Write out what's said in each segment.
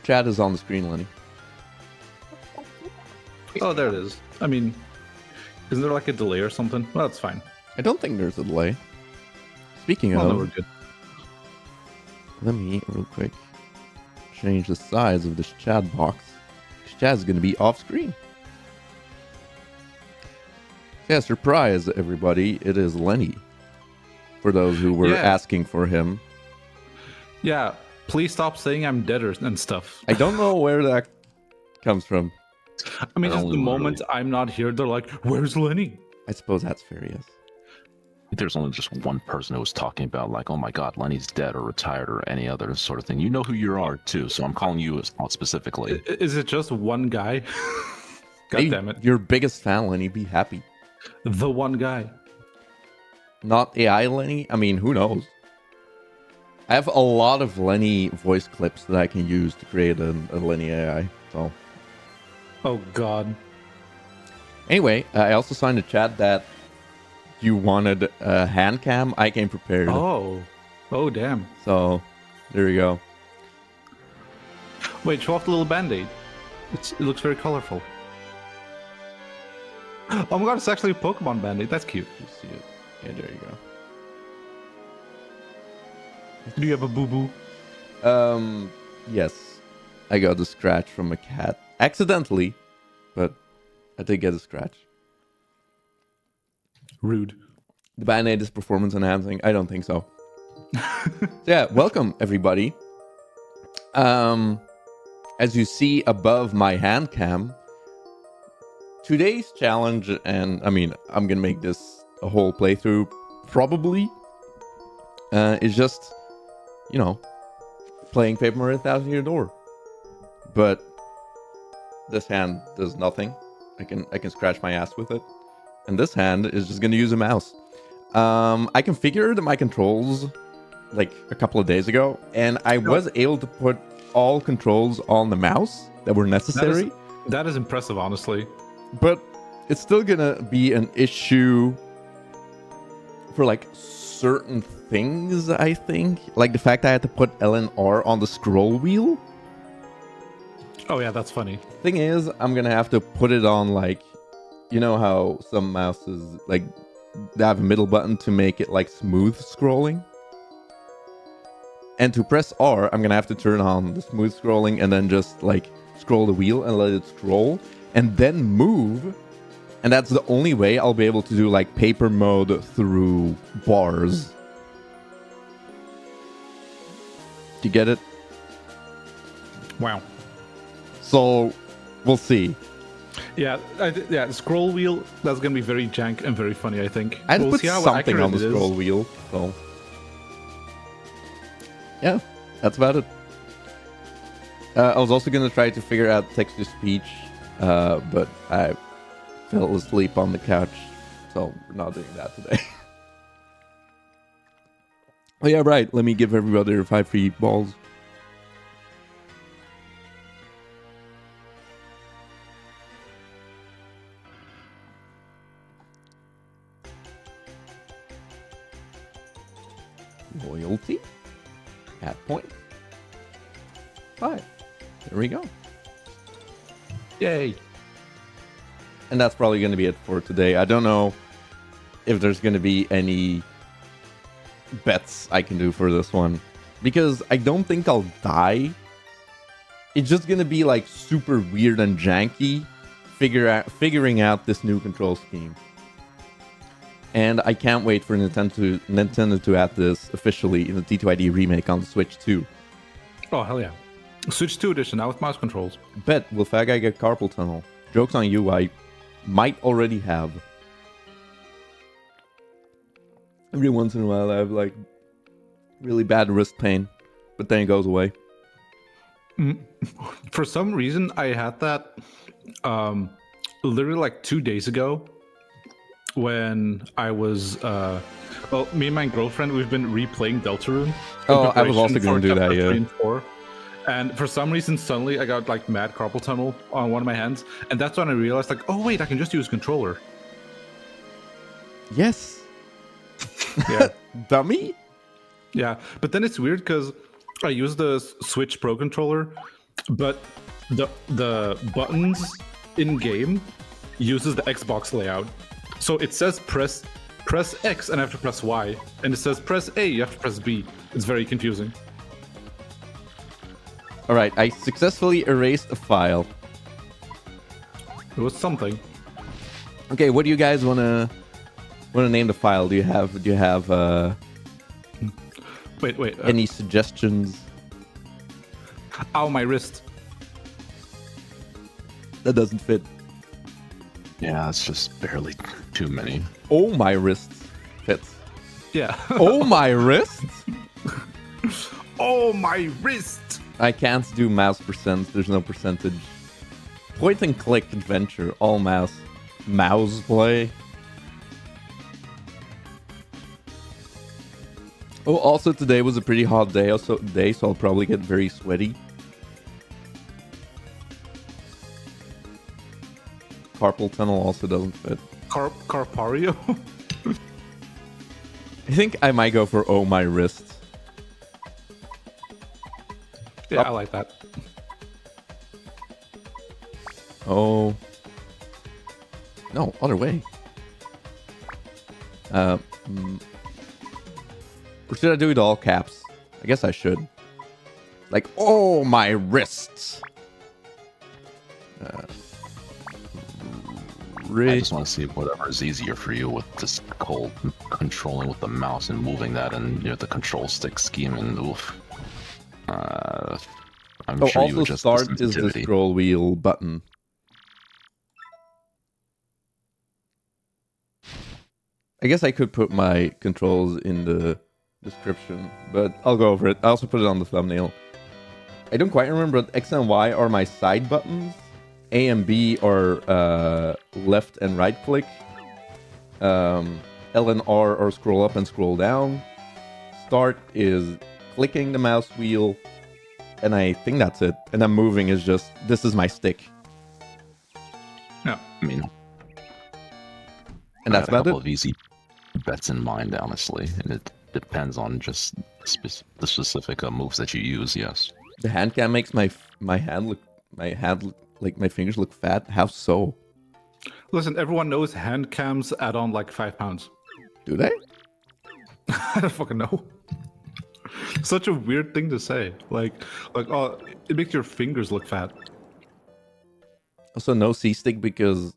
chat is on the screen, Lenny. Oh, there it is. I mean, isn't there like a delay or something? Well, that's fine. I don't think there's a delay. Speaking Well, of, no, we're good. let me real quick change the size of this chat box. This chat is going to be off screen. Yeah, surprise everybody! It is Lenny. For those who were asking for him. Yeah, please stop saying I'm dead and stuff. I don't know where that comes from. I mean, just the moment I'm not here, they're like, "Where's Lenny?" I suppose that's fair, yes. There's only just one person who was talking about like, oh my God, Lenny's dead or retired or any other sort of thing. You know who you are too, so I'm calling you specifically. Is it just one guy? God damn it! Your biggest fan, Lenny. Be happy. The one guy. Not AI Lenny. I mean, who knows? I have a lot of Lenny voice clips that I can use to create a Lenny AI. So. Oh God. Anyway, I also signed a chat that you wanted a hand cam. I came prepared. Oh damn. So, there you go. Wait, show off the little band-aid. It looks very colorful. Oh my God, it's actually a Pokemon band-aid. That's cute. You see it? Yeah, there you go. Do you have a boo-boo? Yes. I got a scratch from a cat. Accidentally, but I did get a scratch. Rude. The band-aid is performance enhancing? I don't think so. Yeah, welcome everybody. As you see above my hand cam, today's challenge, and I mean, I'm gonna make this a whole playthrough, probably, is just, you know, playing Paper Mario Thousand Year Door. But this hand does nothing. I can scratch my ass with it. And this hand is just gonna use a mouse. I configured my controls like a couple of days ago, and I was able to put all controls on the mouse that were necessary. That is impressive, honestly. But it's still gonna be an issue for like certain things, I think. Like the fact I had to put L and R on the scroll wheel. Oh yeah, that's funny. Thing is, I'm gonna have to put it on like, you know how some mouses like they have a middle button to make it like smooth scrolling. And to press R, I'm gonna have to turn on the smooth scrolling and then just like scroll the wheel and let it scroll and then move. And that's the only way I'll be able to do like paper mode through bars. Do you get it? Wow. So we'll see. Yeah, the scroll wheel, that's gonna be very jank and very funny, I think. I had to We'll put see how something accurate on the it is. scroll wheel, so yeah, that's about it. I was also gonna try to figure out text-to-speech, but I fell asleep on the couch, so we're not doing that today. Oh yeah, right. Let me give everybody 5 free balls. Loyalty at point 5. There we go. Yay. And that's probably going to be it for today. I don't know if there's going to be any bets I can do for this one, because I don't think I'll die. It's just going to be like super weird and janky figuring out this new control scheme. And I can't wait for Nintendo to add this officially in the TTYD remake on the Switch 2. Oh, hell yeah. Switch 2 edition, now with mouse controls. Bet, will Fat Guy get carpal tunnel? Joke's on you, I might already have. Every once in a while I have like really bad wrist pain, but then it goes away. For some reason, I had that literally like 2 days ago when I was, well, me and my girlfriend, we've been replaying Deltarune. Oh, I was also going to do that, yeah. And for some reason, suddenly I got like mad carpal tunnel on one of my hands. And that's when I realized like, oh wait, I can just use controller. Yes. Yeah. Dummy? Yeah. But then it's weird because I use the Switch Pro controller but the buttons in game uses the Xbox layout. So it says press X and I have to press Y, and it says press A, you have to press B. It's very confusing. All right, I successfully erased a file. It was something. Okay, what do you guys wanna name the file? Do you have Wait. any suggestions? Ow, my wrist. That doesn't fit. Yeah, it's just barely too many. Oh, my wrists fits. Yeah. Oh, my wrists. Oh, my wrist. I can't do mouse percent. There's no percentage. Point and click adventure. All mouse. Mouse play. Oh, also today was a pretty hot day. So I'll probably get very sweaty. Carpal tunnel also doesn't fit. Carpario? I think I might go for oh my wrists. Yeah, I like that. Oh. No, other way. Or should I do it all caps? I guess I should. Like, oh, my wrists. I just want to see whatever is easier for you with this cold controlling with the mouse and moving that, and the control stick scheme, and oof. I'm sure you also adjust start the is the sensitivity. scroll wheel button. I guess I could put my controls in the description, but I'll go over it. I also put it on the thumbnail. I don't quite remember, but X and Y are my side buttons. A and B are left and right click. L and R are scroll up and scroll down. Start is clicking the mouse wheel. And I think that's it. And then moving is just, this is my stick. Yeah. I mean, And that's I have a about couple it. of easy bets in mind, honestly, and it depends on just the specific moves that you use. Yes. The hand cam makes my hand like my fingers look fat. How so? Listen, everyone knows hand cams add on like 5 pounds. Do they? I don't fucking know. Such a weird thing to say. Like, oh, it makes your fingers look fat. Also, no C-stick because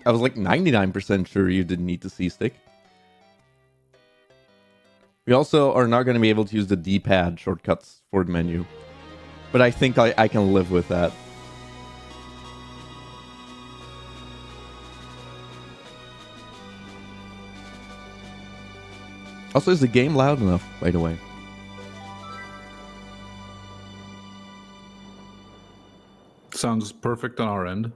I was like 99% sure you didn't need the C-stick. We also are not going to be able to use the D-pad shortcuts for the menu. But I think I can live with that. Also, is the game loud enough, by the way? Sounds perfect on our end.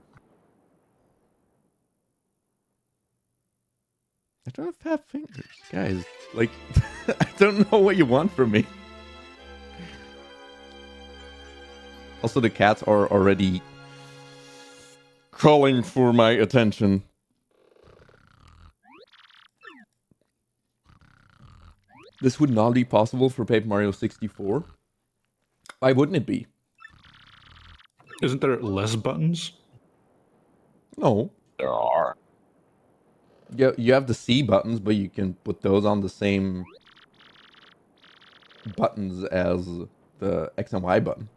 I don't have fat fingers, guys. Like, I don't know what you want from me. Also, the cats are already calling for my attention. This would not be possible for Paper Mario 64. Why wouldn't it be? Isn't there less buttons? No. There are. You have the C buttons, but you can put those on the same buttons as the X and Y button.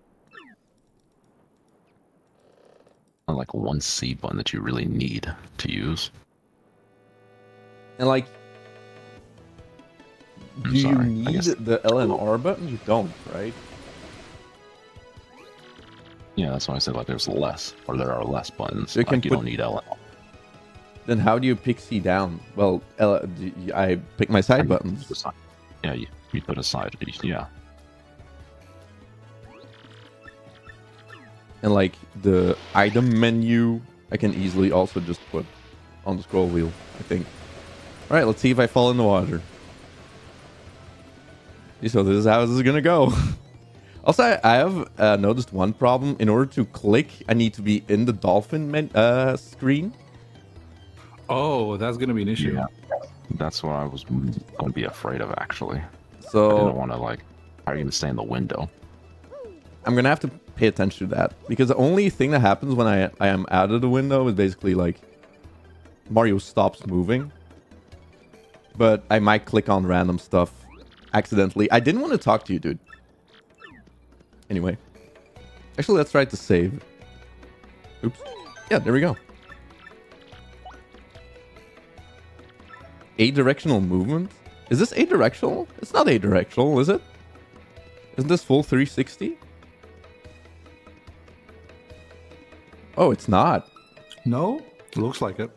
Like one C button that you really need to use. And like, I'm do you sorry, I need guess- the L and R button? You don't, right? Yeah, that's why I said like there's less, or there are less buttons. You can Like you put- don't need L. Then how do you pick C down? Well, I pick my side buttons. Yeah, you put aside. Yeah. And like the item menu, I can easily also just put on the scroll wheel, I think. All right, let's see if I fall in the water. So this is how this is gonna go. Also, I have noticed one problem. In order to click, I need to be in the dolphin screen. Oh, that's gonna be an issue. Yeah. That's what I was going to be afraid of, actually. I So didn't want to, like, how are you going to stay in the window? I'm gonna have to pay attention to that, because the only thing that happens when I am out of the window is basically like Mario stops moving. But I might click on random stuff accidentally. I didn't want to talk to you, dude. Anyway. Actually, let's try to save. Oops. Yeah, there we go. A-directional movement? Is this A-directional? It's not A-directional, is it? Isn't this full 360? Oh, it's not. No, looks like it.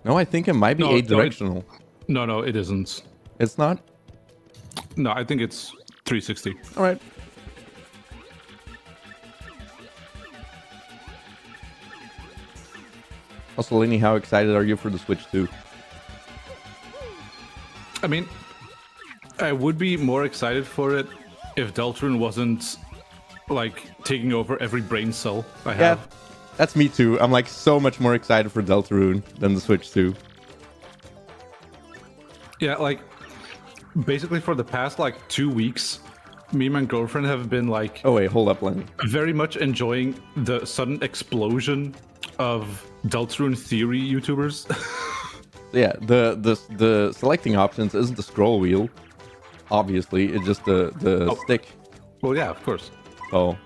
No, I think it might be A-directional. No, it isn't. It's not? No, I think it's 360. All right. Also, Lenny, how excited are you for the Switch 2? I mean, I would be more excited for it if Deltarune wasn't like taking over every brain cell I have. Yeah, that's me too. I'm like so much more excited for Deltarune than the Switch 2. Yeah, like basically for the past like 2 weeks, me and my girlfriend have been like Oh wait, hold up, Lenny. very much enjoying the sudden explosion of Deltarune theory YouTubers. Yeah, the selecting options isn't the scroll wheel. Obviously, it's just the stick. Well, yeah, of course. Oh.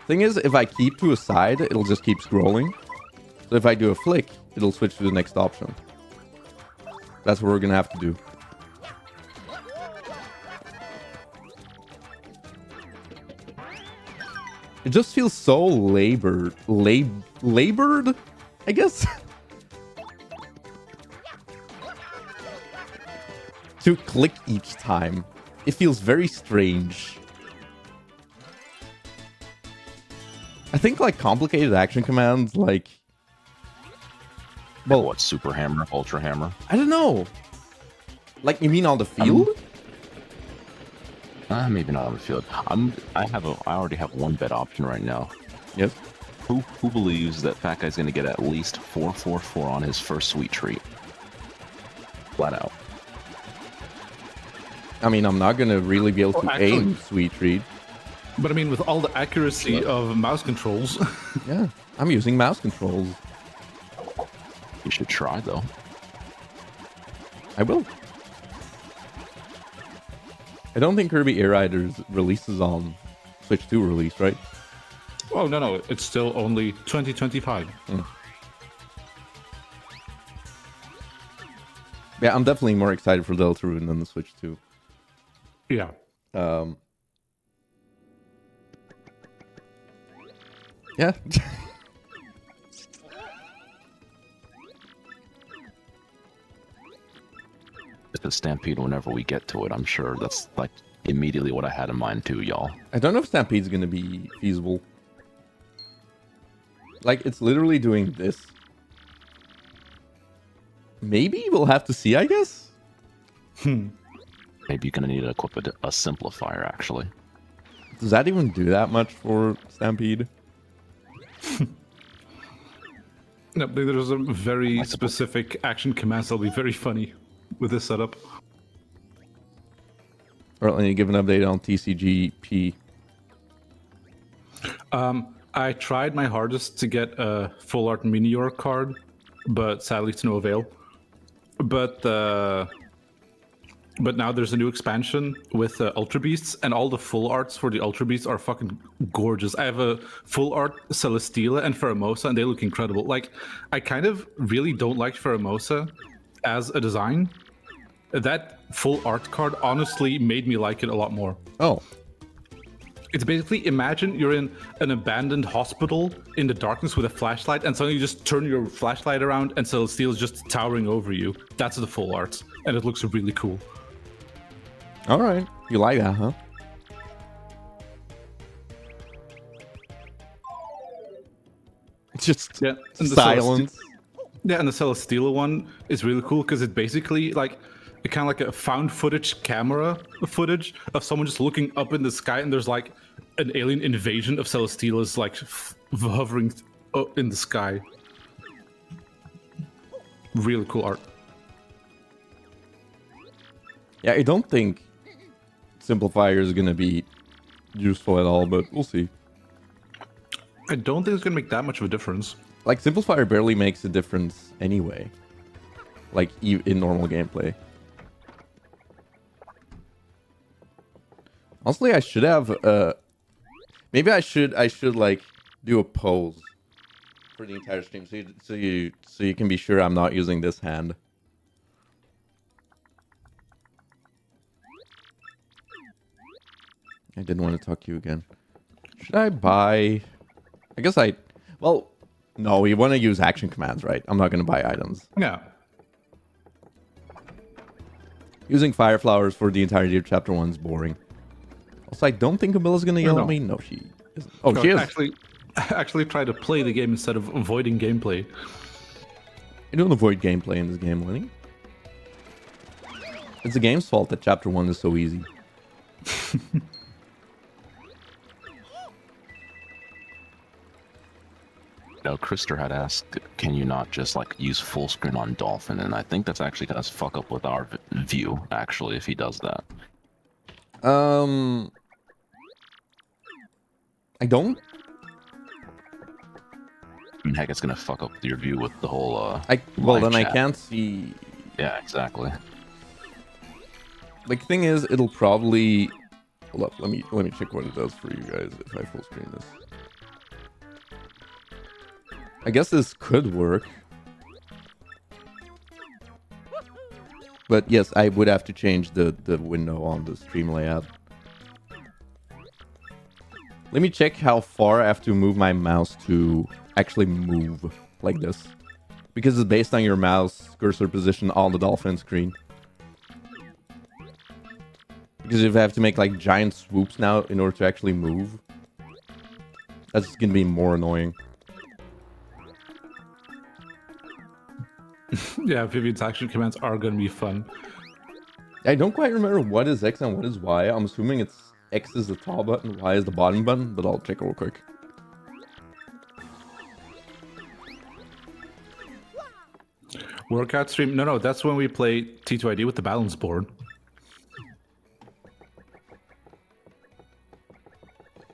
Thing is, if I keep to a side, it'll just keep scrolling. So if I do a flick, it'll switch to the next option. That's what we're gonna have to do. It just feels so labored, I guess. To click each time. It feels very strange. I think like complicated action commands like... Well, what, super hammer, ultra hammer? I don't know. Like, you mean on the field? Maybe not on the field. I already have one bet option right now. Yes. Who believes that Fat Guy's gonna get at least 444 on his first sweet treat? Flat out. I mean, I'm not gonna really be able to actually- aim sweet treat. But I mean, with all the accuracy of mouse controls, Yeah, I'm using mouse controls. You should try though. I will. I don't think Kirby Air Riders releases on Switch 2 release, right? oh no, it's still only 2025. Yeah, I'm definitely more excited for Deltarune than the Switch 2. Yeah. Yeah. It's a stampede whenever we get to it. I'm sure that's like immediately what I had in mind too, y'all. I don't know if Stampede's gonna be feasible. Like, it's literally doing this. Maybe we'll have to see, I guess? Maybe you're gonna need to equip a simplifier actually. Does that even do that much for Stampede? No, but there's some very specific action commands that'll be very funny with this setup. Or let me give an update on TCGP. I tried my hardest to get a full art Minior card, but sadly to no avail. But now there's a new expansion with Ultra Beasts, and all the full arts for the Ultra Beasts are fucking gorgeous. I have a full art Celesteela and Pheromosa, and they look incredible. Like, I kind of really don't like Pheromosa as a design. That full art card honestly made me like it a lot more. Oh. It's basically, imagine you're in an abandoned hospital in the darkness with a flashlight, and suddenly you just turn your flashlight around and Celesteela is just towering over you. That's the full art, and it looks really cool. Alright. You like that, huh? It's just Yeah, and the silence. Yeah, and the Celesteela one is really cool because it basically like kind of like a found footage camera footage of someone just looking up in the sky, and there's like an alien invasion of Celesteelas like hovering in the sky. Really cool art. Yeah, I don't think Simplifier is gonna be useful at all, but we'll see. I don't think it's gonna make that much of a difference. Like, Simplifier barely makes a difference anyway. Like, in normal gameplay. Honestly, I should have, maybe I should, like, do a pose for the entire stream, so you can be sure I'm not using this hand. I didn't want to talk to you again. Should I buy... I guess well, no, you want to use action commands, right? I'm not going to buy items. Yeah. Using fire flowers for the entirety of chapter 1 is boring. Also, I don't think Camilla's going to yell at me. No, she isn't. Oh, No, she is. Actually try to play the game instead of avoiding gameplay. I don't avoid gameplay in this game, Lenny. It's the game's fault that chapter 1 is so easy. You know, Krister had asked, can you not just like use full screen on Dolphin? And I think that's actually gonna fuck up with our view, actually, if he does that. I don't. I mean, heck, it's gonna fuck up your view with the whole. Well, then chat. I can't see. Yeah, exactly. Like, thing is, it'll probably. Hold up, let me check what it does for you guys if I full screen this. I guess this could work. But yes, I would have to change the window on the stream layout. Let me check how far I have to move my mouse to actually move like this. Because it's based on your mouse cursor position on the dolphin screen. Because if I have to make like giant swoops now in order to actually move, that's gonna be more annoying. Yeah, Vivian's action commands are gonna be fun. I don't quite remember what is X and what is Y. I'm assuming it's X is the top button, Y is the bottom button, but I'll check real quick. Workout stream? No, that's when we play TTYD with the balance board.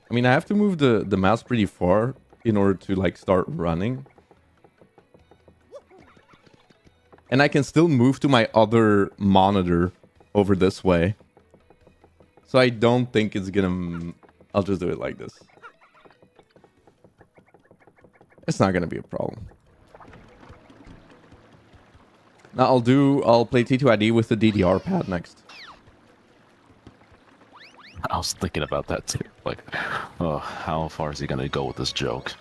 I mean, I have to move the mouse pretty far in order to like start running. And I can still move to my other monitor over this way. So I don't think it's gonna... I'll just do it like this. It's not gonna be a problem. Now I'll play TTYD with the DDR pad next. I was thinking about that too. Like, oh, how far is he gonna go with this joke?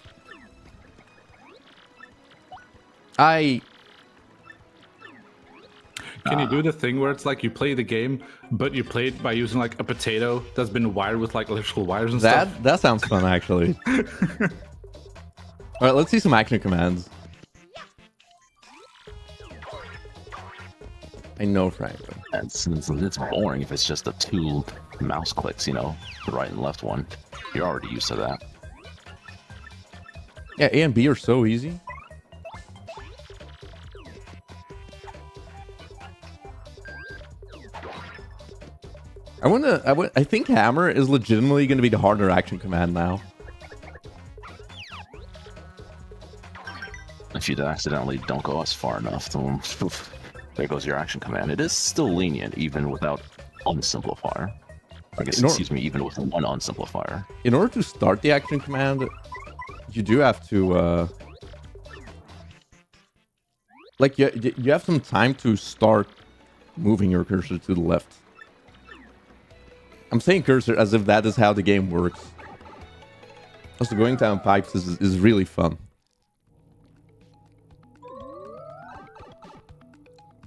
Can you do the thing where it's like you play the game, but you play it by using like a potato that's been wired with like electrical wires and stuff? That sounds fun, actually. Alright, let's see some action commands. I know, Franklin. It's boring if it's just the two mouse clicks, you know, the right and left one. You're already used to that. Yeah, A and B are so easy. I think hammer is legitimately going to be the harder action command now. If you accidentally don't go as far enough, then there goes your action command. It is still lenient, even without unsimplifier. I guess, excuse me, even with one unsimplifier. In order to start the action command, you do have to... like, you have some time to start moving your cursor to the left. I'm saying cursor as if that is how the game works. Also, going down pipes is really fun.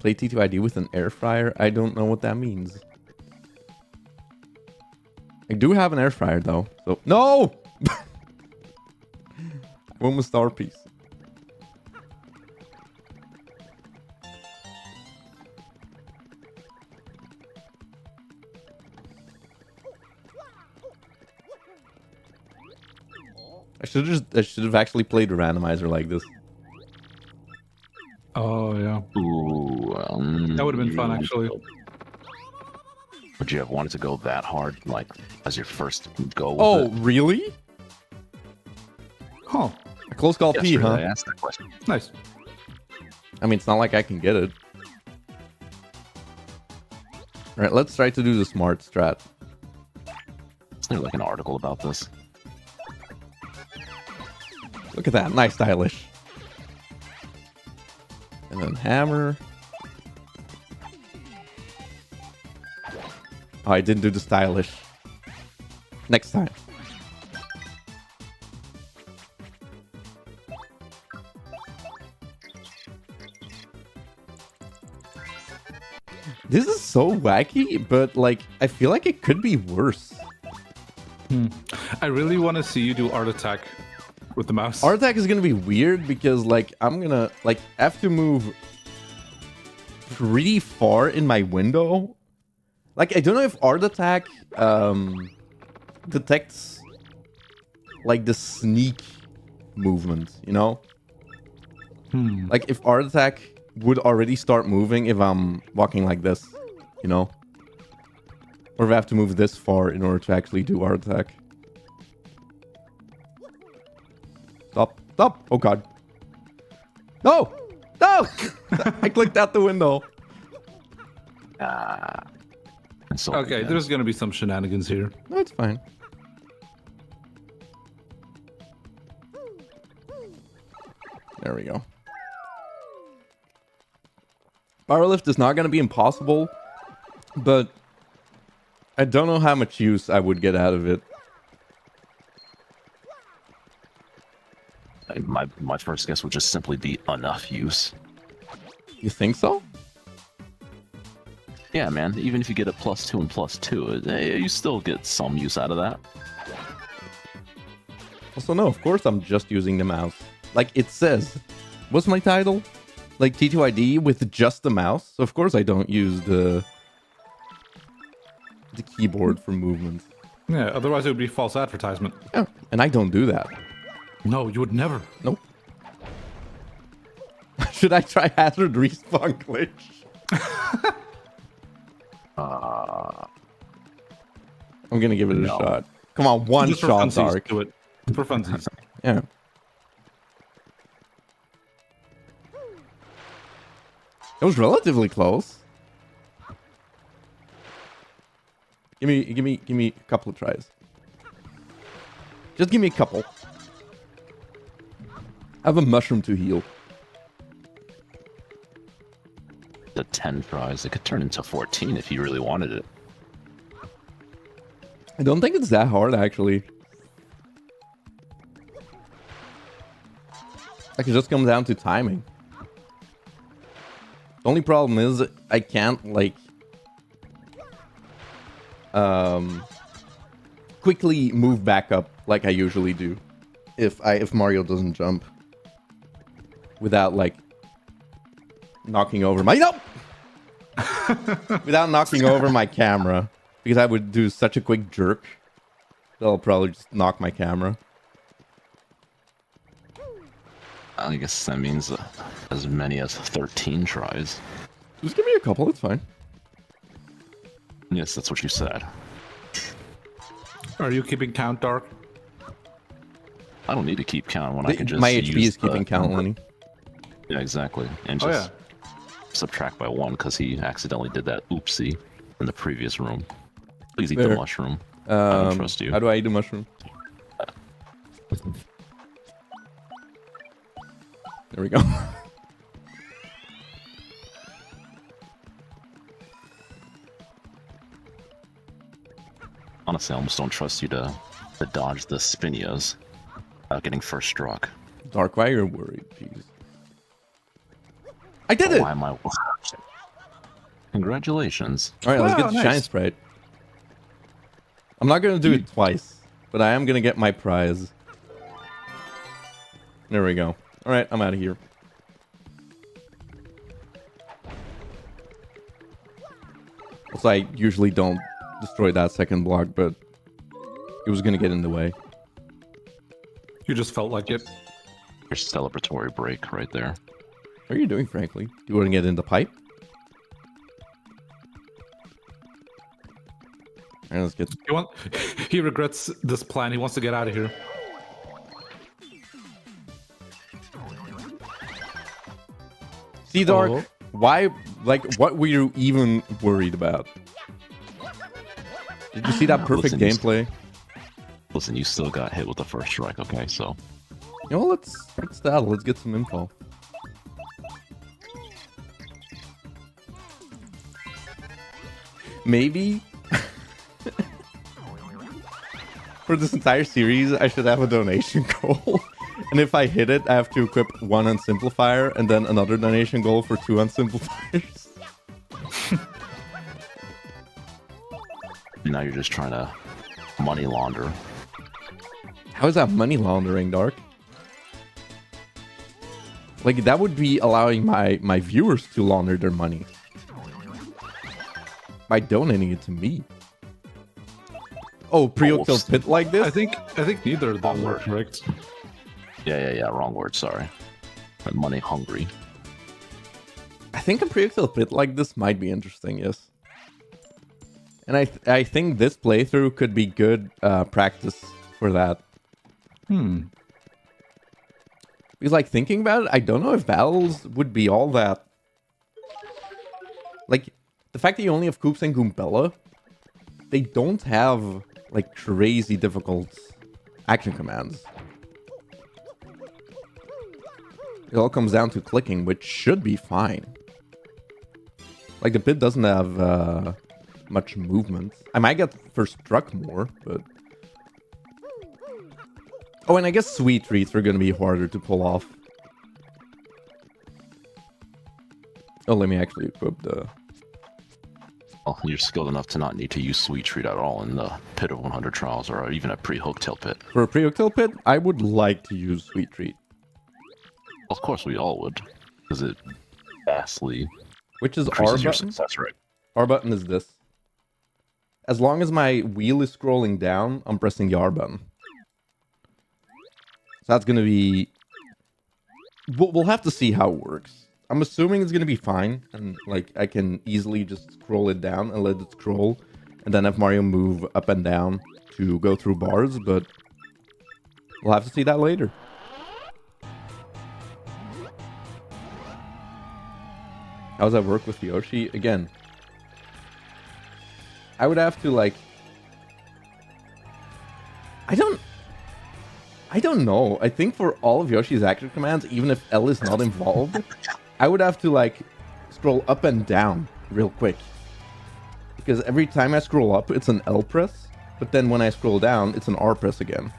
Play TTYD with an air fryer? I don't know what that means. I do have an air fryer though, so... No! I want my star piece. I should have actually played the randomizer like this. Oh yeah. Ooh, That would have been fun, actually. Would you have wanted to go that hard, like, as your first go with Oh, it? really? Huh. A close call P, Yesterday huh? I asked that question. Nice. I mean, it's not like I can get it. Alright, let's try to do the smart strat. Is there like an article about this? Look at that, nice stylish. And then hammer. Oh, I didn't do the stylish. Next time. This is so wacky, but like, I feel like it could be worse. I really want to see you do art attack with the mouse. Art attack is gonna be weird because like I'm gonna like have to move pretty far in my window. Like I don't know if art attack detects like the sneak movement, you know? Like if art attack would already start moving if I'm walking like this, you know? Or if I have to move this far in order to actually do art attack. Stop. Stop. Oh, God. No. No. I clicked out the window. So, Okay, yeah. there's gonna be some shenanigans here. No, it's fine. There we go. Powerlift is not going to be impossible, but I don't know how much use I would get out of it. My first guess would just simply be enough use. You think so? Yeah, man. Even if you get a +2 and +2, you still get some use out of that. Also, no, of course I'm just using the mouse. Like it says, what's my title? Like TTYD with just the mouse. So of course I don't use the keyboard for movement. Yeah, otherwise it would be false advertisement. Yeah, and I don't do that. No, you would never. Nope. Should I try hazard respawn glitch? I'm gonna give it a No. shot. Come on, one Just for shot, funsies, Dark. do it. For funsies. Yeah. It was relatively close. Give me a couple of tries. Just give me a couple. I have a mushroom to heal. The 10 tries, it could turn into 14 if you really wanted it. I don't think it's that hard, actually. Like, it just comes down to timing. The only problem is I can't, like, quickly move back up like I usually do if Mario doesn't jump without, like, knocking over my without knocking over my camera, because I would do such a quick jerk that I'll probably just knock my camera. I guess that means as many as 13 tries. Just give me a couple, it's fine. Yes, that's what you said. Are you keeping count, Dark? I don't need to keep count when I can just My HP use is keeping the count, number. Lenny. Yeah, exactly. And Oh, just subtract by 1 because he accidentally did that oopsie in the previous room. Please eat the Fair. mushroom. I don't trust you. How do I eat a mushroom? There we go. Honestly, I almost don't trust you to dodge the spinias without getting first struck. Dark, why are you worried? Jeez. I did it! Why am I? Congratulations. Alright, let's Wow, get the nice. Shine Sprite. I'm not gonna do it twice, but I am gonna get my prize. There we go. Alright, I'm out of here. Also, I usually don't destroy that second block, but it was gonna get in the way. You just felt like it. Your celebratory break right there. What are you doing, frankly? You wanna get in the pipe? Alright, let's get... He regrets this plan. He wants to get out of here. See, Dark, Oh. why, like, what were you even worried about? Did you see that perfect Listen, gameplay? Listen, you still got hit with the first strike, okay? So You know, let's battle. Let's get some info. Maybe for this entire series, I should have a donation goal. And if I hit it, I have to equip one unsimplifier and then another donation goal for 2 unsimplifiers. now you're just trying to money launder. How is that money laundering, Dark? Like, that would be allowing my viewers to launder their money by donating it to me. Oh, pre-hooked pit like this? I think neither of them were correct. Yeah. Wrong word. Sorry. I'm money hungry. I think a pre-hooked pit like this might be interesting, yes. And I think this playthrough could be good practice for that. Because, like, thinking about it, I don't know if battles would be all that... Like, the fact that you only have Koops and Goombella, they don't have, like, crazy difficult action commands. It all comes down to clicking, which should be fine. Like, the pit doesn't have much movement. I might get first struck more, but... Oh, and I guess sweet treats are going to be harder to pull off. Oh, let me actually equip the... Well, you're skilled enough to not need to use Sweet Treat at all in the Pit of 100 Trials or even a pre-hook tail pit. For a pre-hook tail pit, I would like to use sweet treat. Of course we all would, because it vastly Which is R increases your button? success rate. R button is this. As long as my wheel is scrolling down, I'm pressing the R button. So that's going to be... We'll have to see how it works. I'm assuming it's going to be fine. And, like, I can easily just scroll it down and let it scroll. And then have Mario move up and down to go through bars. But we'll have to see that later. How does that work with Yoshi? Again, I would have to, like... I don't know. I think for all of Yoshi's action commands, even if L is not involved, I would have to, like, scroll up and down real quick. Because every time I scroll up, it's an L press. But then when I scroll down, it's an R press again.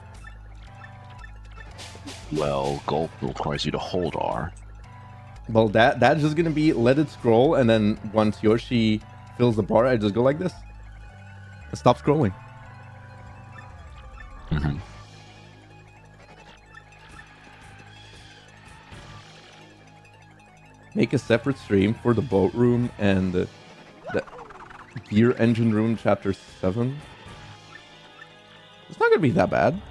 Well, Gulp requires you to hold R. Well, that's just gonna be let it scroll, and then once Yoshi fills the bar, I just go like this. And stop scrolling. Mm-hmm. Make a separate stream for the boat room and the gear engine room chapter 7. It's not gonna be that bad.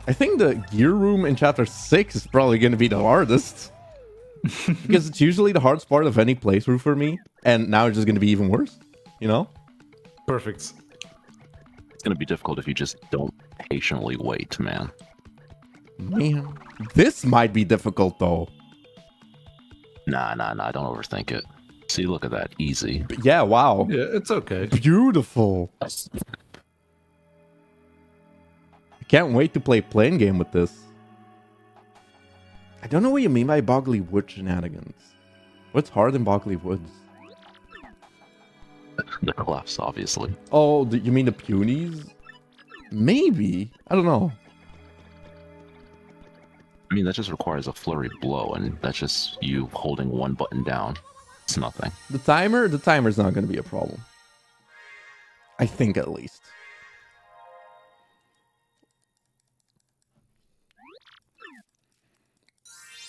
I think the gear room in chapter 6 is probably gonna be the hardest. Because it's usually the hardest part of any playthrough for me. And now it's just gonna be even worse. You know? Perfect. It's going to be difficult if you just don't patiently wait, man. Man. This might be difficult though. Nah, don't overthink it. See, look at that. Easy. But yeah, wow. Yeah, it's okay. Beautiful. I can't wait to play plane game with this. I don't know what you mean by Boggly Wood shenanigans. What's hard in Boggly Woods? The clefts, obviously. Oh, you mean the punies? Maybe. I don't know. I mean, that just requires a flurry blow, and that's just you holding one button down. It's nothing. The timer's not going to be a problem. I think at least.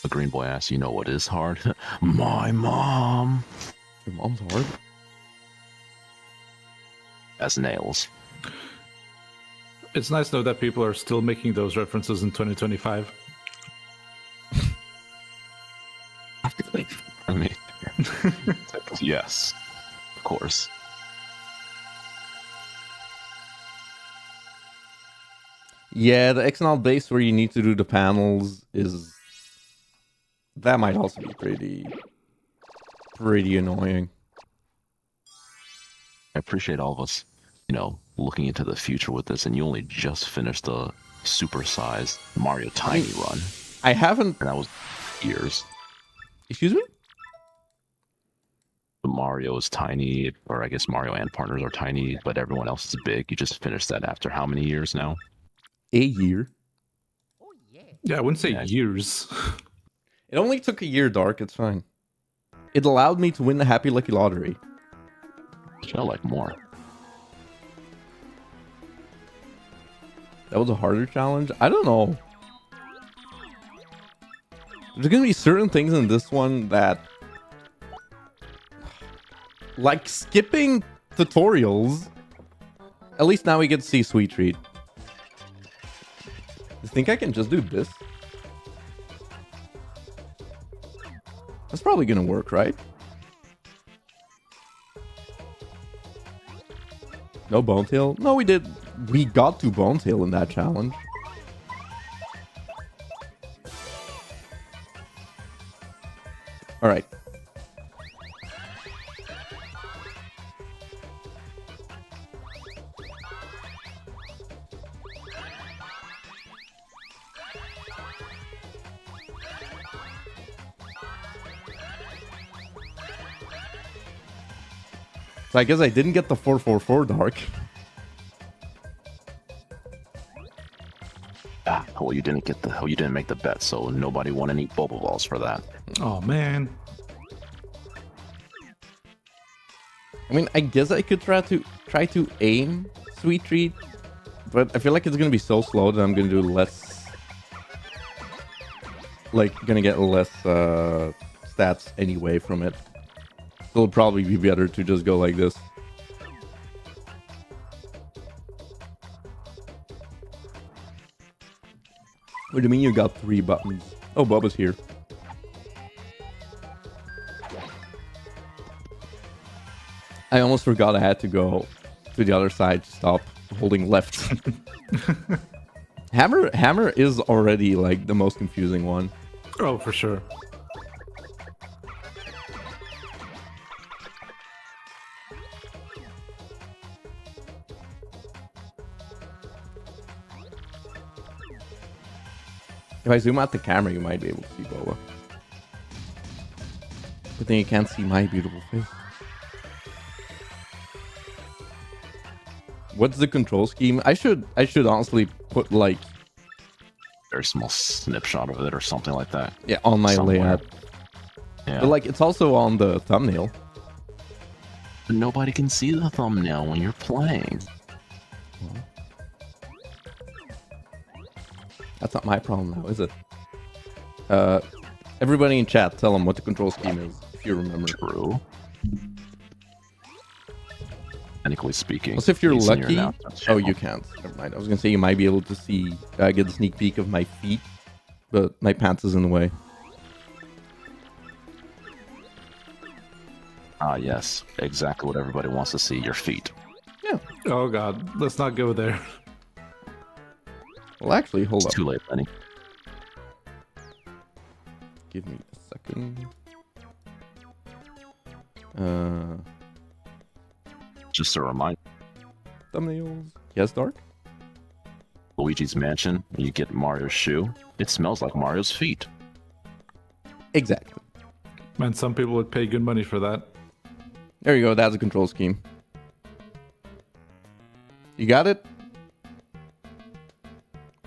The green boy asks, you know what is hard? My mom. Your mom's hard? As nails. It's nice though that people are still making those references in 2025. I mean, yes, of course. Yeah, the XNL base where you need to do the panels is... That might also be pretty annoying. I appreciate all of us, looking into the future with this, and you only just finished the super-sized Mario Tiny run. I haven't... And that was years. Excuse me? Mario is tiny, or I guess Mario and partners are tiny, but everyone else is big. You just finished that after how many years now? A year. Yeah, I wouldn't say years. It only took a year, Dark. It's fine. It allowed me to win the Happy Lucky Lottery. I felt like more. That was a harder challenge? I don't know. There's going to be certain things in this one that... Like skipping tutorials. At least now we get to see Sweet Treat. You think I can just do this? That's probably gonna work, right? No Bonetail? No, we did. We got to Bonetail in that challenge. Alright. So I guess I didn't get the 444 Dark. Well, you didn't make the bet, so nobody won any Boba Balls for that. Oh man. I mean, I guess I could try to aim Sweet Treat, but I feel like it's gonna be so slow that I'm gonna do less. Like, gonna get less stats anyway from it. It'll probably be better to just go like this. What do you mean you got 3 buttons? Oh, Bubba's here. I almost forgot I had to go to the other side to stop holding left. Hammer is already like the most confusing one. Oh, for sure. If I zoom out the camera, you might be able to see Boba. But then you can't see my beautiful face. What's the control scheme? I should honestly put like Very small snapshot of it or something like that. yeah on my Somewhere. layout. Yeah. But like it's also on the thumbnail. But nobody can see the thumbnail when you're playing. That's not my problem now, is it? Everybody in chat, tell them what the control scheme is, if you remember. True. Technically speaking. Also, if you're it's in your lucky... announcements Oh, channel. you can't. Never mind. I was gonna say you might be able to see, get a sneak peek of my feet, but my pants is in the way. Ah, yes. Exactly what everybody wants to see, your feet. Yeah. Oh god, let's not go there. Well, actually, hold It's up. too late, Lenny. Give me a second. Just a reminder, Thumbnails. Yes, Dark? Luigi's Mansion, you get Mario's shoe. It smells like Mario's feet. Exactly. Man, some people would pay good money for that. There you go. That's a control scheme. You got it?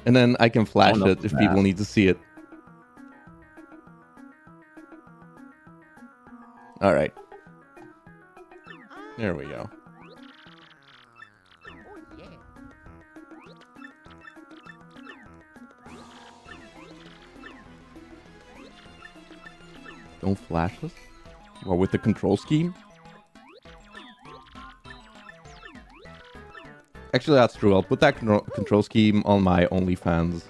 And then I can flash no, it if people need to see it. All right. There we go. Don't flash this? Well, with the control scheme? Actually, that's true. I'll put that control scheme on my OnlyFans.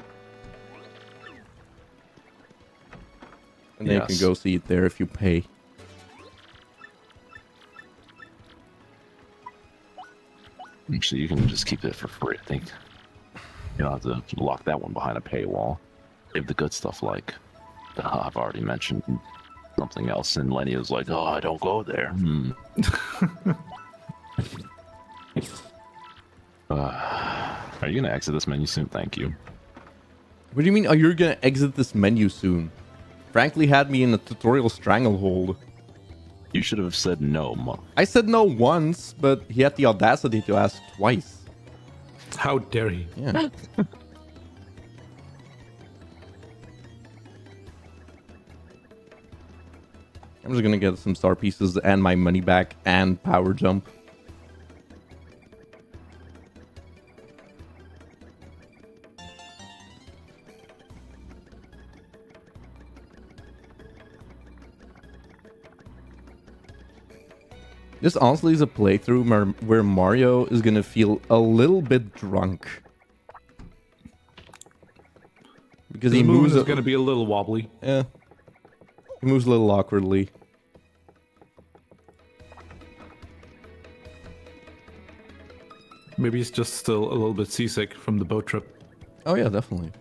And then you can Yes. go see it there if you pay. Actually, you can just keep it for free, I think. You'll have to lock that one behind a paywall. Save the good stuff like I've already mentioned something else, and Lenny was like, "Oh, I don't go there." Are you gonna exit this menu soon? Thank you. What do you mean? Oh, you're gonna exit this menu soon? Frankly, had me in a tutorial stranglehold. You should have said no. I said no once, but he had the audacity to ask twice. How dare he? Yeah. I'm just gonna get some star pieces and my money back and power jump. This honestly is a playthrough where Mario is gonna feel a little bit drunk. Because he moves is gonna be a little wobbly. Yeah. He moves a little awkwardly. Maybe he's just still a little bit seasick from the boat trip. Oh yeah, definitely.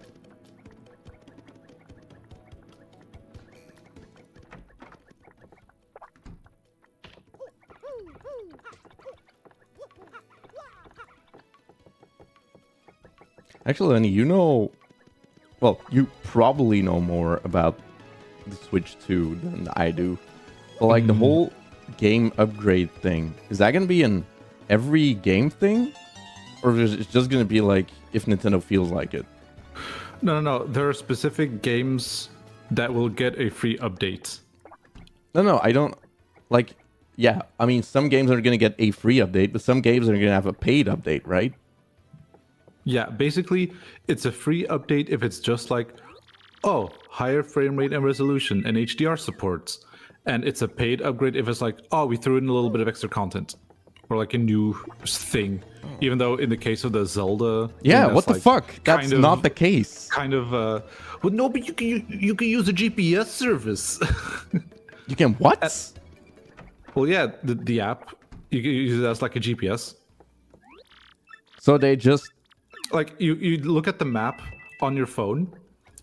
Actually, Lenny, you know... Well, you probably know more about the Switch 2 than I do. But like the whole game upgrade thing, is that going to be an every game thing? Or is it just going to be like if Nintendo feels like it? No. There are specific games that will get a free update. No, I don't... Like, yeah, I mean, some games are going to get a free update, but some games are going to have a paid update, right? Yeah, basically, it's a free update if it's just like, oh, higher frame rate and resolution and HDR supports. And it's a paid upgrade if it's like, oh, we threw in a little bit of extra content. Or like a new thing. Even though in the case of the Zelda... Yeah, thing, what the like fuck? That's not the case. Kind of, well, no, but you can use a GPS service. You can what? Well, yeah, the app, you can use it as like a GPS. So they just... Like, you look at the map on your phone,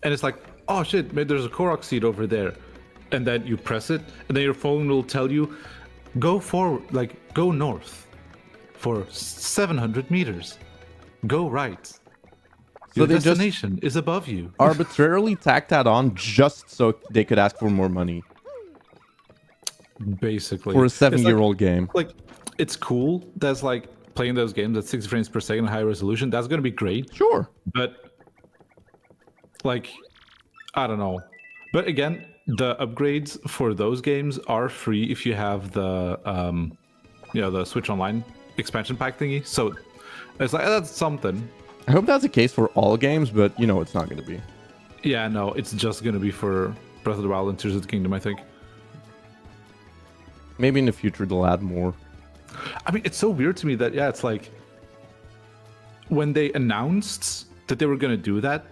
and it's like, oh shit, maybe there's a Korok seed over there. And then you press it, and then your phone will tell you, go forward, like, go north for 700 meters. Go right. Your destination is above you. Arbitrarily tacked that on just so they could ask for more money. Basically. For a 7-year-old game. Like, it's cool. That's like playing those games at 60 frames per second, high resolution. That's going to be great. Sure. But, like, I don't know. But again, the upgrades for those games are free if you have the, the Switch Online expansion pack thingy. So it's like, that's something. I hope that's the case for all games, but it's not going to be. Yeah, no, it's just going to be for Breath of the Wild and Tears of the Kingdom, I think. Maybe in the future they'll add more. I mean, it's so weird to me that, it's like, when they announced that they were going to do that,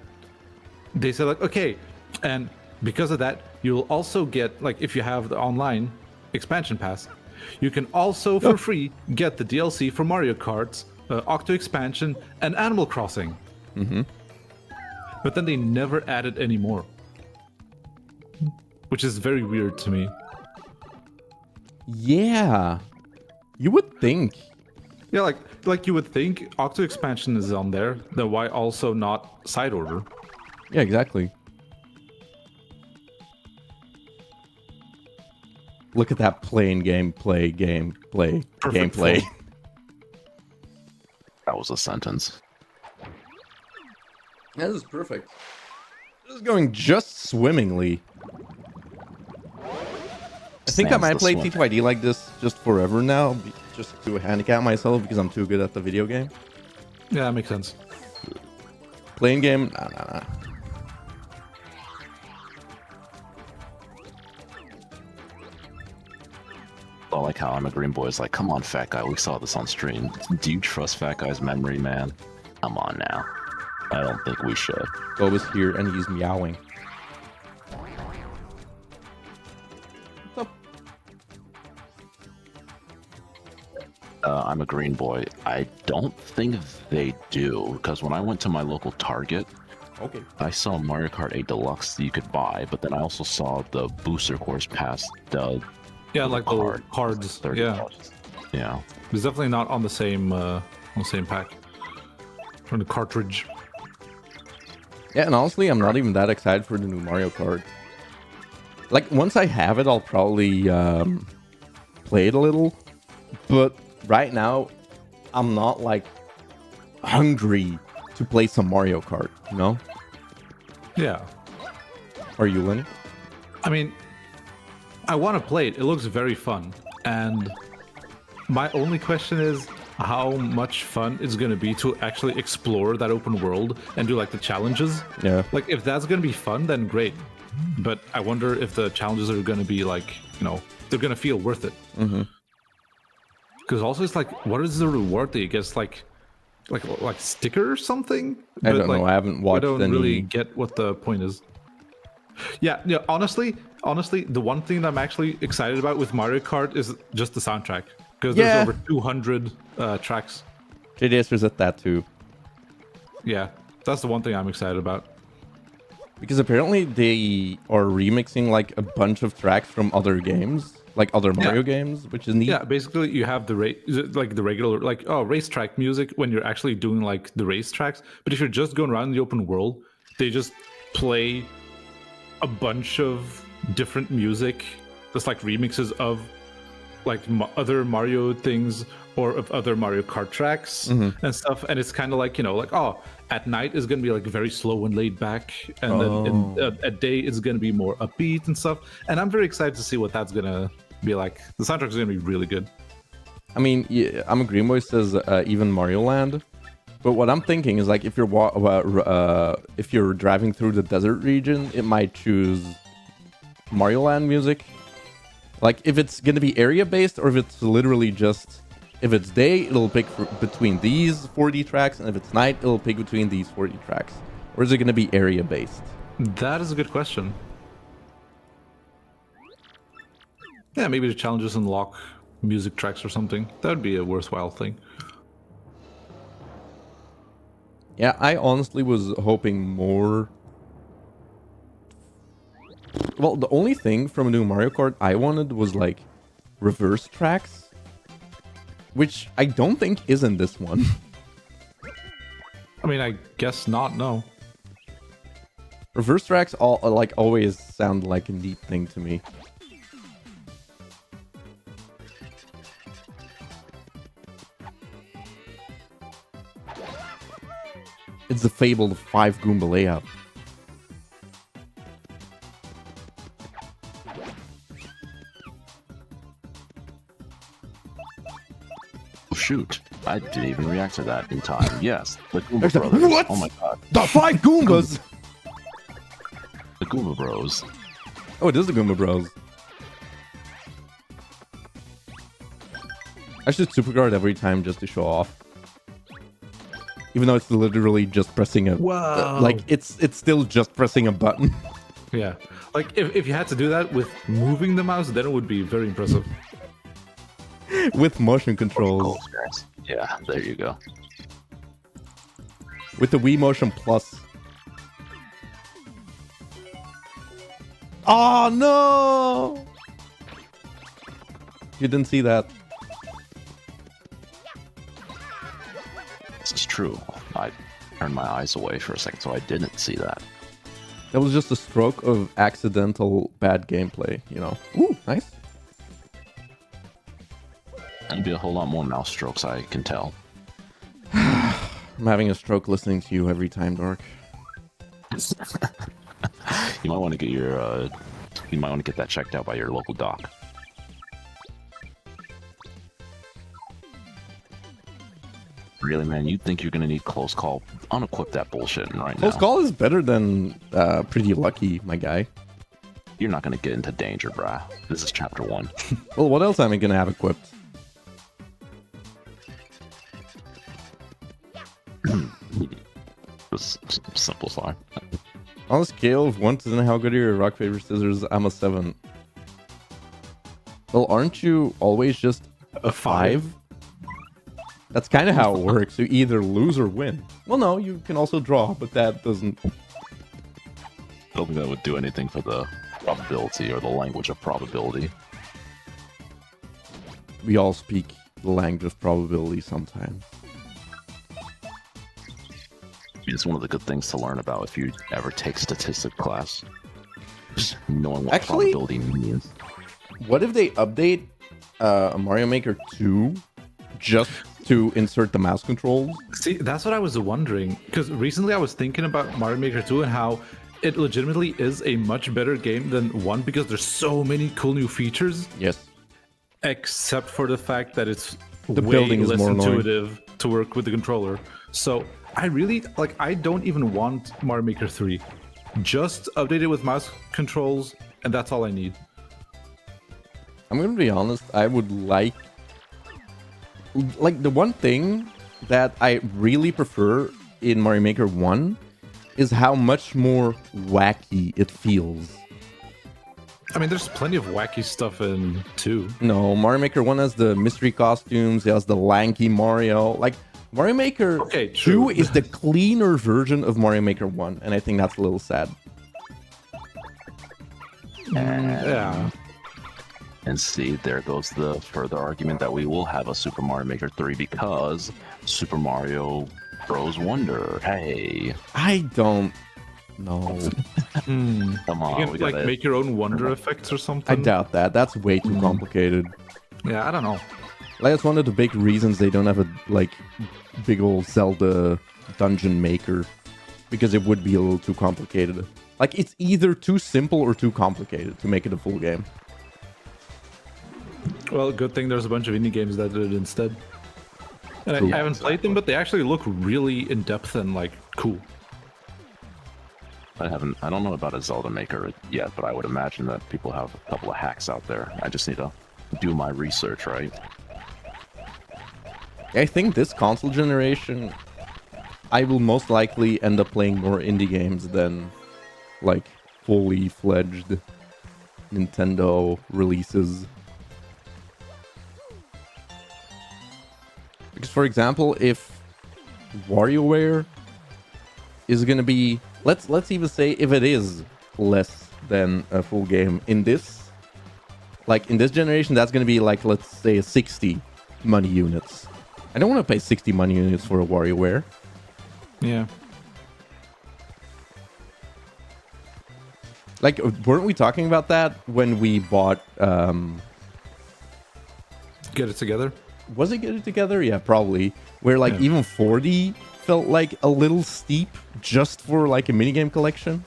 they said, like, okay, and because of that, you'll also get, like, if you have the online expansion pass, you can also, for free, get the DLC for Mario Kart, Octo Expansion, and Animal Crossing. Mm-hmm. But then they never added any more. Which is very weird to me. Yeah. You would think. Yeah, like you would think Octo Expansion is on there, then why also not Side Order? Yeah, exactly. Look at that plain gameplay. That was a sentence. That is perfect. This is going just swimmingly. I think I might play TTYD like this just forever now, just to handicap myself because I'm too good at the video game. Yeah, that makes sense. Playing game? Nah. I like how I'm a green boy. It's like, come on, fat guy. We saw this on stream. Do you trust fat guy's memory, man? Come on now. I don't think we should. Go is here and he's meowing. What's up? I'm a green boy. I don't think they do, because when I went to my local Target, Okay. I saw Mario Kart 8 Deluxe that you could buy, but then I also saw the Booster Course Pass. Yeah, like the cards. $30. Yeah, Yeah. it's definitely not on the same pack. From the cartridge. Yeah, and honestly, I'm not even that excited for the new Mario Kart. Like, once I have it, I'll probably play it a little. But right now, I'm not, like, hungry to play some Mario Kart, you know? Yeah. Are you, Lenny? I mean, I want to play it. It looks very fun. And my only question is how much fun it's going to be to actually explore that open world and do like the challenges. Yeah. Like, if that's going to be fun, then great. But I wonder if the challenges are going to be like, you know, they're going to feel worth it. Because also it's like, what is the reward that you get? It's like sticker or something? I don't know. I haven't watched I don't any... really get what the point is. Yeah, honestly, the one thing that I'm actually excited about with Mario Kart is just the soundtrack. Because there's over 200 tracks. JDS was at that too. Yeah, that's the one thing I'm excited about. Because apparently they are remixing like a bunch of tracks from other games, like other Mario games, which is neat. Yeah, basically you have the regular racetrack music when you're actually doing like the racetracks. But if you're just going around the open world, they just play a bunch of different music, just like remixes of like other Mario things or of other Mario Kart tracks and stuff. And it's kind of like, you know, like, oh, at night is going to be like very slow and laid back. And then at day it's going to be more upbeat and stuff. And I'm very excited to see what that's going to be like. The soundtrack is going to be really good. I mean, yeah, I'm a Green Boy says even Mario Land. But what I'm thinking is like if you're driving through the desert region, it might choose Mario Land music. Like if it's going to be area based or if it's literally just... If it's day, it'll pick between these 40 tracks, and if it's night, it'll pick between these 40 tracks. Or is it going to be area-based? That is a good question. Yeah, maybe the challenges unlock music tracks or something. That would be a worthwhile thing. Yeah, I honestly was hoping more... Well, the only thing from a new Mario Kart I wanted was, like, reverse tracks. Which I don't think is in this one. I mean, I guess not, no. Reverse tracks always sound like a neat thing to me. It's the fabled 5 Goomba layout. Shoot, I didn't even react to that in time. Yes, the Goomba Brothers. What? Oh my god. The 5 Goombas! The Goomba Bros. Oh, it is the Goomba Bros. I should superguard every time just to show off. Even though it's literally just pressing a... Wow. Like, it's still just pressing a button. Yeah. Like, if you had to do that with moving the mouse, then it would be very impressive. With motion controls. Yeah, there you go. With the Wii Motion Plus. Oh no! You didn't see that. It's true. I turned my eyes away for a second, so I didn't see that. That was just a stroke of accidental bad gameplay, you know. Ooh, nice. That'd be a whole lot more mouse strokes, I can tell. I'm having a stroke listening to you every time, Dork. You might want to get your, you might want to get that checked out by your local doc. Really, man? You think you're gonna need close call? Unequip that bullshit right now. Close call is better than pretty lucky, my guy. You're not gonna get into danger, brah. This is chapter 1. Well, what else am I gonna have equipped? Just simple slide. On a scale of 1 to 10, how good are your rock, paper, scissors? I'm a 7. Well, aren't you always just a 5? That's kind of how it works. You either lose or win. Well, no, you can also draw, but that doesn't... I don't think that would do anything for the probability or the language of probability. We all speak the language of probability sometimes. It's one of the good things to learn about if you ever take statistics class. Just knowing what Actually, probability means. What if they update Mario Maker 2 just to insert the mouse controls? See, that's what I was wondering. Because recently I was thinking about Mario Maker 2 and how it legitimately is a much better game than 1 because there's so many cool new features. Yes. Except for the fact that it's The way building is less more annoying. intuitive to work with the controller. So I really, like, I don't even want Mario Maker 3. Just update it with mouse controls, and that's all I need. I'm gonna be honest, I would like the one thing that I really prefer in Mario Maker 1 is how much more wacky it feels. I mean, there's plenty of wacky stuff in 2. No, Mario Maker 1 has the mystery costumes, it has the lanky Mario. Like, Mario Maker Okay, 2 true. is the cleaner version of Mario Maker 1, and I think that's a little sad. Yeah. And see, there goes the further argument that we will have a Super Mario Maker 3 because Super Mario Bros. Wonder. Hey, I don't know. come You on, can, we like, gotta... make your own wonder effects or something. I doubt that. That's way too complicated. Yeah, I don't know. Like, that's one of the big reasons they don't have a, like, big old Zelda dungeon maker. Because it would be a little too complicated. Like, it's either too simple or too complicated to make it a full game. Well, good thing there's a bunch of indie games that did it instead. And Cool. I haven't played them, but they actually look really in-depth and, like, cool. I don't know about a Zelda Maker yet, but I would imagine that people have a couple of hacks out there. I just need to do my research, right? I think this console generation, I will most likely end up playing more indie games than, like, fully fledged Nintendo releases. Because, for example, if WarioWare is gonna be, let's even say if it is less than a full game in this, like in this generation, that's gonna be like, let's say 60 money units. I don't want to pay 60 money units for a WarioWare. Yeah. Like, weren't we talking about that when we bought, Get it together. was it Get It Together? Yeah, probably. Where, like, Yeah. even 40 felt like a little steep just for, like, a minigame collection.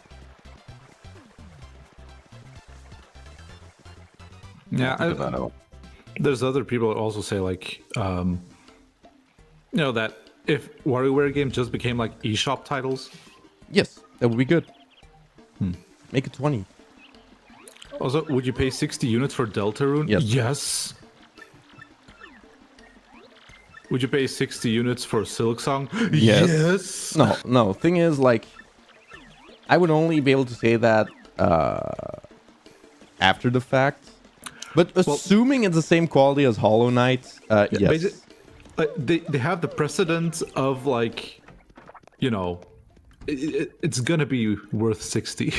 Yeah, Think about it. there's other people that also say, like, you know, that if WarioWare games just became, like, eShop titles. Yes, that would be good. Make it 20. Also, would you pay 60 units for Deltarune? Yes. Yes. Would you pay 60 units for Silksong? Yes. Yes. No. Thing is, like, I would only be able to say that after the fact. But assuming it's the same quality as Hollow Knight, yes. Like, they have the precedent of, like, you know, it's gonna be worth 60.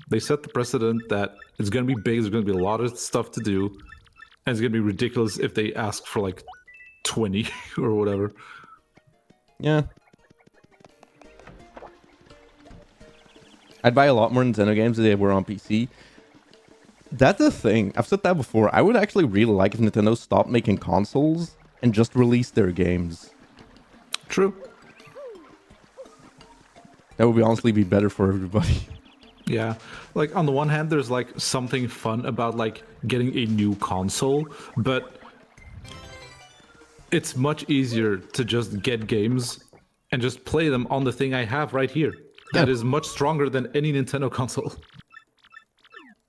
They set the precedent that it's gonna be big, there's gonna be a lot of stuff to do, and it's gonna be ridiculous if they ask for, like, 20 or whatever. Yeah. I'd buy a lot more Nintendo games if they were on PC. That's the thing. I've said that before. I would actually really like if Nintendo stopped making consoles and just released their games. True. That would honestly be better for everybody. Yeah. Like, on the one hand, there's, like, something fun about, like, getting a new console, but it's much easier to just get games and just play them on the thing I have right here. That Yeah. is much stronger than any Nintendo console.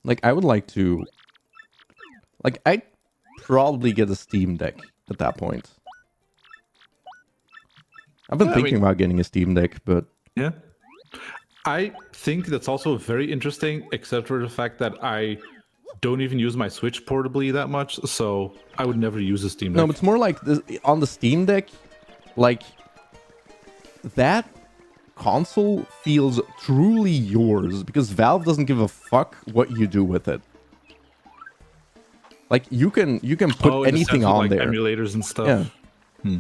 Like, I would like to... Like, I'd probably get a Steam Deck at that point. I've been Yeah, I thinking mean- about getting a Steam Deck, but... Yeah. I think that's also very interesting, except for the fact that I don't even use my Switch portably that much, so I would never use a Steam Deck. No, it's more like on the Steam Deck, like that console feels truly yours because Valve doesn't give a fuck what you do with it. Like you can put anything on there, emulators and stuff. Yeah.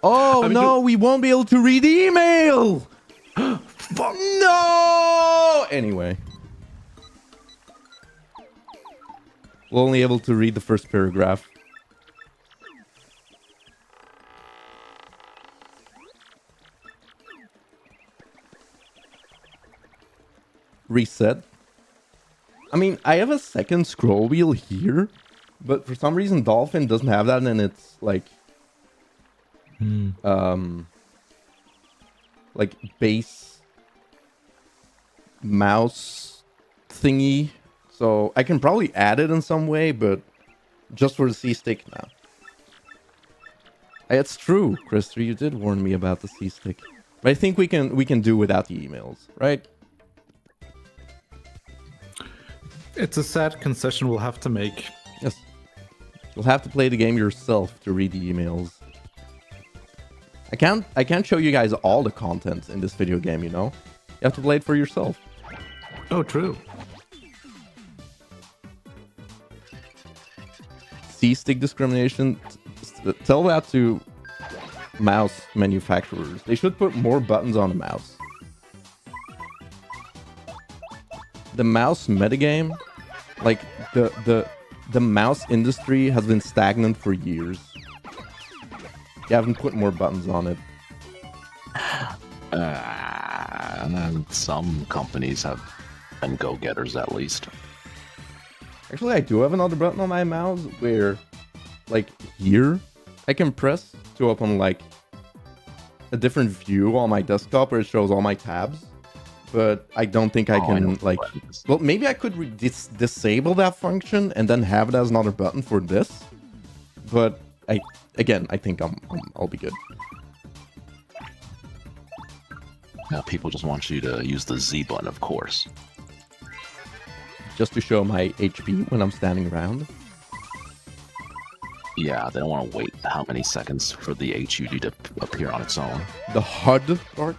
Oh I mean, no, we won't be able to read the email. Fuck no. Anyway, we're only able to read the first paragraph. Reset. I mean, I have a second scroll wheel here, but for some reason Dolphin doesn't have that, and it's like like base mouse thingy. So I can probably add it in some way, but just for the C-stick now. It's true, Krister, you did warn me about the C-stick. But I think we can do without the emails, right? It's a sad concession we'll have to make. Yes. You'll have to play the game yourself to read the emails. I can't show you guys all the content in this video game, you know? You have to play it for yourself. Oh, true. C-stick discrimination. Tell that to mouse manufacturers. They should put more buttons on the mouse. The mouse metagame, like the mouse industry has been stagnant for years. You haven't put more buttons on it. And then some companies have been go-getters at least. Actually, I do have another button on my mouse where, like here, I can press to open like a different view on my desktop where it shows all my tabs. But I don't think I can like. Well, maybe I could disable that function and then have it as another button for this. But I think I'll be good. Now, people just want you to use the Z button, of course. Just to show my HP when I'm standing around. Yeah, they don't want to wait how many seconds for the HUD to appear on its own. The HUD part.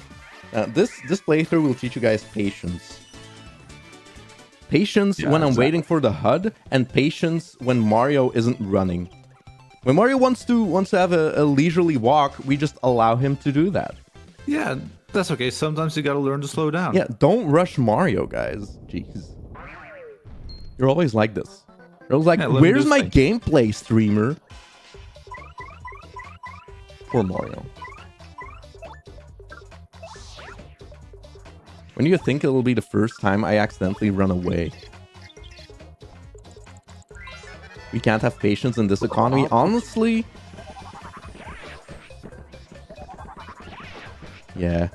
This playthrough will teach you guys patience. Patience when I'm waiting for the HUD, and patience when Mario isn't running. When Mario wants to have a leisurely walk, we just allow him to do that. Yeah, that's okay. Sometimes you gotta learn to slow down. Yeah, don't rush Mario, guys. Jeez. You're always like this. You're always like, yeah, where's my gameplay, streamer? Poor Mario. When do you think it'll be the first time I accidentally run away? We can't have patience in this economy. Honestly? Yeah.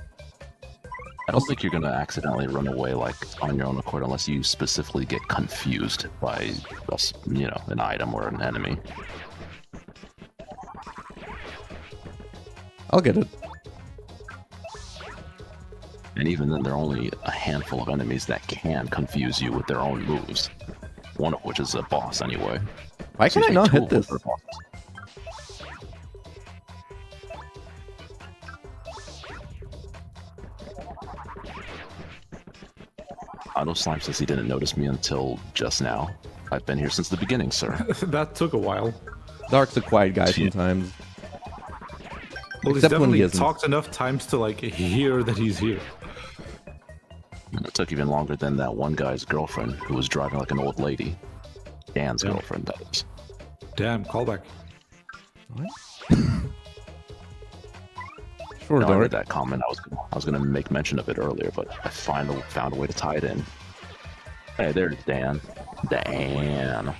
I don't think you're going to accidentally run away like on your own accord unless you specifically get confused by, you know, an item or an enemy. I'll get it. And even then, there are only a handful of enemies that can confuse you with their own moves. One of which is a boss, anyway. Why can I not hit this? Auto Slime says he didn't notice me until just now. I've been here since the beginning, sir. That took a while. Dark's a quiet guy sometimes. Well, he's definitely talked enough times to, like, hear that he's here. It took even longer than that one guy's girlfriend who was driving like an old lady. Dan's girlfriend, that is. Damn, callback. What? Sure, no, I read that comment. I was gonna make mention of it earlier, but I finally found a way to tie it in. Hey, there's Dan. Dan.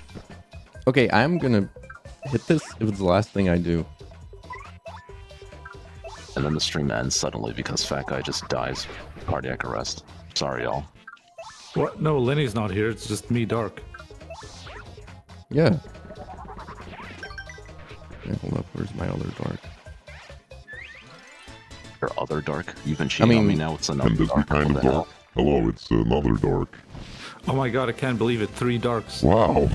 Okay, I'm gonna hit this if it's the last thing I do. And then the stream ends suddenly because Fat Guy just dies. Cardiac arrest. Sorry, y'all. What? No, Lenny's not here. It's just me, Dark. Yeah. Hold up. Where's my other Dark? Your other Dark? You've been cheating on me now. It's another Dark. Kind of dark. Hello, it's another Dark. Oh my god, I can't believe it. 3 darks. Wow.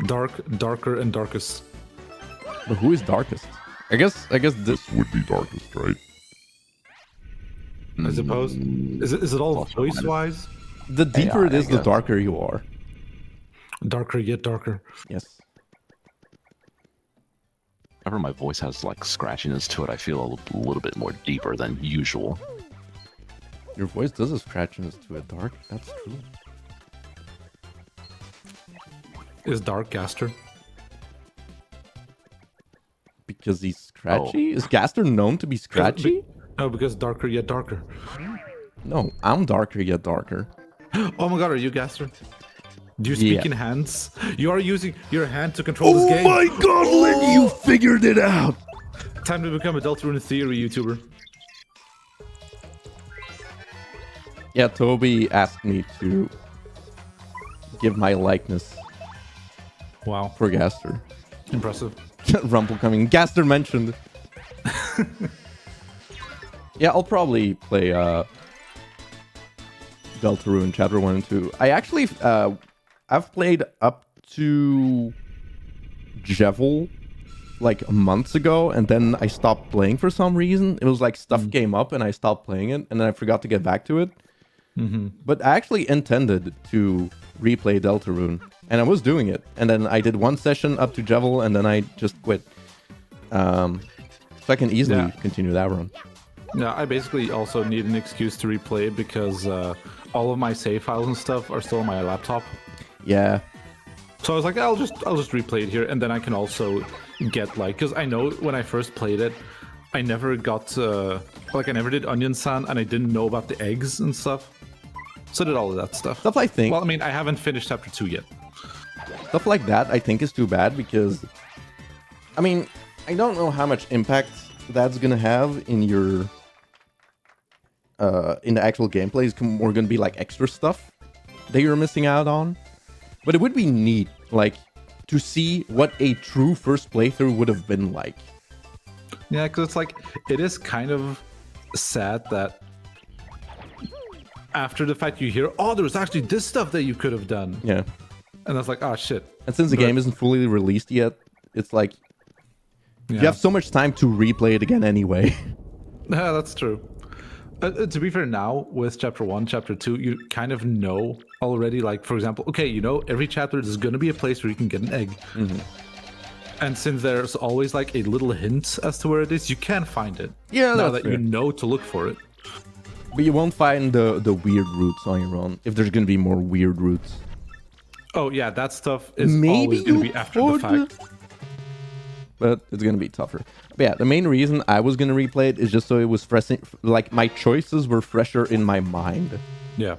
Dark, darker, and darkest. But who is darkest? I guess this would be darkest, right? I suppose. Is it all voice wise? The deeper it I is, the guess. darker you are. Darker yet darker. Yes. Whenever my voice has like scratchiness to it, I feel a little bit more deeper than usual. Your voice does a scratchiness to it, Dark. That's true. Is dark Gaster? Because he's scratchy? Is Gaster known to be scratchy? No, because darker yet darker. No, I'm darker yet darker. Oh my god, are you Gaster? Do you speak Yeah. in hands? You are using your hand to control this game. god, Lynn, you figured it out! Time to become a Deltarune Theory YouTuber. Yeah, Toby asked me to give my likeness Wow, for Gaster. impressive. Rumble coming. Gaster mentioned. Yeah, I'll probably play Deltarune Chapter 1 and 2. I actually, I've played up to Jevil like months ago, and then I stopped playing for some reason. It was like stuff came up and I stopped playing it, and then I forgot to get back to it. But I actually intended to replay Deltarune, and I was doing it. And then I did one session up to Jevil, and then I just quit. So I can easily continue that run. Yeah, I basically also need an excuse to replay it because all of my save files and stuff are still on my laptop. Yeah. So I was like, I'll just replay it here, and then I can also get like, because I know when I first played it, I never got like I never did Onion San, and I didn't know about the eggs and stuff. So I did all of that stuff. Stuff I think. Well, I mean, I haven't finished chapter 2 yet. Stuff like that I think is too bad because, I mean, I don't know how much impact that's gonna have in your in the actual gameplay. It's more gonna be like extra stuff that you're missing out on. But it would be neat, like, to see what a true first playthrough would have been like. Yeah, because it's like, it is kind of sad that after the fact you hear, oh, there was actually this stuff that you could have done. Yeah. And that's like, oh, shit. And since the game isn't fully released yet, it's like, you have so much time to replay it again anyway. Yeah, that's true. To be fair, now with chapter 1, chapter 2, you kind of know already, like, for example, okay, you know, every chapter there's going to be a place where you can get an egg. And since there's always like a little hint as to where it is, you can find it. Yeah, now that's that you fair. know to look for it. But you won't find the weird routes on your own, if there's gonna be more weird routes. Oh yeah, that stuff is Maybe always going to you be after the could. fact. But it's gonna be tougher. But yeah, the main reason I was gonna replay it is just so it was fresh, like my choices were fresher in my mind. Yeah.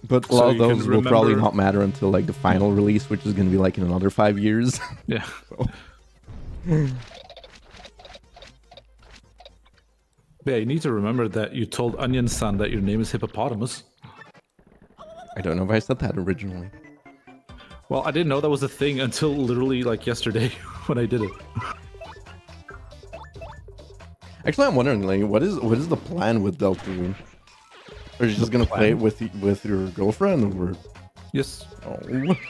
But a So lot of you can those will probably remember- not matter until like the final release, which is gonna be like in another 5 years. Yeah. Yeah, you need to remember that you told Onion San that your name is Hippopotamus. I don't know if I said that originally. Well, I didn't know that was a thing until literally like yesterday when I did it. Actually, I'm wondering, like, what is the plan with Deltarune? Are you just gonna play it with your girlfriend, or? Yes. Oh,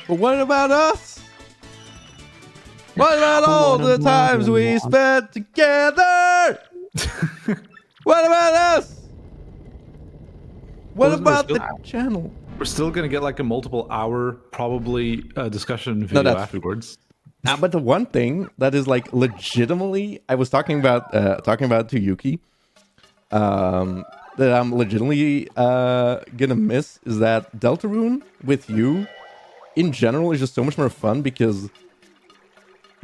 but what about us? What about all the times we spent together? What about us? What Well, about there's the channel? We're still gonna get like a multiple hour probably discussion video that's true. afterwards. But the one thing that is like legitimately, I was talking about to Yuki, that I'm legitimately gonna miss is that Deltarune with you, in general, is just so much more fun because of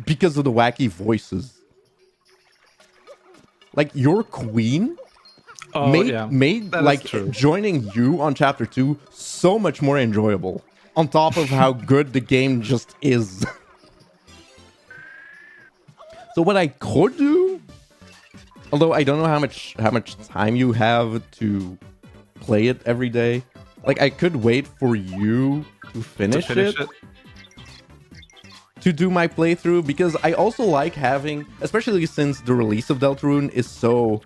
the wacky voices. Like your queen made that is like true. joining you on chapter 2 so much more enjoyable. On top of how good the game just is. So what I could do, although I don't know how much time you have to play it every day, like I could wait for you to finish it. to do my playthrough, because I also like having, especially since the release of Deltarune is so,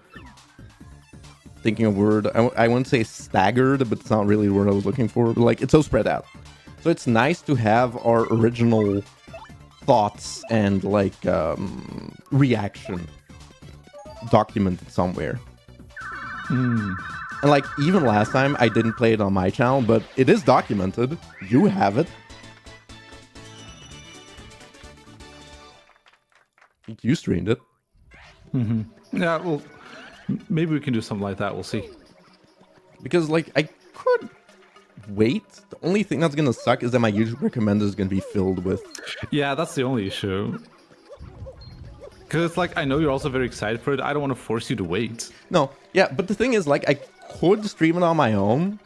thinking a word, I wouldn't say staggered, but it's not really the word I was looking for, but like it's so spread out. So it's nice to have our original thoughts and like reaction documented somewhere. And like even last time I didn't play it on my channel, but it is documented. You have it. I think you streamed it. Yeah, well, maybe we can do something like that. We'll see. Because like I could wait. The only thing that's gonna suck is that my YouTube recommender is gonna be filled with. Yeah, that's the only issue. Because it's like, I know you're also very excited for it. I don't want to force you to wait. No, yeah, but the thing is, like, I could stream it on my own,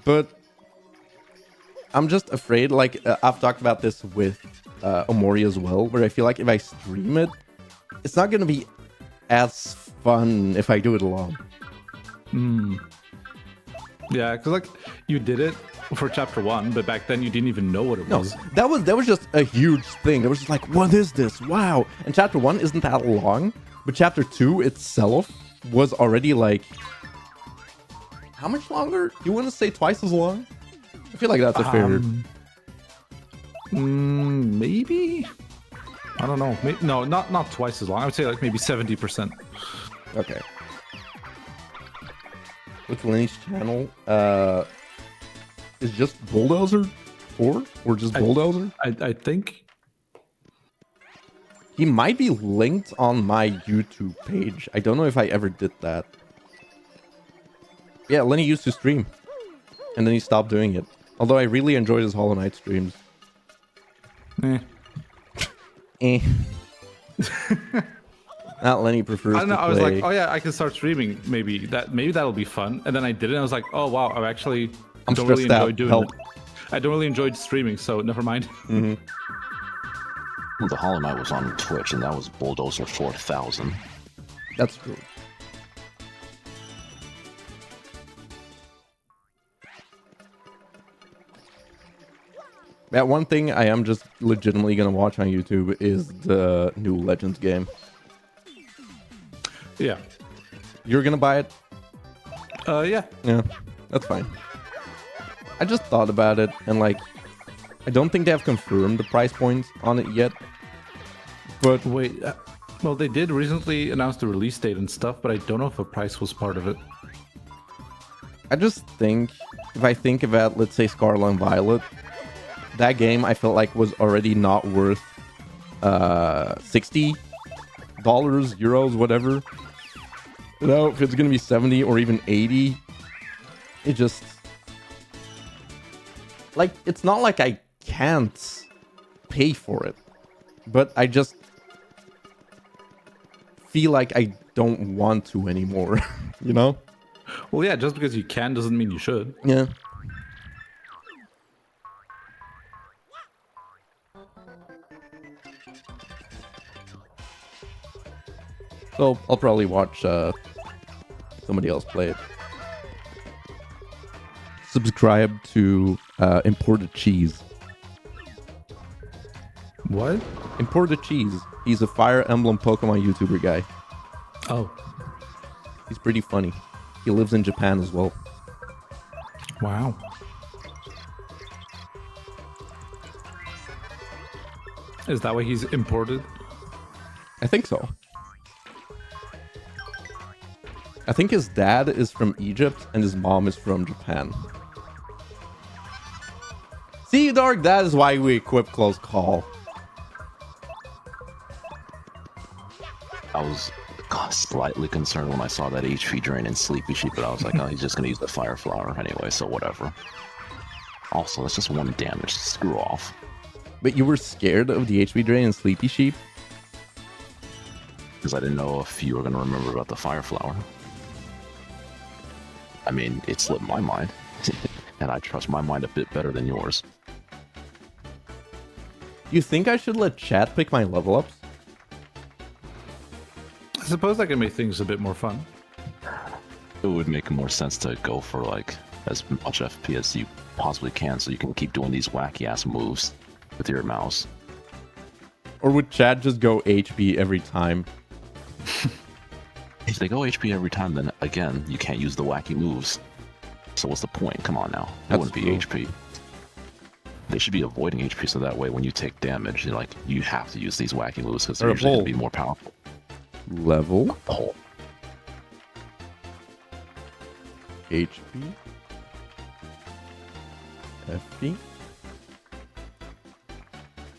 but I'm just afraid, like, I've talked about this with Omori as well, where I feel like if I stream it, it's not gonna be as fun if I do it alone. Yeah, because like you did it for chapter 1, but back then you didn't even know what it No, was. that was just a huge thing. It was just like, what is this? Wow. And chapter 1 isn't that long, but chapter 2 itself was already like, how much longer? You want to say twice as long? I feel like that's a fair. Maybe. I don't know. No, not twice as long. I would say like maybe 70%. Okay. With Lenny's channel, is just Bulldozer 4 or just Bulldozer? I think. He might be linked on my YouTube page. I don't know if I ever did that. Yeah, Lenny used to stream, and then he stopped doing it. Although I really enjoyed his Hollow Knight streams. Eh. Not Lenny prefers. I don't know. To I was play. like, oh yeah, I can start streaming. Maybe that'll be fun. And then I did it. And I was like, oh wow, I actually don't really enjoy doing Help. it. I don't really enjoy streaming, so never mind. The Hollow Knight was on Twitch, and that was Bulldozer 4000. That's true. That one thing I am just legitimately gonna watch on YouTube is the new Legends game. Yeah. You're gonna buy it? Yeah. Yeah, that's fine. I just thought about it, and like, I don't think they have confirmed the price points on it yet. But Wait. Well, they did recently announce the release date and stuff, but I don't know if a price was part of it. I just think, if I think about, let's say, Scarlet and Violet, that game I felt like was already not worth $60, euros, whatever. You know, if it's gonna be 70 or even 80, it just, like, it's not like I can't pay for it, but I just feel like I don't want to anymore. You know? Well, yeah, just because you can doesn't mean you should. Yeah. So I'll probably watch somebody else play it. Subscribe to Imported Cheese. What? Imported Cheese. He's a Fire Emblem Pokemon YouTuber guy. Oh. He's pretty funny. He lives in Japan as well. Wow. Is that why he's imported? I think so. I think his dad is from Egypt and his mom is from Japan. See, Dark, that is why we equip Close Call. I was slightly concerned when I saw that HP drain in Sleepy Sheep, but I was like, oh, he's just gonna use the Fire Flower anyway, so whatever. Also, that's just 1 damage. Screw off. But you were scared of the HP drain in Sleepy Sheep? Because I didn't know if you were gonna remember about the Fire Flower. I mean, it slipped my mind. And I trust my mind a bit better than yours. You think I should let chat pick my level ups? I suppose that can make things a bit more fun. It would make more sense to go for like as much FP as you possibly can, so you can keep doing these wacky ass moves with your mouse. Or would Chad just go HP every time? If they go HP every time, then again, you can't use the wacky moves. So what's the point? Come on now. That wouldn't be HP. They should be avoiding HP so that way when you take damage, you have to use these wacky moves because they're usually going to be more powerful. Level. Oh. HP. FP.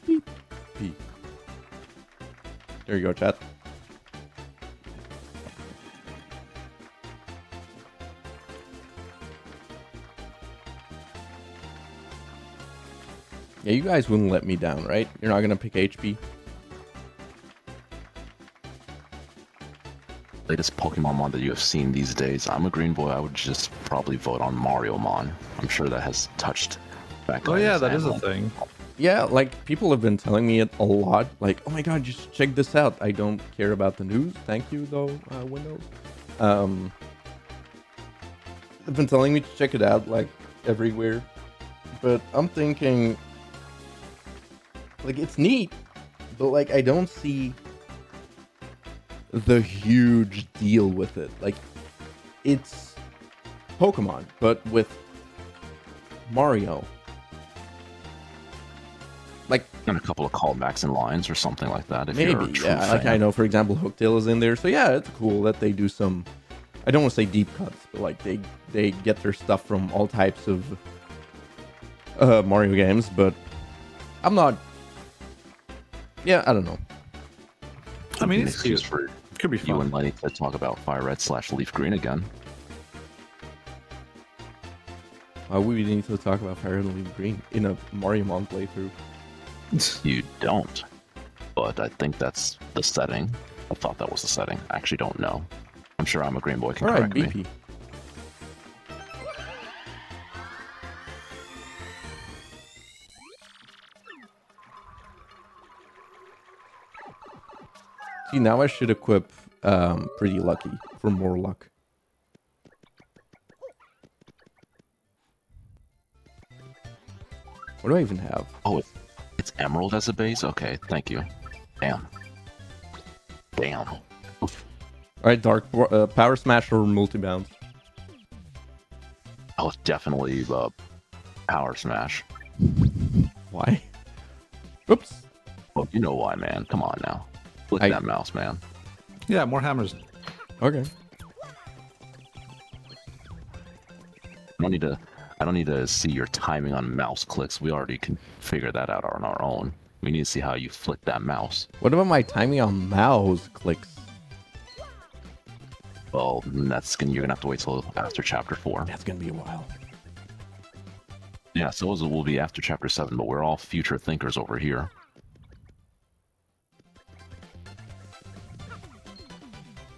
P. P. There you go, chat. Yeah, you guys wouldn't let me down, right? You're not gonna pick HP? Latest Pokemon mon that you have seen these days. I'm a green boy. I would just probably vote on Mario mon. I'm sure that has touched back. Oh yeah, that is a thing. Yeah, like people have been telling me it a lot. Like, oh my god, you should check this out. I don't care about the news. Thank you, though, Windows. They've been telling me to check it out, like, everywhere. But I'm thinking, like, it's neat, but, like, I don't see the huge deal with it. Like, it's Pokemon, but with Mario. Like, and a couple of callbacks and lines or something like that. If maybe, you're a true yeah. fan. Like, I know, for example, Hooktail is in there, so yeah, it's cool that they do some. I don't want to say deep cuts, but like they get their stuff from all types of Mario games. But I'm not. Yeah, I don't know. I mean, An it's excuse cute. for It could be you fun. and Lenny to talk about Fire Red / Leaf Green again. Why would we need to talk about Fire Red and Leaf Green in a Mario Mon playthrough? You don't, but I think that's the setting. I thought that was the setting. I actually don't know. I'm sure I'm a green boy can All right, correct me. BP. See, now I should equip Pretty Lucky for more luck. What do I even have? Oh, it's Emerald as a base? Okay, thank you. Damn. Damn. Oof. All right, Dark Power Smash or Multi-Bounce? Oh, definitely Power Smash. Why? Oops. Well, you know why, man. Come on now. Flick that mouse, man. Yeah, more hammers. Okay. I don't need to see your timing on mouse clicks. We already can figure that out on our own. We need to see how you flick that mouse. What about my timing on mouse clicks? Well, you're gonna have to wait till after chapter 4. That's gonna be a while. Yeah, so it will be after chapter 7, but we're all future thinkers over here.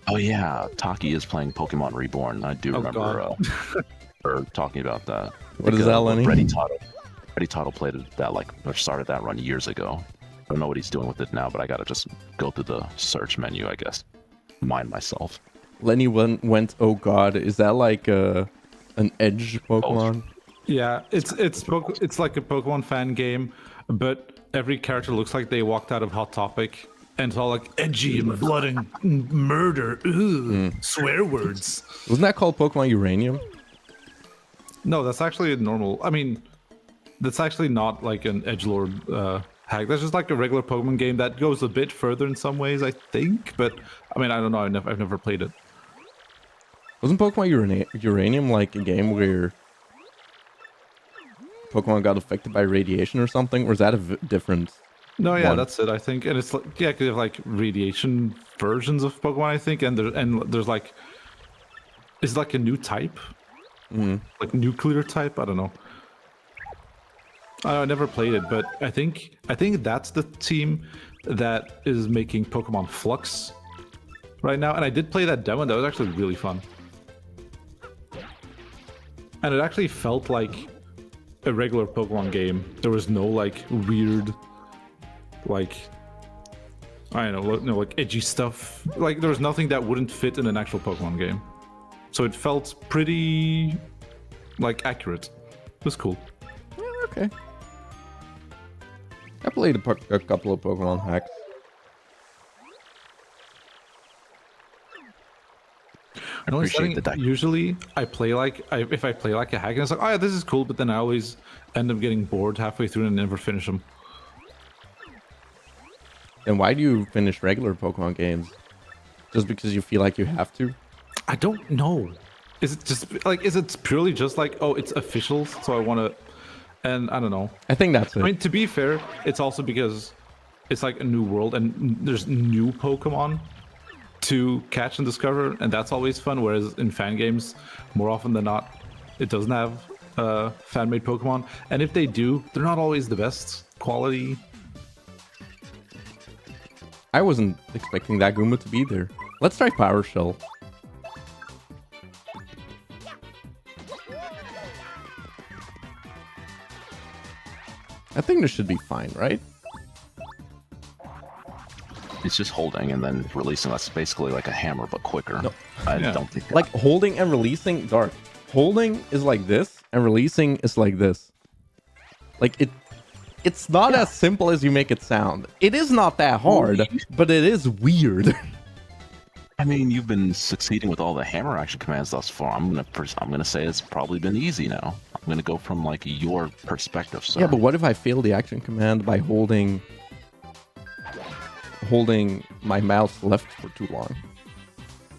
Oh yeah, Taki is playing Pokemon Reborn. I do remember her talking about that. What is that, Lenny? Reddy Tuttle played that or started that run years ago. I don't know what he's doing with it now, but I gotta just go through the search menu, I guess. Mind myself. Lenny went, oh god, is that like an edge Pokemon? Yeah, it's like a Pokemon fan game, but every character looks like they walked out of Hot Topic, and it's all like edgy and blood and murder, swear words. Wasn't that called Pokemon Uranium? No, that's actually a normal. I mean, that's actually not like an edgelord hack. That's just like a regular Pokemon game that goes a bit further in some ways, I think. But I mean, I don't know. I've never played it. Wasn't Pokemon Uranium like a game where Pokemon got affected by radiation or something? Or is that a different? No, yeah, one? that's it. I think, and it's like because you have like radiation versions of Pokemon, I think, and there's like, it's like a new type, like nuclear type. I don't know. I never played it, but I think that's the team that is making Pokemon Flux right now. And I did play that demo. That was actually really fun, and it actually felt like a regular Pokemon game. There was no like weird, like I don't know, like edgy stuff. Like there was nothing that wouldn't fit in an actual Pokemon game. So it felt pretty like accurate. It was cool. Yeah, okay. I played a couple of Pokemon hacks. The only appreciate setting, that. usually I play like if I play like a hack and it's like, oh yeah, this is cool, but then I always end up getting bored halfway through and never finish them. And why do you finish regular Pokemon games? Just because you feel like you have to? I don't know. Is it just like, is it purely just like, oh, it's official, so I want to, and I don't know. I think that's it. I mean, to be fair, it's also because it's like a new world and there's new Pokemon to catch and discover, and that's always fun. Whereas in fan games, more often than not, it doesn't have fan-made Pokemon, and if they do, they're not always the best quality. I wasn't expecting that Goomba to be there. Let's try Power Shell. I think this should be fine, right? It's just holding and then releasing. That's basically like a hammer, but quicker. No. I Yeah. don't think. Like holding and releasing, Dark. Holding is like this, and releasing is like this. Like it's not as simple as you make it sound. It is not that hard, but it is weird. I mean, you've been succeeding with all the hammer action commands thus far. I'm gonna say it's probably been easy now. I'm gonna go from like your perspective, sir. Yeah, but what if I fail the action command by holding my mouse left for too long?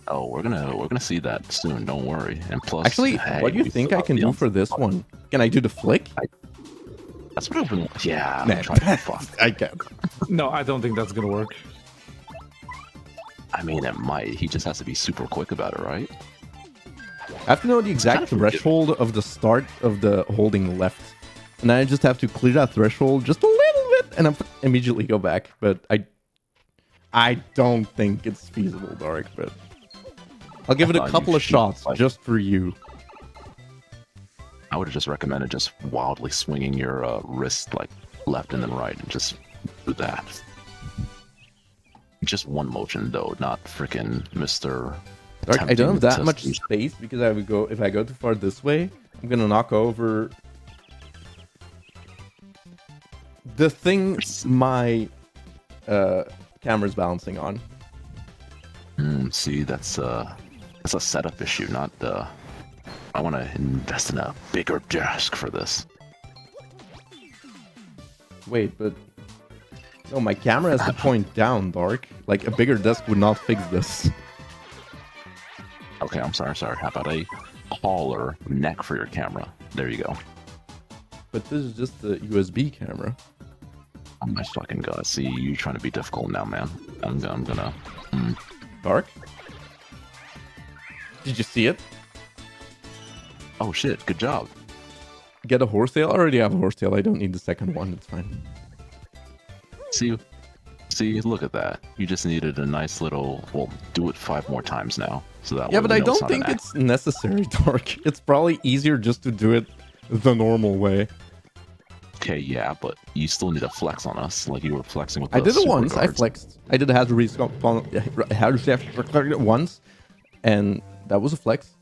Oh, we're gonna see that soon. Don't worry. And plus, Actually, hey, what do you we think still I have can the do for this one? Can I do the flick? That's what I've been. Yeah, Nah, I'm trying to fuck. I can't. No, I don't think that's gonna work. I mean, it might. He just has to be super quick about it, right? I have to know the exact kind of forgiving. threshold of the start of the holding left. And I just have to clear that threshold just a little bit and immediately go back. But I don't think it's feasible, Dark, but I'll give it a thought couple you of should, shots like- just for you. I would have just recommended just wildly swinging your wrist like left and then right, and just do that. Just one motion though, not freaking Mr. Dark, I don't have that attempting much to- space because I would go if I go too far this way, I'm gonna knock over the thing my camera's balancing on. See, that's a setup issue, not the. I want to invest in a bigger desk for this. Wait, but no, my camera has to point down, Dark. Like a bigger desk would not fix this. Okay, I'm sorry. How about a taller neck for your camera? There you go. But this is just the USB camera. Oh my fucking god! See, you trying to be difficult now, man. I'm gonna. Dark? Did you see it? Oh shit! Good job. Get a horsetail? I already have a horsetail. I don't need the second one. It's fine. See, look at that. You just needed a nice little. Well, do it 5 more times now, so that. Yeah, way but we I know don't not think an it's necessary, Dark. It's probably easier just to do it the normal way. Okay, yeah, but you still need to flex on us, like you were flexing with. I the did it super once. I guards. flexed. I did a hazard respawn once, and that was a flex.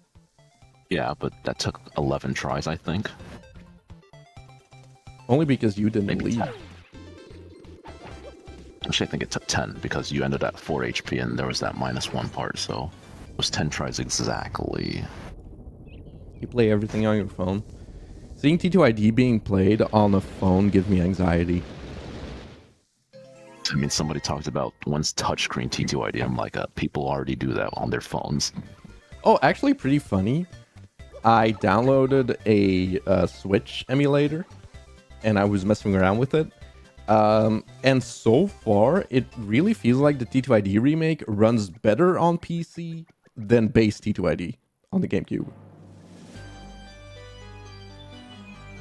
Yeah, but that took 11 tries, I think. Only because you didn't Maybe leave. 10. Actually, I think it took 10 because you ended at 4 HP and there was that -1 part, so it was 10 tries exactly. You play everything on your phone. Seeing TTYD being played on a phone gives me anxiety. I mean, somebody talked about once touchscreen TTYD. I'm like, people already do that on their phones. Oh, actually, pretty funny. I downloaded a Switch emulator, and I was messing around with it. And so far, it really feels like the TTYD remake runs better on PC than base TTYD on the Gamecube.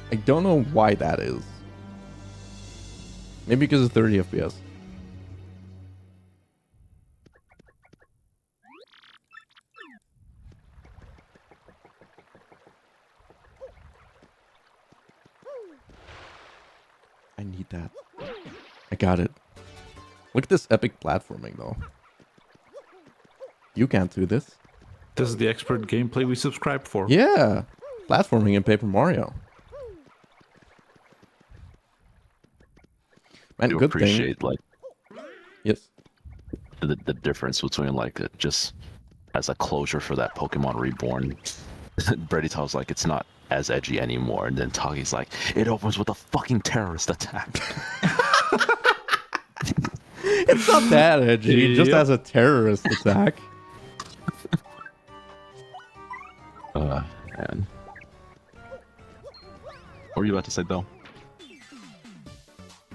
I don't know why that is. Maybe because of 30 FPS. I need that. I got it. Look at this epic platforming, though. You can't do this. This is the expert gameplay we subscribed for. Yeah! Platforming in Paper Mario. Man, You good thing. appreciate like Yes. the difference between like just as a closure for that Pokemon Reborn. Brady tells like it's not as edgy anymore, and then Tagi's like, it opens with a fucking terrorist attack. It's not that edgy, just as a terrorist attack. Man. What were you about to say, though?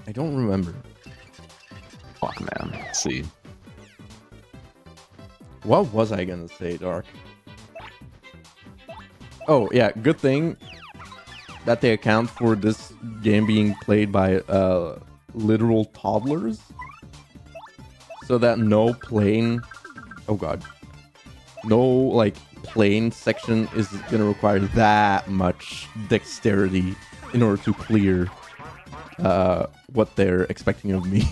I don't remember. Fuck, man. Let's see. What was I gonna say, Dark? Oh, yeah, good thing that they account for this game being played by literal toddlers. So that no plane... Oh god. No, like, plane section is gonna require that much dexterity in order to clear what they're expecting of me.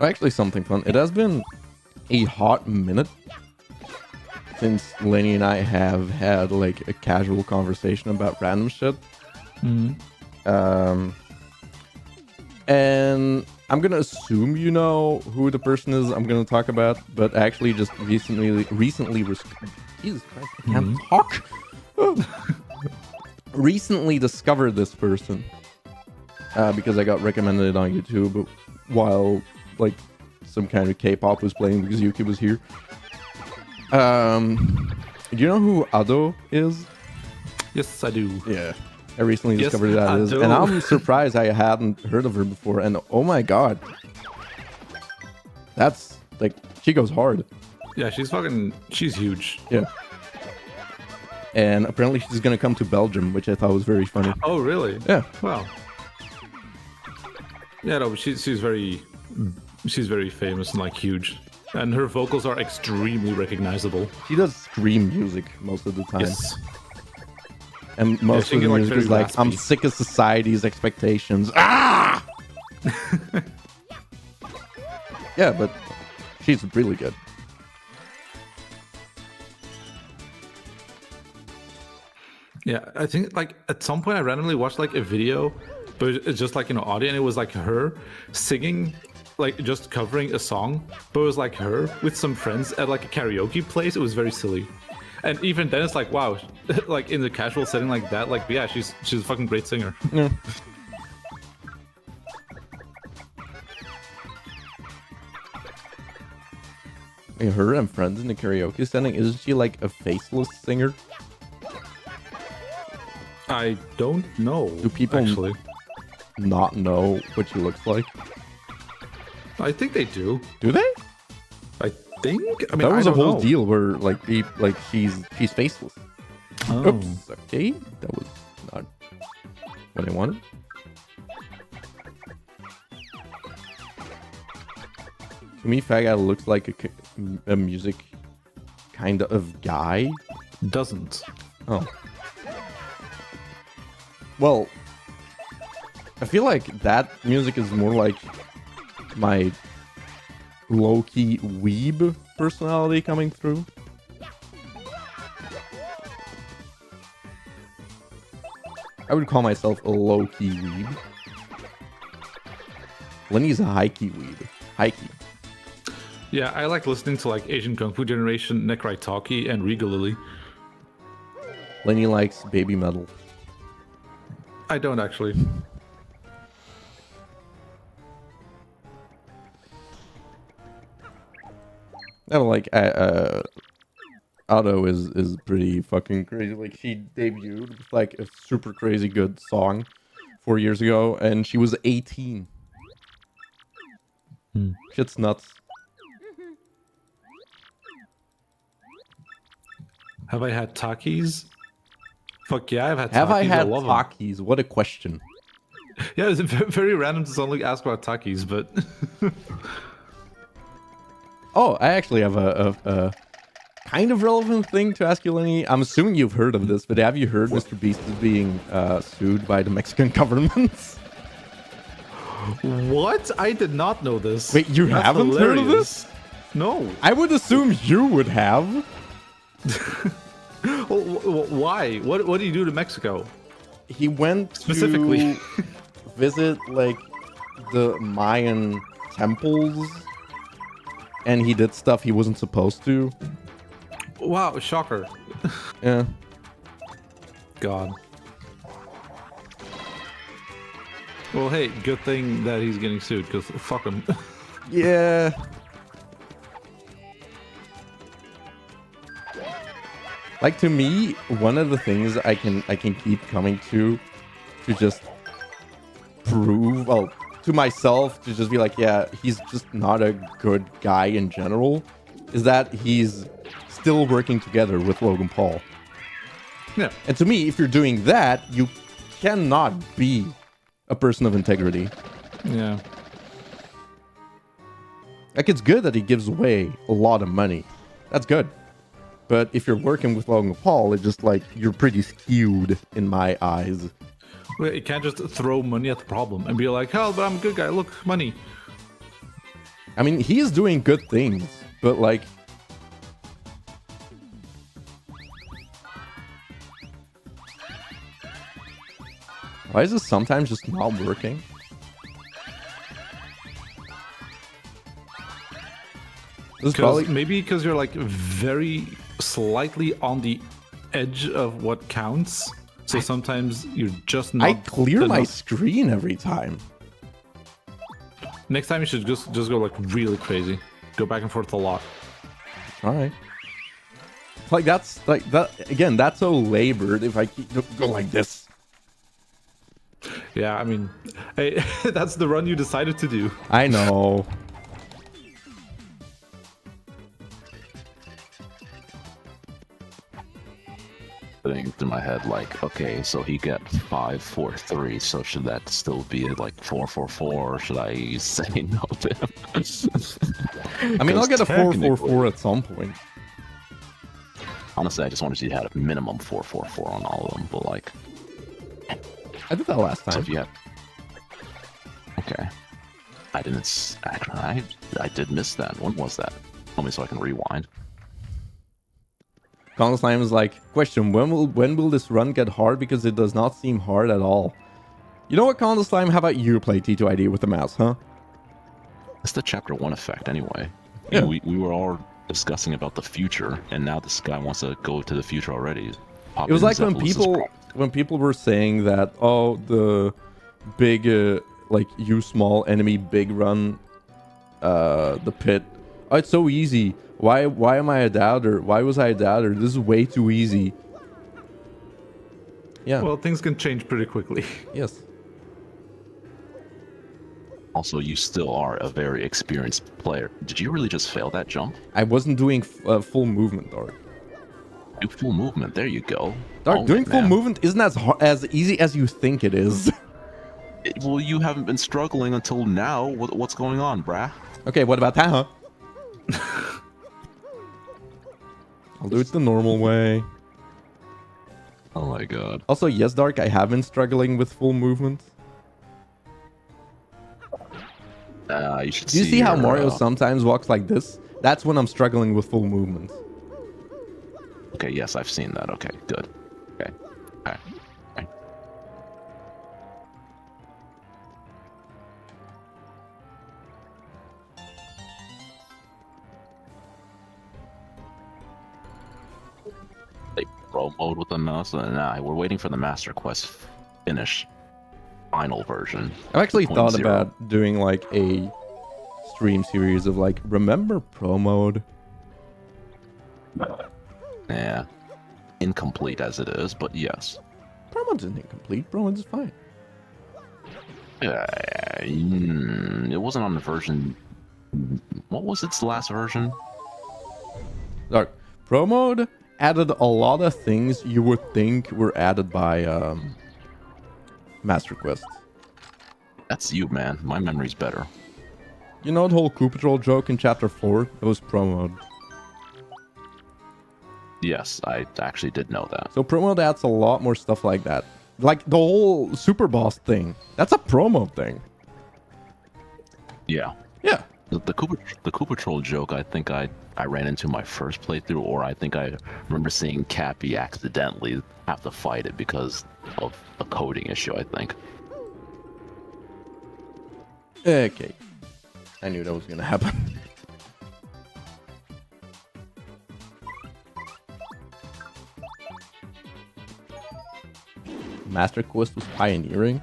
Actually, something fun. It has been a hot minute since Lenny and I have had like a casual conversation about random shit. And I'm gonna assume you know who the person is I'm gonna talk about, but actually just recently Jesus Christ, I can't talk. Recently discovered this person because I got recommended it on YouTube while like some kind of K-pop was playing because Yuki was here. Do you know who Ado is? Yes, I do. Yeah, I recently discovered who that is, and I'm surprised I hadn't heard of her before. And oh my god, that's like she goes hard. Yeah, she's huge. Yeah, and apparently she's gonna come to Belgium, which I thought was very funny. Oh, really? Yeah. Wow. Yeah, no, but she's very famous and like huge, and her vocals are extremely recognizable. She does scream music most of the time. Yes. And most of the music is like, I'm sick of society's expectations. Ah! Yeah, but she's really good. Yeah, I think like at some point I randomly watched like a video, but it's just like audio, and it was like her singing, like just covering a song, but it was like her with some friends at like a karaoke place. It was very silly. And even then, it's like, wow, like in the casual setting like that, like, yeah, she's a fucking great singer. Yeah. Wait, her and friends in the karaoke setting, isn't she like a faceless singer? I don't know. Do people actually not know what she looks like? I think they do. Do they? I think. I mean, that was a a whole deal where like she's faceless. Oh. Oops. Okay, that was not what I wanted. To me, Faggot looks like a music kind of guy. Doesn't. Oh. Well, I feel like that music is more like my low-key weeb personality coming through. I would call myself a low-key weeb. Lenny's a high-key weeb. High-key. Yeah, I like listening to like Asian Kung Fu Generation, Necrai Talkie, and Regal Lily. Lenny likes baby metal. I don't actually. I don't like Otto is pretty fucking crazy. Like she debuted with like a super crazy good song 4 years ago, and she was 18. Shit's nuts. Have I had Takis? Fuck yeah, I've had Takis. Have I had love Takis? What a question. Yeah, it's very random to suddenly ask about Takis, but... Oh, I actually have a kind of relevant thing to ask you, Lenny. I'm assuming you've heard of this, but have you heard Mr. Beast is being sued by the Mexican government? What? I did not know this. Wait, you That's haven't heard of this? No. I would assume you would have. Why? What did he do to Mexico? He went Specifically. to visit like the Mayan temples, and he did stuff he wasn't supposed to. Wow, shocker. Yeah. God. Well, hey, good thing that he's getting sued, because fuck him. Yeah. Like, to me, one of the things I can keep coming to just prove, well, to myself, to just be like, yeah, he's just not a good guy in general, is that he's still working together with Logan Paul. Yeah. And to me, if you're doing that, you cannot be a person of integrity. Yeah. Like, it's good that he gives away a lot of money. That's good. But if you're working with Logan Paul, it's just like, you're pretty skewed in my eyes. Well, you can't just throw money at the problem and be like, hell, but I'm a good guy. Look, money. I mean, he is doing good things, but like... Why is this sometimes just not working? This is probably... Maybe because you're like very slightly on the edge of what counts. So sometimes you're just not... I clear my enough. screen every time. Next time you should just go like really crazy. Go back and forth a lot. All right. Like, that's like that again, that's so labored if I keep go like this. Yeah, I mean, hey, that's the run you decided to do. I know. Thing through my head, like, okay, so he got 5-4-3, so should that still be like 4-4-4, or should I say no to him? I mean, I'll get a 4-4-4 technically- at some point. Honestly, I just wanted to see had a minimum 4-4-4 on all of them, but like, I did that last so time. if you have, okay, I didn't. Actually, I did miss that. When was that? Tell me so I can rewind. Colin Slime is like, question, when will this run get hard? Because it does not seem hard at all. You know what, Colin Slime? How about you play T2ID with the mouse, huh? It's the chapter 1 effect, anyway. Yeah. We were all discussing about the future, and now this guy wants to go to the future already. It was like when people were saying that, oh, the big, like, you small enemy big run, the pit. Oh, it's so easy. Why am I a doubter? Why was I a doubter? This is way too easy. Yeah. Well, things can change pretty quickly. Yes. Also, you still are a very experienced player. Did you really just fail that jump? I wasn't doing full movement, Dark. Do full movement. There you go. Dark, Oh, doing full man. movement isn't as easy as you think it is. Well, you haven't been struggling until now. What's going on, brah? Okay, what about that, huh? I'll do it the normal way. Oh my god. Also, yes, Dark, I have been struggling with full movement. You should Do you see how your, Mario sometimes walks like this? That's when I'm struggling with full movement. Okay, yes, I've seen that. Okay, good. Okay. Alright. Alright. Like pro mode with the mouse? Nah, we're waiting for the Master Quest finish final version. I've actually thought 0.0. about doing like a stream series of like, remember pro mode? Yeah. Incomplete as it is, but yes. Pro mode isn't incomplete. Pro mode is fine. It wasn't on the version. What was its last version? Dark. Pro mode added a lot of things you would think were added by Master Quest. That's you, man. My memory's better. You know the whole Coup Patrol joke in Chapter 4? It was pro mode. Yes, I actually did know that. So pro mode adds a lot more stuff like that. Like the whole Super Boss thing. That's a pro mode thing. Yeah. Yeah. The Koopa Troll joke, I think I ran into my first playthrough, or I think I remember seeing Cappy accidentally have to fight it because of a coding issue, I think. Okay. I knew that was gonna happen. Master Quest was pioneering.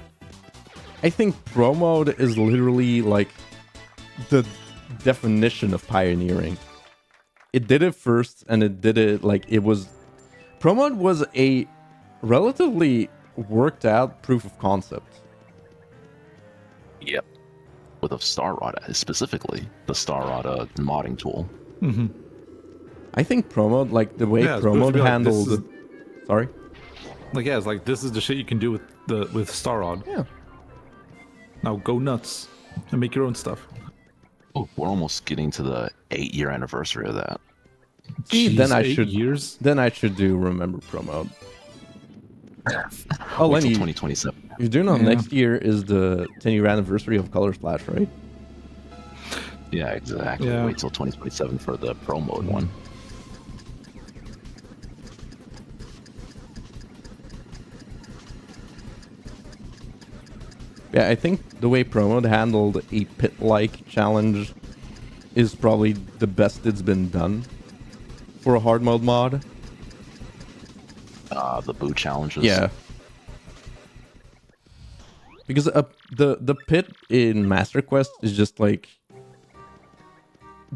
I think Pro Mode is literally like the definition of pioneering. It did it first, and it did it like it was. Pro Mode was a relatively worked out proof of concept. Yep. With a Star Rod, specifically the Star Rod modding tool. Mm-hmm. I think Pro Mode, like the way Yeah, it's Pro supposed to Mode be like, handled. this Sorry. Like, yeah, it's like this is the shit you can do with Star Rod. Yeah. Now go nuts and make your own stuff. Oh, we're almost getting to the 8-year anniversary of that. Jeez, then I 8 should years. Then I should do Remember Pro Mode. Oh, Wait till Lenny, 2027. you do know Yeah. next year is the 10-year anniversary of Color Splash, right? Yeah, exactly. Yeah. Wait till 2027 for the Pro Mode one. Yeah, I think the way Pro Mode handled a pit-like challenge is probably the best it's been done for a hard mode mod. The boot challenges. Yeah. Because the pit in Master Quest is just like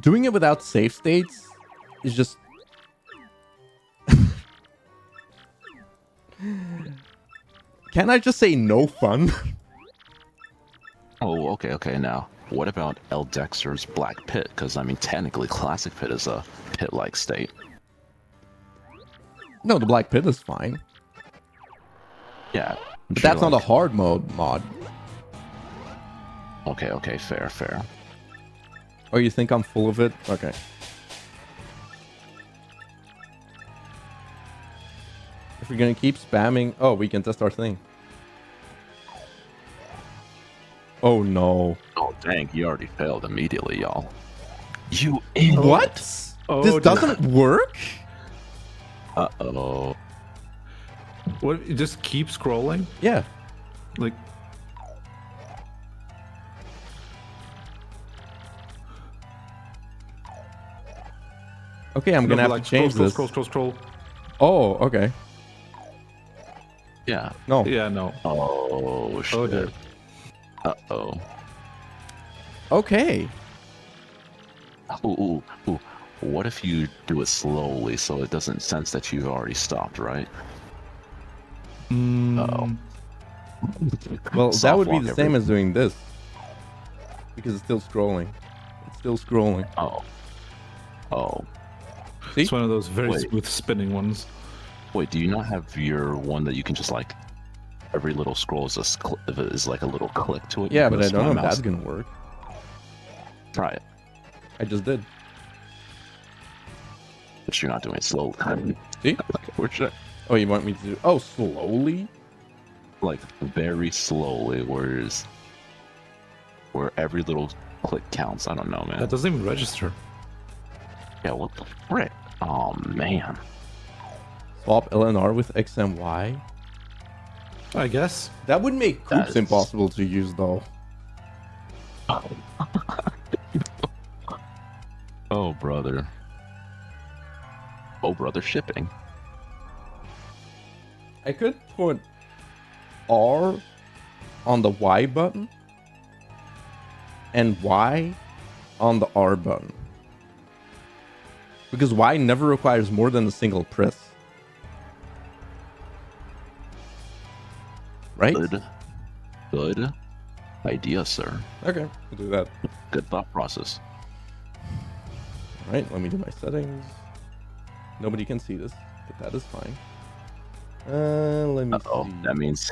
doing it without save states is just can I just say no fun? Oh, okay. Now, what about El Dexter's Black Pit? Because, I mean, technically, Classic Pit is a pit-like state. No, the Black Pit is fine. Yeah. But that's not a hard mode mod. Okay, fair. Oh, you think I'm full of it? Okay. If you're gonna keep spamming... Oh, we can test our thing. Oh, no. Oh, dang, he already failed immediately, y'all. You What? Oh, This doesn't work? Uh-oh. What? You just keep scrolling? Yeah. Like, Okay, I'm gonna have like, to change this. Scroll. Oh, okay. Yeah. No. Yeah, no. Oh, shit. Oh, dear. Uh-oh. Okay. Ooh. What if you do it slowly so it doesn't sense that you've already stopped, right? Uh-oh. Well, that Soft would be walk the same every- as doing this. Because it's still scrolling. It's still scrolling. Oh. See? It's one of those very Wait. smooth spinning ones. Wait, do you not have your one that you can just, like, every little scroll is, is like a little click to it? Yeah, but I Because don't know my if that's mouse- gonna work. Try it, I just did. but you're not doing it slowly. See? Where should I... Oh, you want me to do... Oh, slowly? Like, very slowly, where every little click counts. I don't know, man. That doesn't even register. Yeah, what the frick? Oh, man. Swap LNR with XMY? I guess. That would make That Coops is- impossible to use, though. Oh, brother. Oh, brother, shipping. I could put R on the Y button and Y on the R button. Because Y never requires more than a single press. Right? Good idea, sir. Okay, we'll do that. Good thought process. Alright, let me do my settings. Nobody can see this, but that is fine. Let me Uh-oh, see. that means...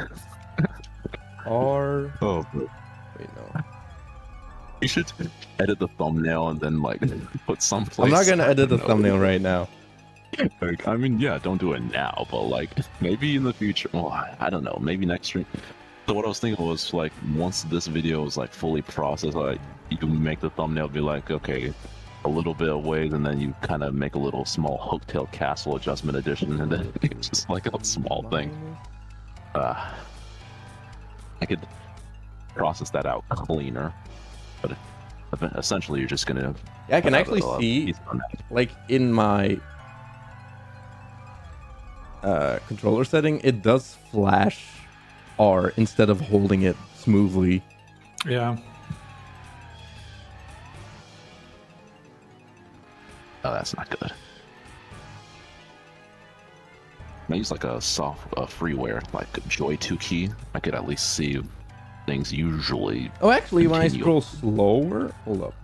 R. Oh, Wait, no. you should edit the thumbnail and then, like, put someplace... I'm not gonna edit the No. thumbnail right now. Like, I mean, yeah, don't do it now, but, like, maybe in the future... Well, I don't know, maybe next stream... So what I was thinking was like, once this video is like fully processed, like you can make the thumbnail be like, okay, a little bit of waves, and then you kind of make a little small Hooktail Castle adjustment edition, and then it's just like a small thing. I could process that out cleaner, but essentially you're just gonna. Yeah, I can actually see, like in my controller setting, it does flash R instead of holding it smoothly. Yeah. Oh, that's not good. I use like a soft freeware, like Joy 2 key. I could at least see things usually. Oh, actually, when I continue. scroll slower, hold up.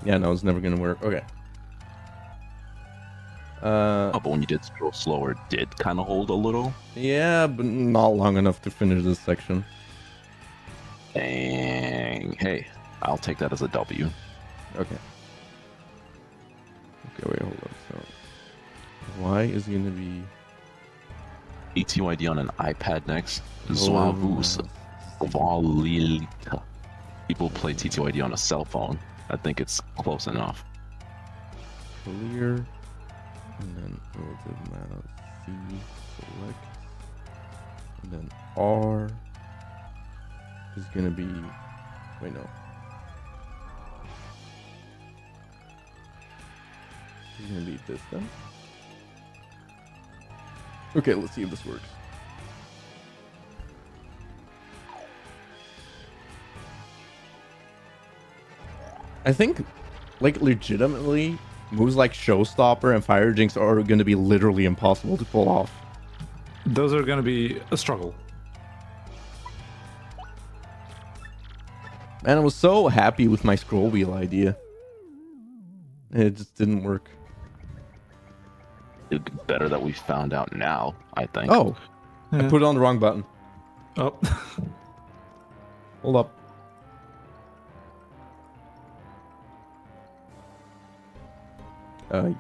Yeah, no, it's never gonna work. Okay. Oh, but when you did scroll slower, it did kind of hold a little. Yeah, but not long enough to finish this section. Dang. Hey, I'll take that as a W. Okay. Okay, wait, hold up. So, Y is gonna be TTYD on an iPad next. Oh, Zoavus. Valilita. People play TTYD on a cell phone. I think it's close enough. clear, and then relative mouse C, select, and then R is gonna be. Wait, no. It's gonna be this then. Okay, let's see if this works. I think, like, legitimately, moves like Showstopper and Fire Jinx are going to be literally impossible to pull off. Those are going to be a struggle. Man, I was so happy with my scroll wheel idea. It just didn't work. It'd be better that we found out now, I think. Oh, I Yeah. put it on the wrong button. Oh. Hold up.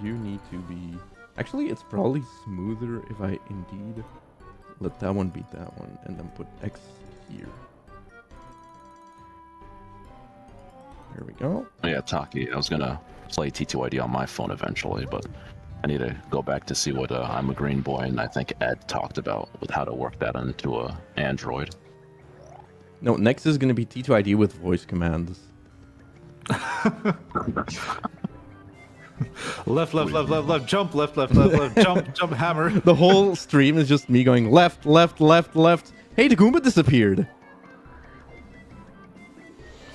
You need to be... Actually, it's probably smoother if I indeed let that one beat that one and then put X here. There we go. Oh, yeah, Taki. I was gonna play TTYD on my phone eventually, but I need to go back to see what I'm a Green Boy and I think Ed talked about with how to work that into a Android. No, next is going to be T2ID with voice commands. Left, jump, left, jump, hammer. The whole stream is just me going left, left, left, left. Hey, the Goomba disappeared.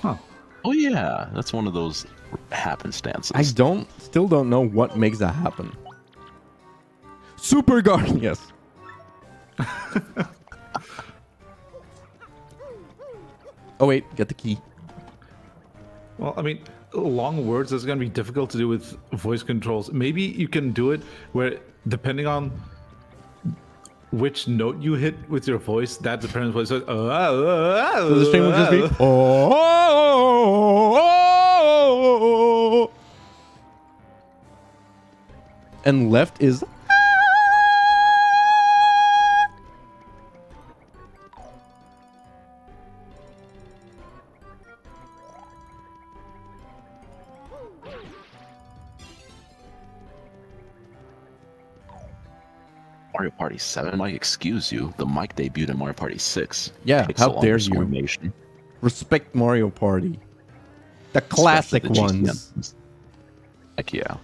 Huh. Oh yeah, that's one of those happenstances. I still don't know what makes that happen. Super Guardian, yes. Oh wait, get the key. Well, I mean, long words is going to be difficult to do with voice controls. Maybe you can do it where, depending on which note you hit with your voice, that depends what it says. So the stream will just be oh, and left is Mario Party 7 might excuse you. The mic debuted in Mario Party 6. Yeah, Takes how so long dare for you. formation, respect Mario Party. The classic especially the ones. GTM. Heck yeah.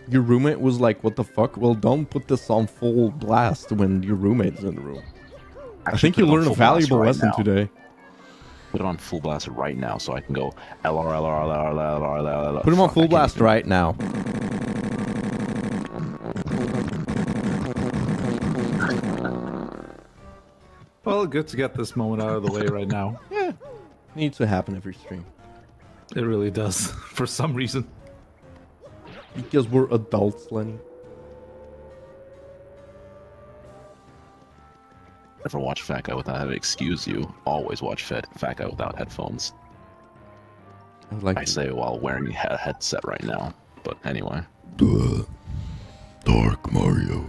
Your roommate was like, what the fuck? Well, don't put this on full blast when your roommate's in the room. I think you put it on learned a full blast valuable right lesson now. today. Put it on full blast right now so I can go LR. Put him on full blast right now. Well, good to get this moment out of the way right now. Yeah. Needs to happen every stream. It really does, for some reason. Because we're adults, Lenny. Never watch Fat Guy without having to excuse you. Always watch Fat Guy without headphones. I like I say while wearing a headset right now. But anyway. Dark Mario.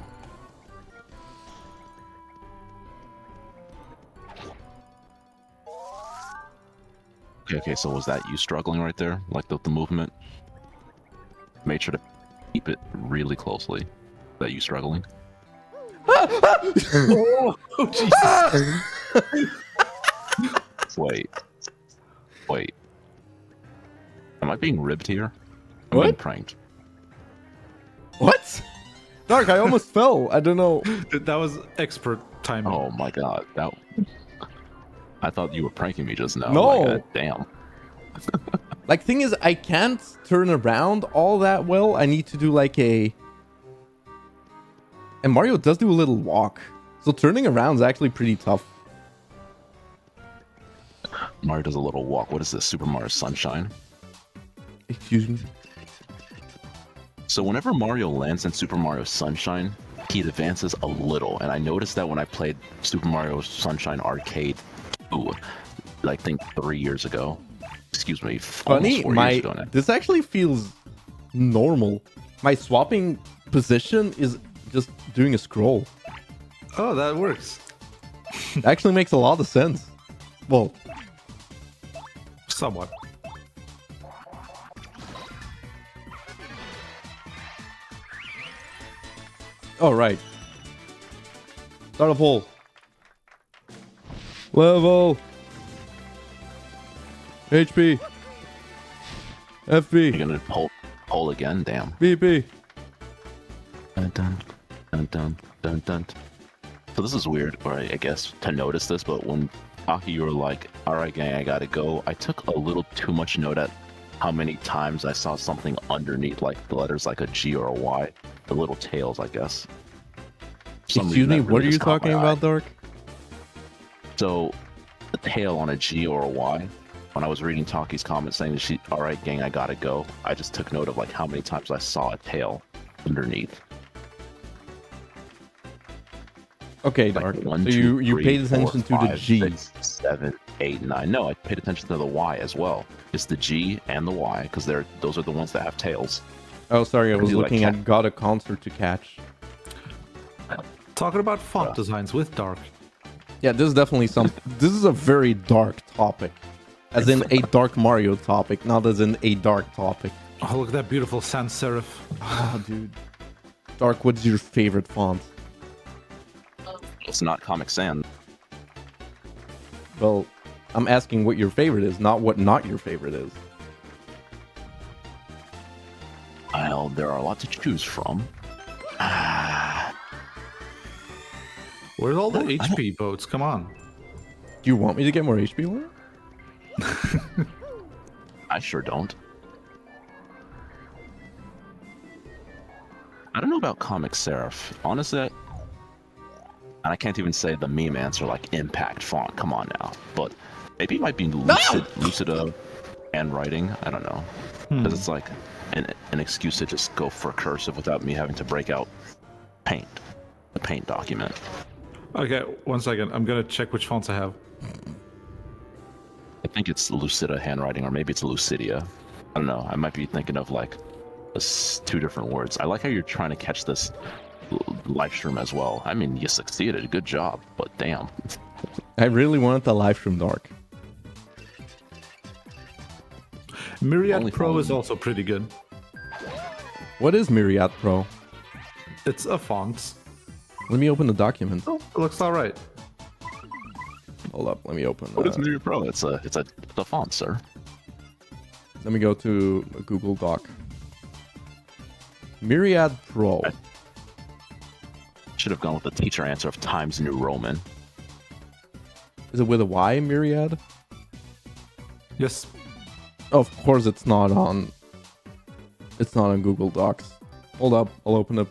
Okay, so was that you struggling right there? Like the movement? Made sure to keep it really closely. That you struggling? Oh, Jesus. Wait. Am I being ribbed here? I'm What? being pranked. What? Dark, I almost fell. I don't know. That was expert timing. Oh my god, that... I thought you were pranking me just now. No. Like, damn. Like, thing is, I can't turn around all that well. I need to do like a... And Mario does do a little walk. So turning around is actually pretty tough. Mario does a little walk. What is this, Super Mario Sunshine? Excuse me? So whenever Mario lands in Super Mario Sunshine, he advances a little. And I noticed that when I played Super Mario Sunshine Arcade 2, like, I think 3 years ago. Excuse me, Funny, almost 4 years ago now. this actually feels normal. My swapping position is just doing a scroll. Oh, that works. It actually makes a lot of sense. Well, Somewhat. all right. Start a poll. Level. HP. You're FB. gonna pull again? Damn. BP. Dun, dun, dun, dun, dun, dun. So this is weird, or I guess to notice this, but when Aki, you were like, alright gang, I gotta go, I took a little too much note at how many times I saw something underneath, like the letters like a G or a Y. The little tails, I guess. Excuse me, what are you talking about, Dark? So, the tail on a G or a Y, when I was reading Taki's comment saying, alright gang, I gotta go, I just took note of like how many times I saw a tail underneath. Okay, Like Dark. 1, So 2, you 3, paid 4, attention to the 5, G. 6, 7, 8, 9. No, I paid attention to the Y as well. It's the G and the Y, because those are the ones that have tails. Oh, sorry, I was do like looking at Got a Concert to Catch. Talking about font designs with Dark. Yeah, this is definitely this is a very dark topic. As in a Dark Mario topic, not as in a dark topic. Oh, look at that beautiful sans serif. Oh, dude. Dark, what's your favorite font? It's not Comic Sans. Well, I'm asking what your favorite is, not what not your favorite is. Well, there are a lot to choose from. Where's all the HP boats? Come on. Do you want me to get more HP on it? I sure don't. I don't know about Comic Serif. Honestly, and I can't even say the meme answer like impact font. Come on now. But maybe it might be Lucida handwriting. I don't know. Because it's like an excuse to just go for cursive without me having to break out paint. The paint document. Okay, 1 second. I'm gonna check which fonts I have. I think it's Lucida handwriting, or maybe it's Lucidia. I don't know. I might be thinking of like two different words. I like how you're trying to catch this live stream as well. I mean, you succeeded. Good job. But damn. I really wanted the live stream, Dark. Myriad Only Pro is following- also pretty good. What is Myriad Pro? It's a font. Let me open the document. Oh, it looks alright. Hold up, let me open What is that. Myriad Pro? It's a font, sir. Let me go to a Google Doc. Myriad Pro. Should have gone with the teacher answer of Times New Roman. Is it with a Y, Myriad? Yes. Of course it's not on... It's not on Google Docs. Hold up, I'll open a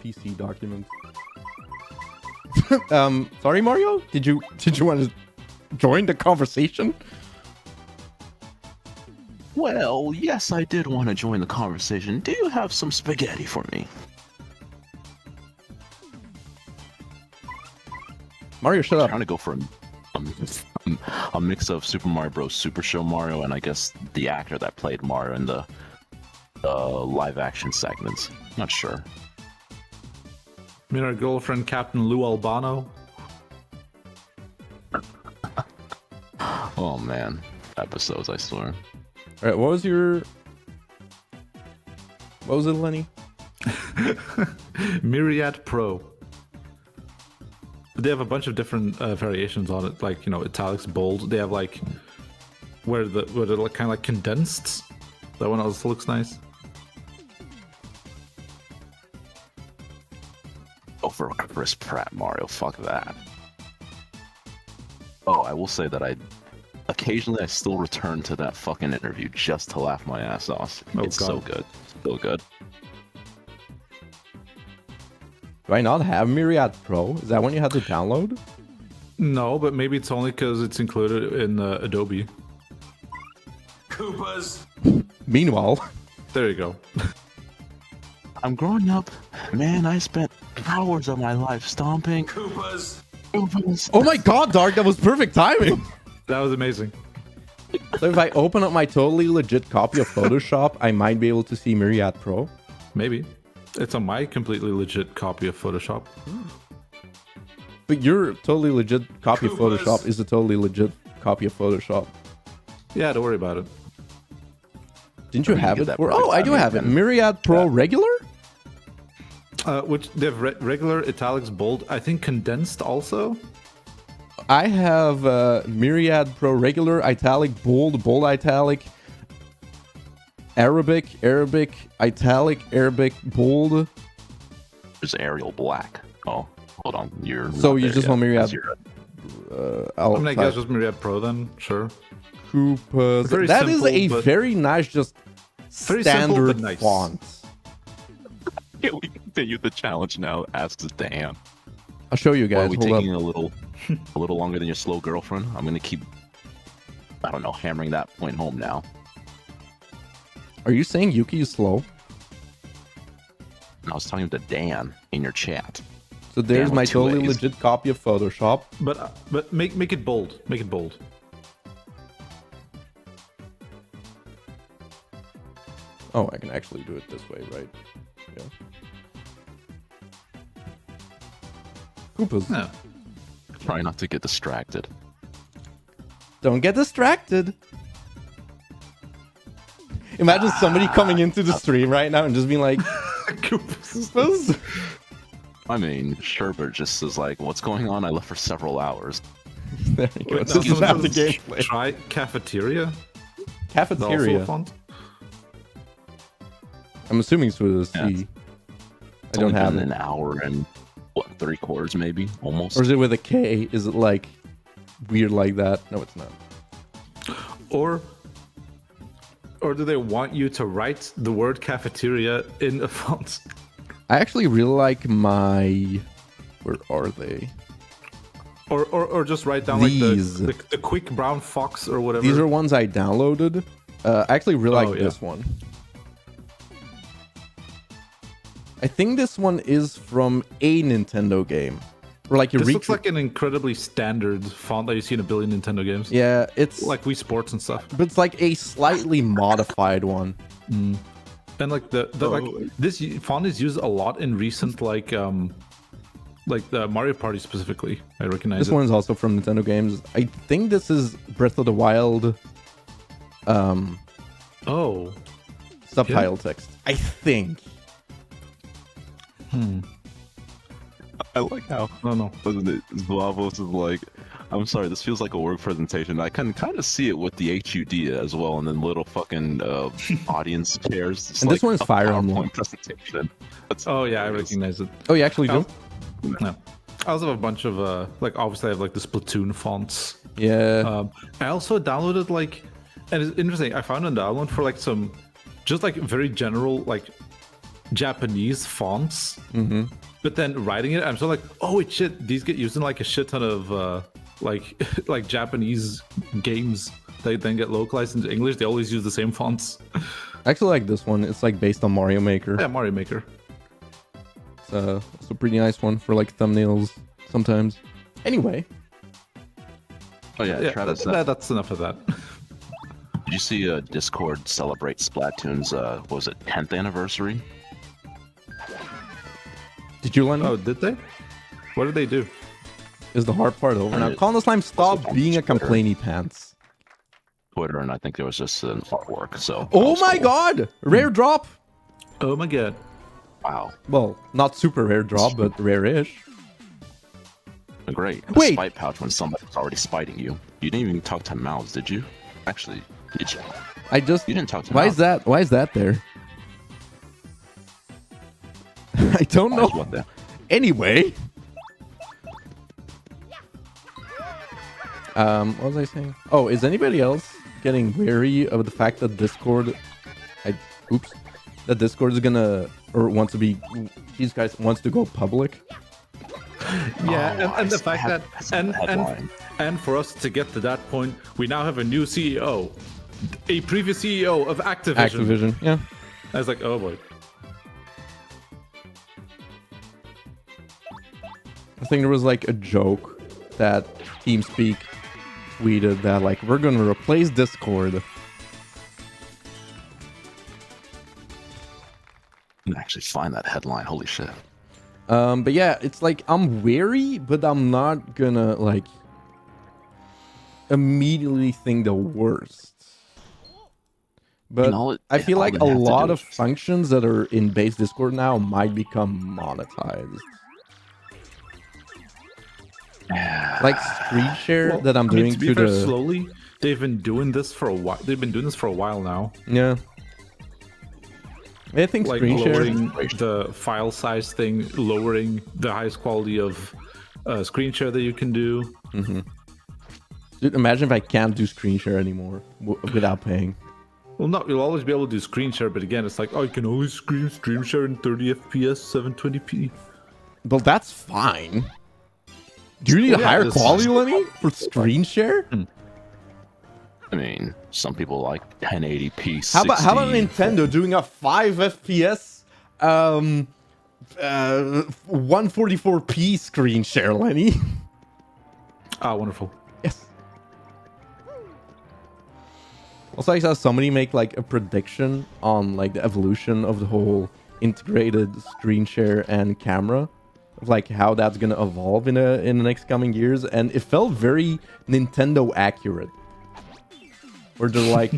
PC document. Sorry, Mario? Did you want to join the conversation? Well, yes, I did want to join the conversation. Do you have some spaghetti for me? Mario, shut I'm up. trying to go for a mix of Super Mario Bros. Super Show Mario and I guess the actor that played Mario in the live action segments. Not sure. Meet our girlfriend, Captain Lou Albano. Oh man, episodes, I swear. All right, what was it, Lenny? Myriad Pro. They have a bunch of different variations on it, like, you know, italics, bold. They have like where they're like, kind of like condensed. That one also looks nice. Oh, for Chris Pratt Mario, fuck that. Oh, I will say that occasionally I still return to that fucking interview just to laugh my ass off. Oh, it's God. so good. So good. Do I not have Myriad Pro? Is that one you had to download? No, but maybe it's only because it's included in Adobe. Koopas. Meanwhile, There you go. I'm growing up, man. I spent hours of my life stomping. Koopas. oh my god, Dark, that was perfect timing. That was amazing. So if I open up my totally legit copy of Photoshop, I might be able to see Myriad Pro. Maybe. It's on my completely legit copy of Photoshop. But your totally legit copy of Koopas. Photoshop is a totally legit copy of Photoshop. Yeah, don't worry about it. Didn't you I mean, you have get it? that For... perfect Oh, I do timing have it. again. Myriad Pro regular? Which they have regular, italics, bold. I think condensed also. I have Myriad Pro regular, italic, bold, bold italic, Arabic, italic, Arabic, bold. There's Arial Black. Oh, hold on. You're So not you there just yet. want Myriad? I mean, I guess just Myriad Pro then. Sure. Koopas. Very That is simple, a but- very nice, just Very simple, standard but nice. font. Can we continue the challenge now? Asks Dan. I'll show you Are guys. we Hold up. taking a little longer than your slow girlfriend? I'm gonna keep, I don't know, hammering that point home now. Are you saying Yuki is slow? I was talking to Dan in your chat. So there's Damn, my with two totally A's. legit copy of Photoshop. But make it bold. Make it bold. Oh, I can actually do it this way, right? Yeah. Koopas. Yeah. Try not to get distracted. Don't get distracted. Imagine somebody coming into the stream right now and just being like, Koopas. I mean, Sherbert just is like, what's going on? I left for several hours. There you go. Wait, This is not the someone gameplay. Try cafeteria. The also Cafeteria. font. I'm assuming it's with a Yeah, C. it's I don't only have been it. an hour and what, 3/4 maybe, almost. Or is it with a K? Is it like weird like that? No, it's not. Or do they want you to write the word cafeteria in a font? I actually really like my. Where are they? Or just write down These. like the quick brown fox or whatever. These are ones I downloaded. I actually really like yeah. this one. I think this one is from a Nintendo game. Or like a This looks like an incredibly standard font that you see in a billion Nintendo games. Yeah, it's Like Wii Sports and stuff. but it's like a slightly modified one. And like this font is used a lot in recent like the Mario Party specifically. I recognize This it. one is also from Nintendo games. I think this is Breath of the Wild Oh. subtitle text. I think. I like how No, no. wasn't it? Zlavos is like, I'm sorry, this feels like a work presentation. I can kind of see it with the HUD as well, and then little fucking audience chairs. It's And this like one is a Fire PowerPoint Emblem. presentation. That's Oh yeah, I hilarious. recognize it. Oh, you actually do? No. I also have a bunch of like obviously I have like the Splatoon fonts. Yeah. I also downloaded like, and it's interesting. I found a download for like some, just like very general like Japanese fonts. Mm-hmm. But then writing it, I'm so like, oh wait, shit, these get used in like a shit ton of like like Japanese games. They then get localized into English. They always use the same fonts. I actually like this one. It's like based on Mario Maker. Yeah, Mario Maker. It's a pretty nice one for like thumbnails sometimes. Anyway, Oh yeah, Yeah, Travis. that's enough of that. Did you see Discord celebrate Splatoon's what was it 10th anniversary? Did you learn? Oh, did they? What did they do? Is the hard part over now? Colin Slime, stop being a complainy pants. Twitter, and I think there was just an artwork. So. Oh my god! Rare drop! Oh my god. Wow. Well, not super rare drop, but rare-ish. Great. Wait. Spite pouch when somebody's already spiting you. You didn't even talk to mouths, did you? Actually, did you? I just... You didn't talk to Why mouths. is that? Why is that there? I don't know. What the? Anyway. What was I saying? Oh, is anybody else getting wary of the fact that Discord... That Discord is gonna... Or wants to be... These guys wants to go public? Yeah, and the fact that headline. and for us to get to that point, we now have a new CEO, a previous CEO of Activision. Activision, yeah. I was like, oh boy. I think there was like a joke that TeamSpeak tweeted that like, we're gonna replace Discord. I can actually find that headline. Holy shit. But yeah, it's like, I'm wary, but I'm not gonna like immediately think the worst. But I feel like a lot of functions that are in base Discord now might become monetized. Like screen share that I'm doing to be fair, slowly. They've been doing this for a while. They've been doing this for a while now. Yeah. I think Like screen share... lowering the file size thing, lowering the highest quality of screen share that you can do. Mm-hmm. Dude, imagine if I can't do screen share anymore without paying. Well, no, you'll always be able to do screen share, but again, it's like, oh, you can always stream share in 30 FPS, 720p. But that's fine. Do you need a higher quality, Lenny, for screen share? I mean, some people like 1080p. 60. How about Nintendo doing a 5 FPS, 144p screen share, Lenny? Ah, wonderful. Yes. Also, I saw somebody make like a prediction on like the evolution of the whole integrated screen share and camera, of like how that's gonna evolve in the next coming years, and it felt very Nintendo accurate. Where they're like,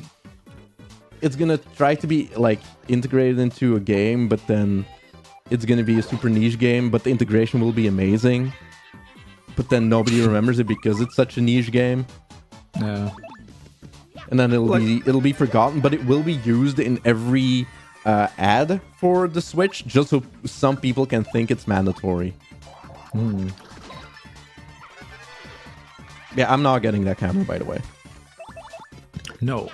it's gonna try to be like integrated into a game, but then it's gonna be a super niche game, but the integration will be amazing. But then nobody remembers it because it's such a niche game. Yeah. And then it'll be forgotten, but it will be used in every ad for the Switch, just so some people can think it's mandatory. Yeah, I'm not getting that camera, by the way. No,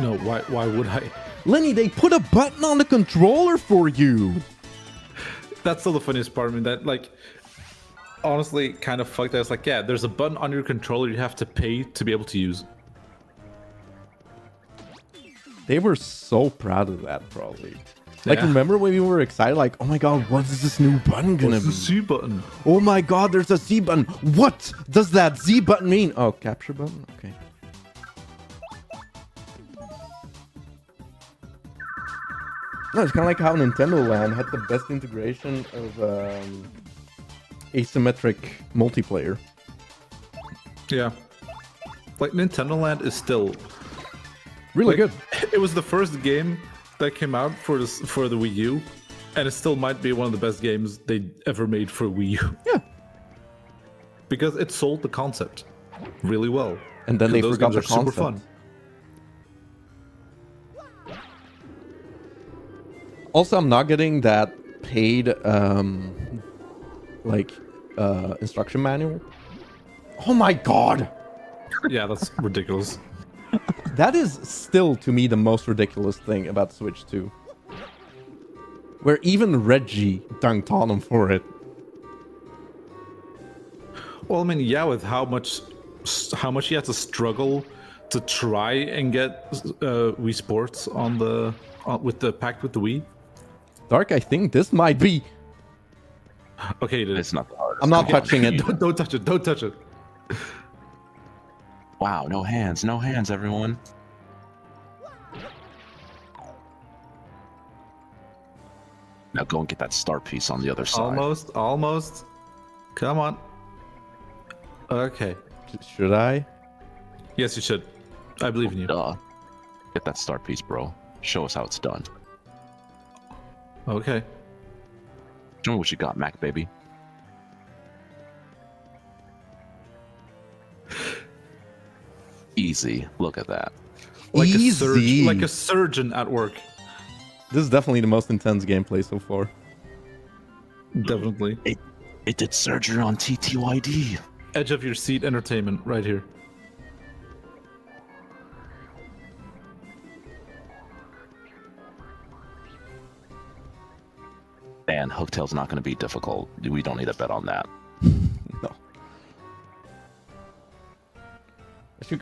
no. Why would I? Lenny, they put a button on the controller for you. That's still the funniest part. I mean, that like, honestly, kind of fucked. I was like, yeah, there's a button on your controller you have to pay to be able to use. They were so proud of that, probably. Like, Yeah. remember when we were excited? Like, oh my god, what is this new button gonna What's be? the C button? Oh my god, there's a Z button. What does that Z button mean? Oh, capture button? Okay. No, it's kind of like how Nintendo Land had the best integration of asymmetric multiplayer. Yeah. Like, Nintendo Land is still Really good. It was the first game that came out for the Wii U, and it still might be one of the best games they ever made for Wii U. Yeah. Because it sold the concept really well. And then they those forgot games the are concept. super fun. Also, I'm not getting that paid instruction manual. Oh my god! Yeah, that's ridiculous. That is still, to me, the most ridiculous thing about Switch 2. Where even Reggie dunked on him for it. Well, I mean, yeah, with how much he had to struggle to try and get Wii Sports on the with the packed with the Wii. Dark, I think this might be... Okay, It's not the hardest. I'm not touching it. Don't touch it. Don't touch it. Wow, no hands, everyone. Now go and get that start piece on the other side. Almost. Come on. Okay. Should I? Yes, you should. I believe in you. Duh. Get that start piece, bro. Show us how it's done. Okay. Show me what you got, Mac baby. Easy. Look at that. Easy. Like a surgeon at work. This is definitely the most intense gameplay so far. Definitely. It did surgery on TTYD. Edge of your seat entertainment right here. And Hooktail's not going to be difficult. We don't need a bet on that. No.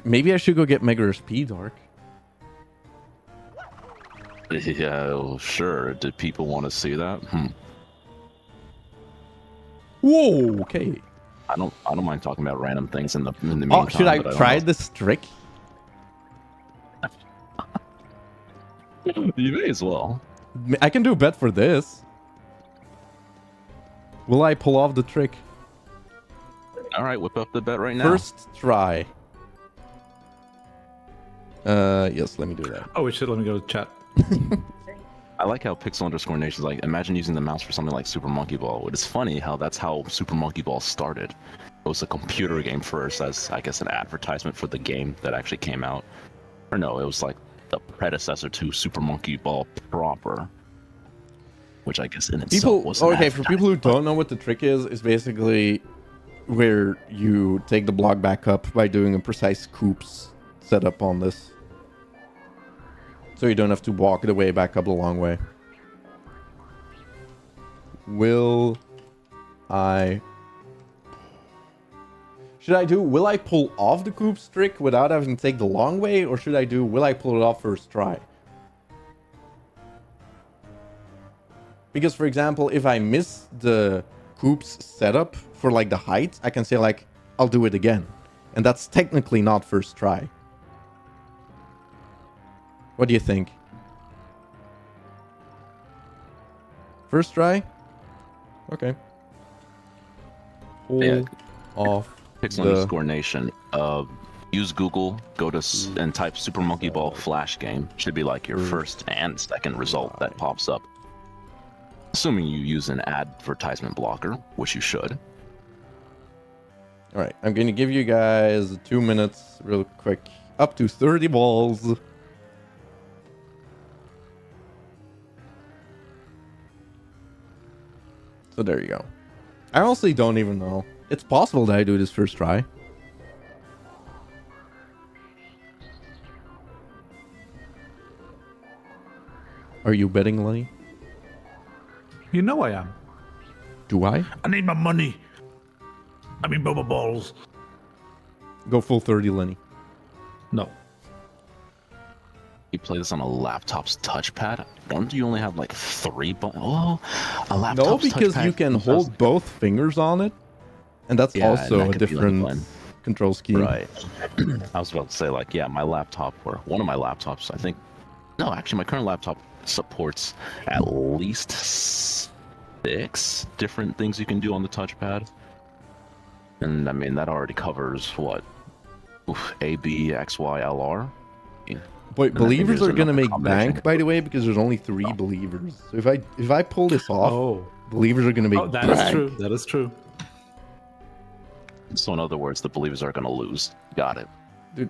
Maybe I should go get Mega P Dark. Yeah, well, sure. Did people want to see that? Whoa, okay. I don't mind talking about random things in the meantime. Oh, should I but try don't this trick? know. You may as well. I can do a bet for this. Will I pull off the trick? All right, whip up the bet right now. First try. Yes, let me do that. Oh, shit, let me go to chat. I like how Pixel_Nation's like, imagine using the mouse for something like Super Monkey Ball. It is funny how that's how Super Monkey Ball started. It was a computer game first, as I guess an advertisement for the game that actually came out. Or no, it was like the predecessor to Super Monkey Ball proper, which I guess in itself was okay, for people who don't know what the trick is basically where you take the block back up by doing a precise coops setup on this. So you don't have to walk the way back up the long way. Will I pull off the coops trick without having to take the long way, or should I do, will I pull it off first try? Because, for example, if I miss the coops setup for, like, the height, I can say, like, I'll do it again. And that's technically not first try. What do you think? First try? Okay. Pull off Pixel_Nation. Use Google, go to and type Super Monkey Ball Flash game. Should be like your first and second result that pops up. Assuming you use an advertisement blocker, which you should. Alright, I'm going to give you guys 2 minutes real quick. Up to 30 balls. So there you go. I honestly don't even know. It's possible that I do this first try. Are you betting, Lenny? You know I am. Do I? I need my money. I mean, Boba Balls. Go full 30, Lenny. No. You play this on a laptop's touchpad? Don't you only have like 3 buttons? Oh, a laptop's No, because touchpad you can hold both fingers on it. And that's Yeah, also and that a could be like different one. control scheme. Right. I was about to say, like, yeah, my laptop, or one of my laptops, I think. No, actually, my current laptop supports at least 6 different things you can do on the touchpad. And I mean, that already covers what? A, B, X, Y, L, R? But And I think believers there's are gonna another make combination. bank, by the way, because there's only 3 believers. So if I pull this off, Oh. believers are gonna make That is bank. true. That is true. So in other words, the believers are going to lose. Got it.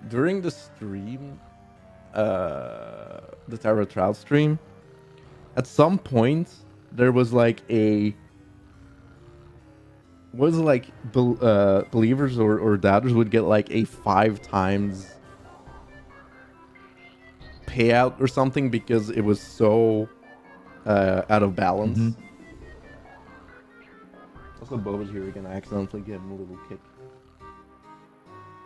During the stream, the Tarot Trial stream, at some point there was like believers or doubters would get like a 5 times payout or something because it was so out of balance. Mm-hmm. Also, Boba's here again. I accidentally gave him a little kick.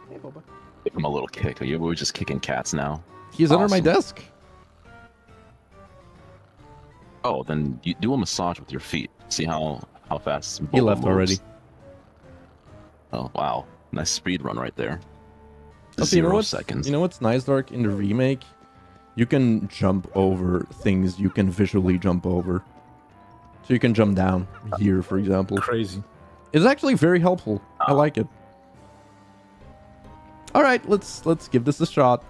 Hey, Boba. Give him a little kick. We're just kicking cats now. He's under my Awesome. desk. Oh, then you do a massage with your feet. See how fast He Boba left moves. already. Oh, wow. Nice speed run right there. Also, you know 0 what's, seconds. You know what's nice, Dark? In the remake, you can jump over things you can visually jump over. So you can jump down here, for example. Crazy. It's actually very helpful. I like it. All right, let's give this a shot.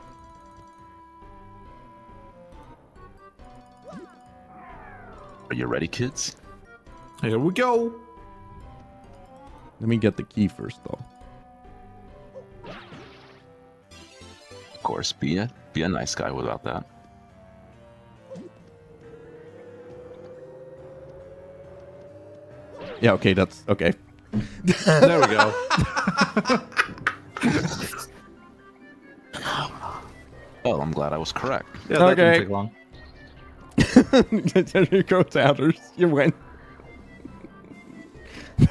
Are you ready, kids? Here we go. Let me get the key first, though. Of course, be a nice guy without that. Yeah, okay, that's okay. There we go. Well, I'm glad I was correct. Yeah, that Okay. didn't take long. There you go, Sounders. You win.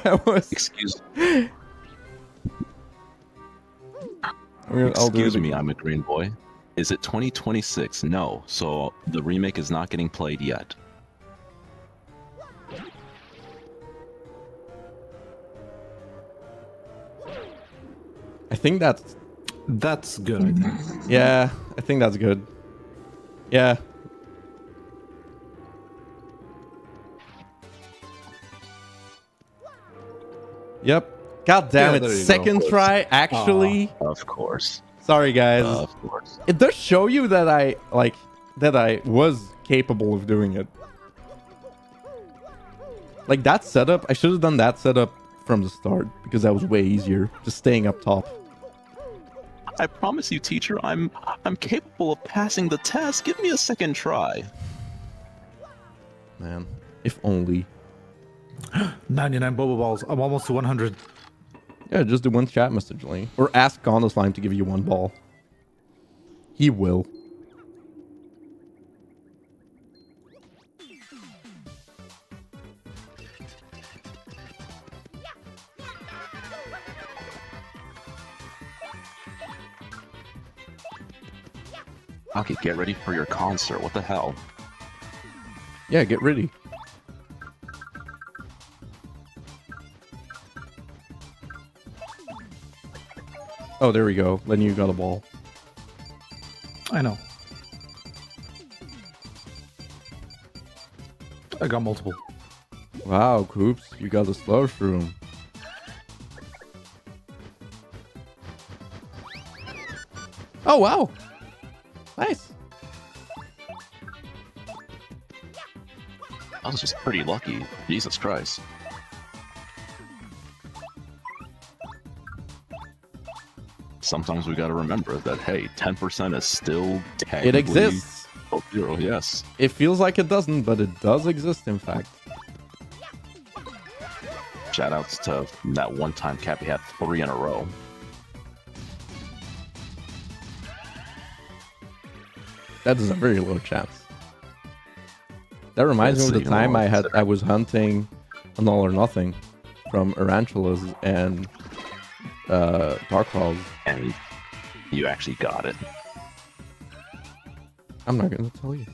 That was. Excuse I'll do it me, again. I'm a green boy. Is it 2026? No. So the remake is not getting played yet. I think that's. That's good, I think. Yeah, I think that's good. Yeah. Yep. God damn Yeah, it. there you go. Second try, actually. Of course. Sorry, guys. Of course. It does show you that I was capable of doing it. Like that setup, I should have done that setup from the start because that was way easier. Just staying up top. I promise you, teacher, I'm capable of passing the test. Give me a second try. Man, if only. 99 Boba Balls. I'm almost to 100. Yeah, just do one chat message link. Or ask Gonda Slime to give you one ball. He will. Okay, get ready for your concert. What the hell? Yeah, get ready. Oh, there we go. Then you got a ball. I know. I got multiple. Wow, Coops, you got a slow shroom. Oh, wow. Nice. I was just pretty lucky. Jesus Christ. Sometimes we gotta remember that, hey, 10% is still technically... It exists. Zero, yes. It feels like it doesn't, but it does exist, in fact. Shoutouts to that one time Cappy had 3 in a row. That is a very low chance. That reminds me of the time I was hunting an All or Nothing from Arantulas and Dark Claws. And you actually got it. I'm not gonna tell you.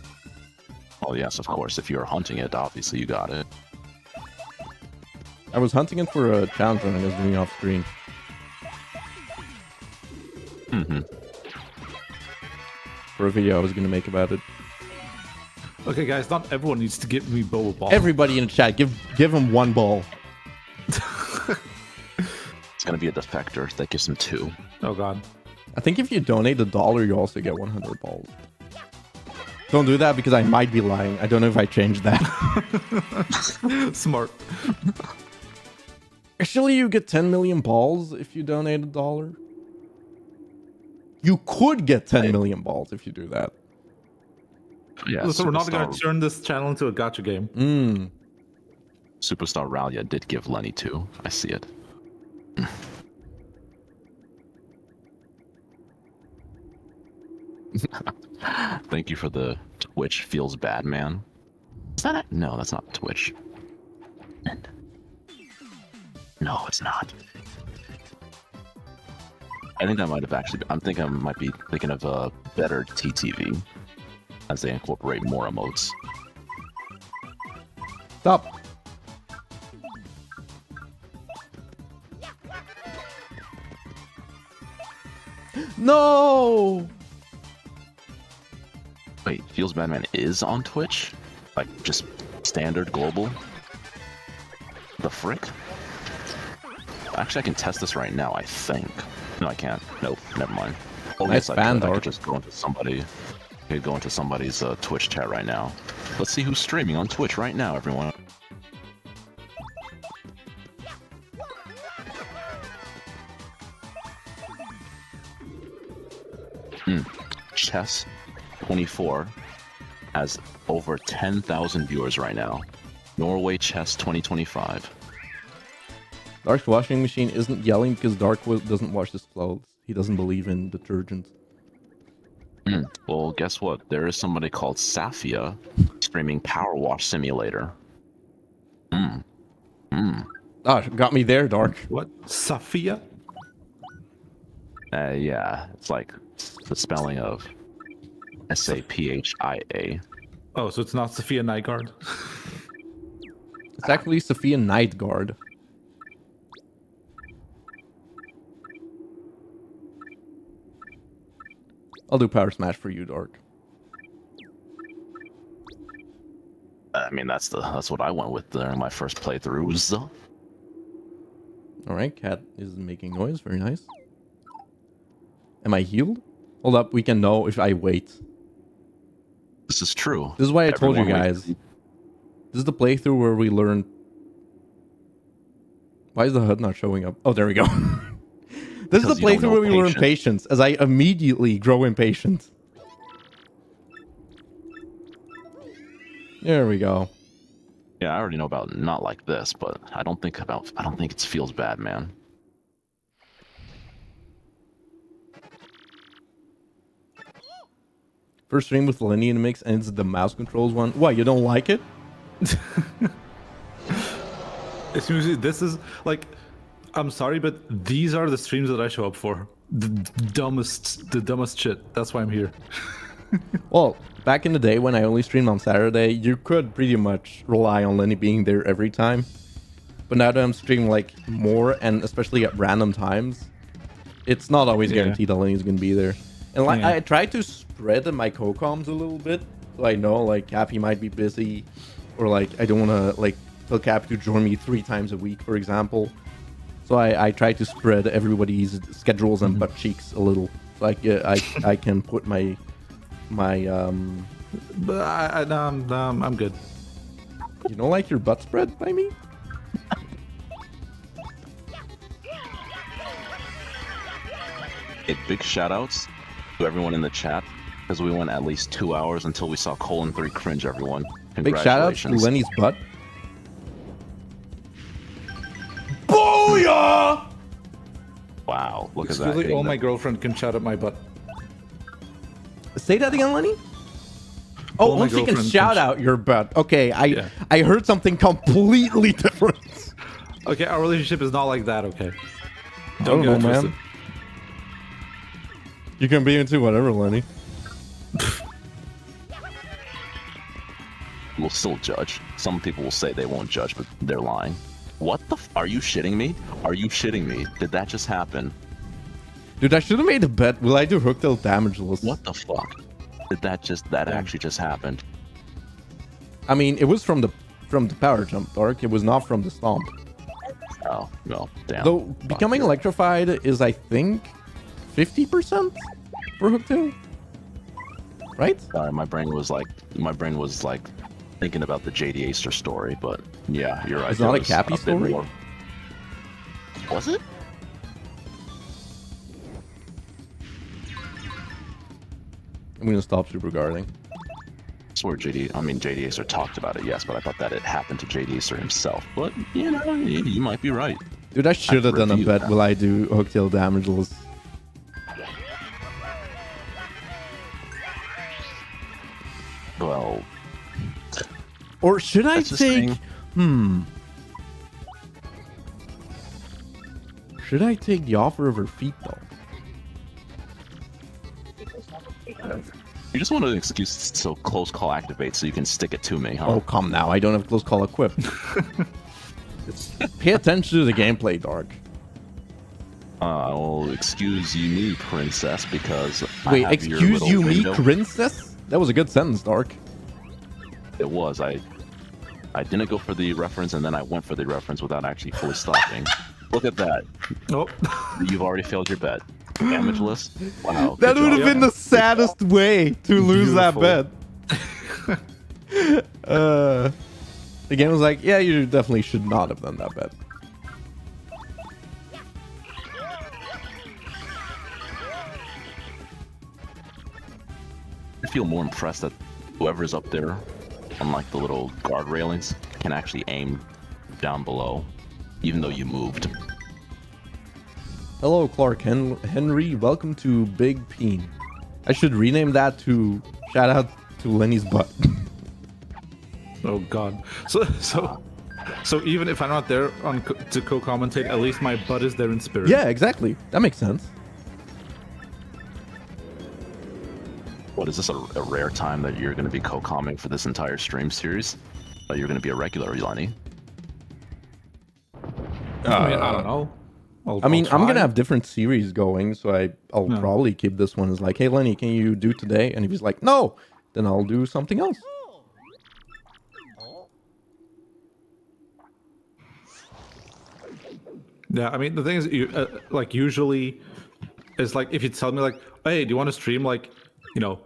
Oh yes, of course. If you were hunting it, obviously you got it. I was hunting it for a challenge and I was doing it off screen. Mm-hmm. For a video I was gonna make about it. Okay, guys, not everyone needs to give me Boba Balls. Everybody in the chat, give him one ball. It's gonna be a defector that gives him 2. Oh, God. I think if you donate $1, you also get 100 balls. Don't do that because I might be lying. I don't know if I changed that. Smart. Actually, you get 10 million balls if you donate $1. You could get 10 million balls if you do that. Yeah, So we're not going to Superstar, turn this channel into a gacha game. Superstar Ralia did give Lenny 2. I see it. Thank you for the Twitch feels bad, man. Is that it? No, that's not Twitch. No, it's not. I think that might have actually. I might be thinking of a better TTV, as they incorporate more emotes. Stop. No! Wait, Feels Bad Man is on Twitch? Like just standard global? The frick? Actually, I can test this right now, I think. No, I can't. Nope, never mind. Oh, Nice yes, I band could. I art. could just go into somebody. I could go into somebody's Twitch chat right now. Let's see who's streaming on Twitch right now, everyone. Chess24 has over 10,000 viewers right now. Norway Chess 2025. Dark's washing machine isn't yelling because Dark doesn't wash his clothes. He doesn't believe in detergent. Well, guess what? There is somebody called Safia streaming Power Wash Simulator. Ah, got me there, Dark. What? Safia? Yeah, it's like the spelling of Saphia. Oh, so it's not Sophia Nygaard? It's actually Sophia Nightguard. I'll do Power Smash for you, Dark. I mean, that's what I went with during my first playthroughs. Alright, cat is making noise. Very nice. Am I healed? Hold up, we can know if I wait. This is true. This is why I told you Everyone guys. This is the playthrough where we learn... Why is the HUD not showing up? Oh, there we go. This is the Because you don't playthrough know where we learn patience, as I immediately grow impatient. There we go. Yeah, I already know about not like this, but I don't think it feels bad, man. First stream with Lenny in the mix, and it's the mouse controls one. What, you don't like it? It's usually, this is like, I'm sorry, but these are the streams that I show up for. The dumbest shit. That's why I'm here. Well, back in the day when I only streamed on Saturday, you could pretty much rely on Lenny being there every time. But now that I'm streaming like more, and especially at random times, it's not always guaranteed that Lenny's gonna be there. And like I try to spread my co-coms a little bit, so I know like Cappy might be busy, or like I don't want to like tell Cappy to join me 3 times a week, for example. So I try to spread everybody's schedules and butt cheeks a little, so I can put my But I'm good. You don't like your butt spread by me? Hey, big shoutouts to everyone in the chat, because we went at least 2 hours until we saw Colon 3 cringe, everyone. Big shout out to Congratulations. Lenny's butt. Booyah! Wow, look at that. Exclusively, hitting oh, my the- girlfriend can shout at my butt. Say that again, Lenny? Oh, Well, my only she can girlfriend shout can out your butt. Okay, Yeah. I heard something completely different. Okay, our relationship is not like that, okay? I don't get know, it man. twisted. You can be into whatever, Lenny. We'll still judge. Some people will say they won't judge, but they're lying. What the are you shitting me? Are you shitting me? Did that just happen? Dude, I should have made a bet. Will I do Hooktail damageless? What the fuck? Did that actually just happened? I mean, it was from the power jump, Dark. It was not from the stomp. Oh, no, damn. Though Fuck becoming you. electrified is, I think, 50% for Hooktail, right? My brain was like thinking about the JD Acer story, but yeah, you're right. It's not there a was Cappy bit story? more. Was it? I'm gonna stop super guarding. I swear JD Acer talked about it, yes, but I thought that it happened to JD Acer himself. But, you know, you might be right. Dude, I should have done a review bet. that. Will I do Hooktail damageless? Well, Or should I That's the take... thing. Should I take the offer of her feet, though? you just want an excuse so close call activates so you can stick it to me, huh? Oh, come now. I don't have close call equipped. Pay attention to the gameplay, Dark. Well, excuse you me, princess, because Wait, I have your excuse little you me, window. princess? That was a good sentence, Dark. It was. I didn't go for the reference, and then I went for the reference without actually fully stopping. Look at that. Oh. You've already failed your bet. Damageless? Wow. That good would have job. been the saddest way to lose that bet. The game was like, yeah, you definitely should not have done that bet. I feel more impressed that whoever's up there on like the little guard railings can actually aim down below, even though you moved. Hello, Clark Henry. Welcome to Big Peen. I should rename that to shout out to Lenny's butt. Oh God. So even if I'm not there to co-commentate, at least my butt is there in spirit. Yeah, exactly. That makes sense. What is this, a rare time that you're going to be co-commenting for this entire stream series? You're going to be a regular, Lenny. I mean, I don't know. I'm I'll going try. to have different series going, so I'll probably keep this one as like, hey, Lenny, can you do today? And if he's like, no, then I'll do something else. Yeah, I mean, the thing is, like, usually, it's like, if you tell me, like, hey, do you want to stream, like, you know,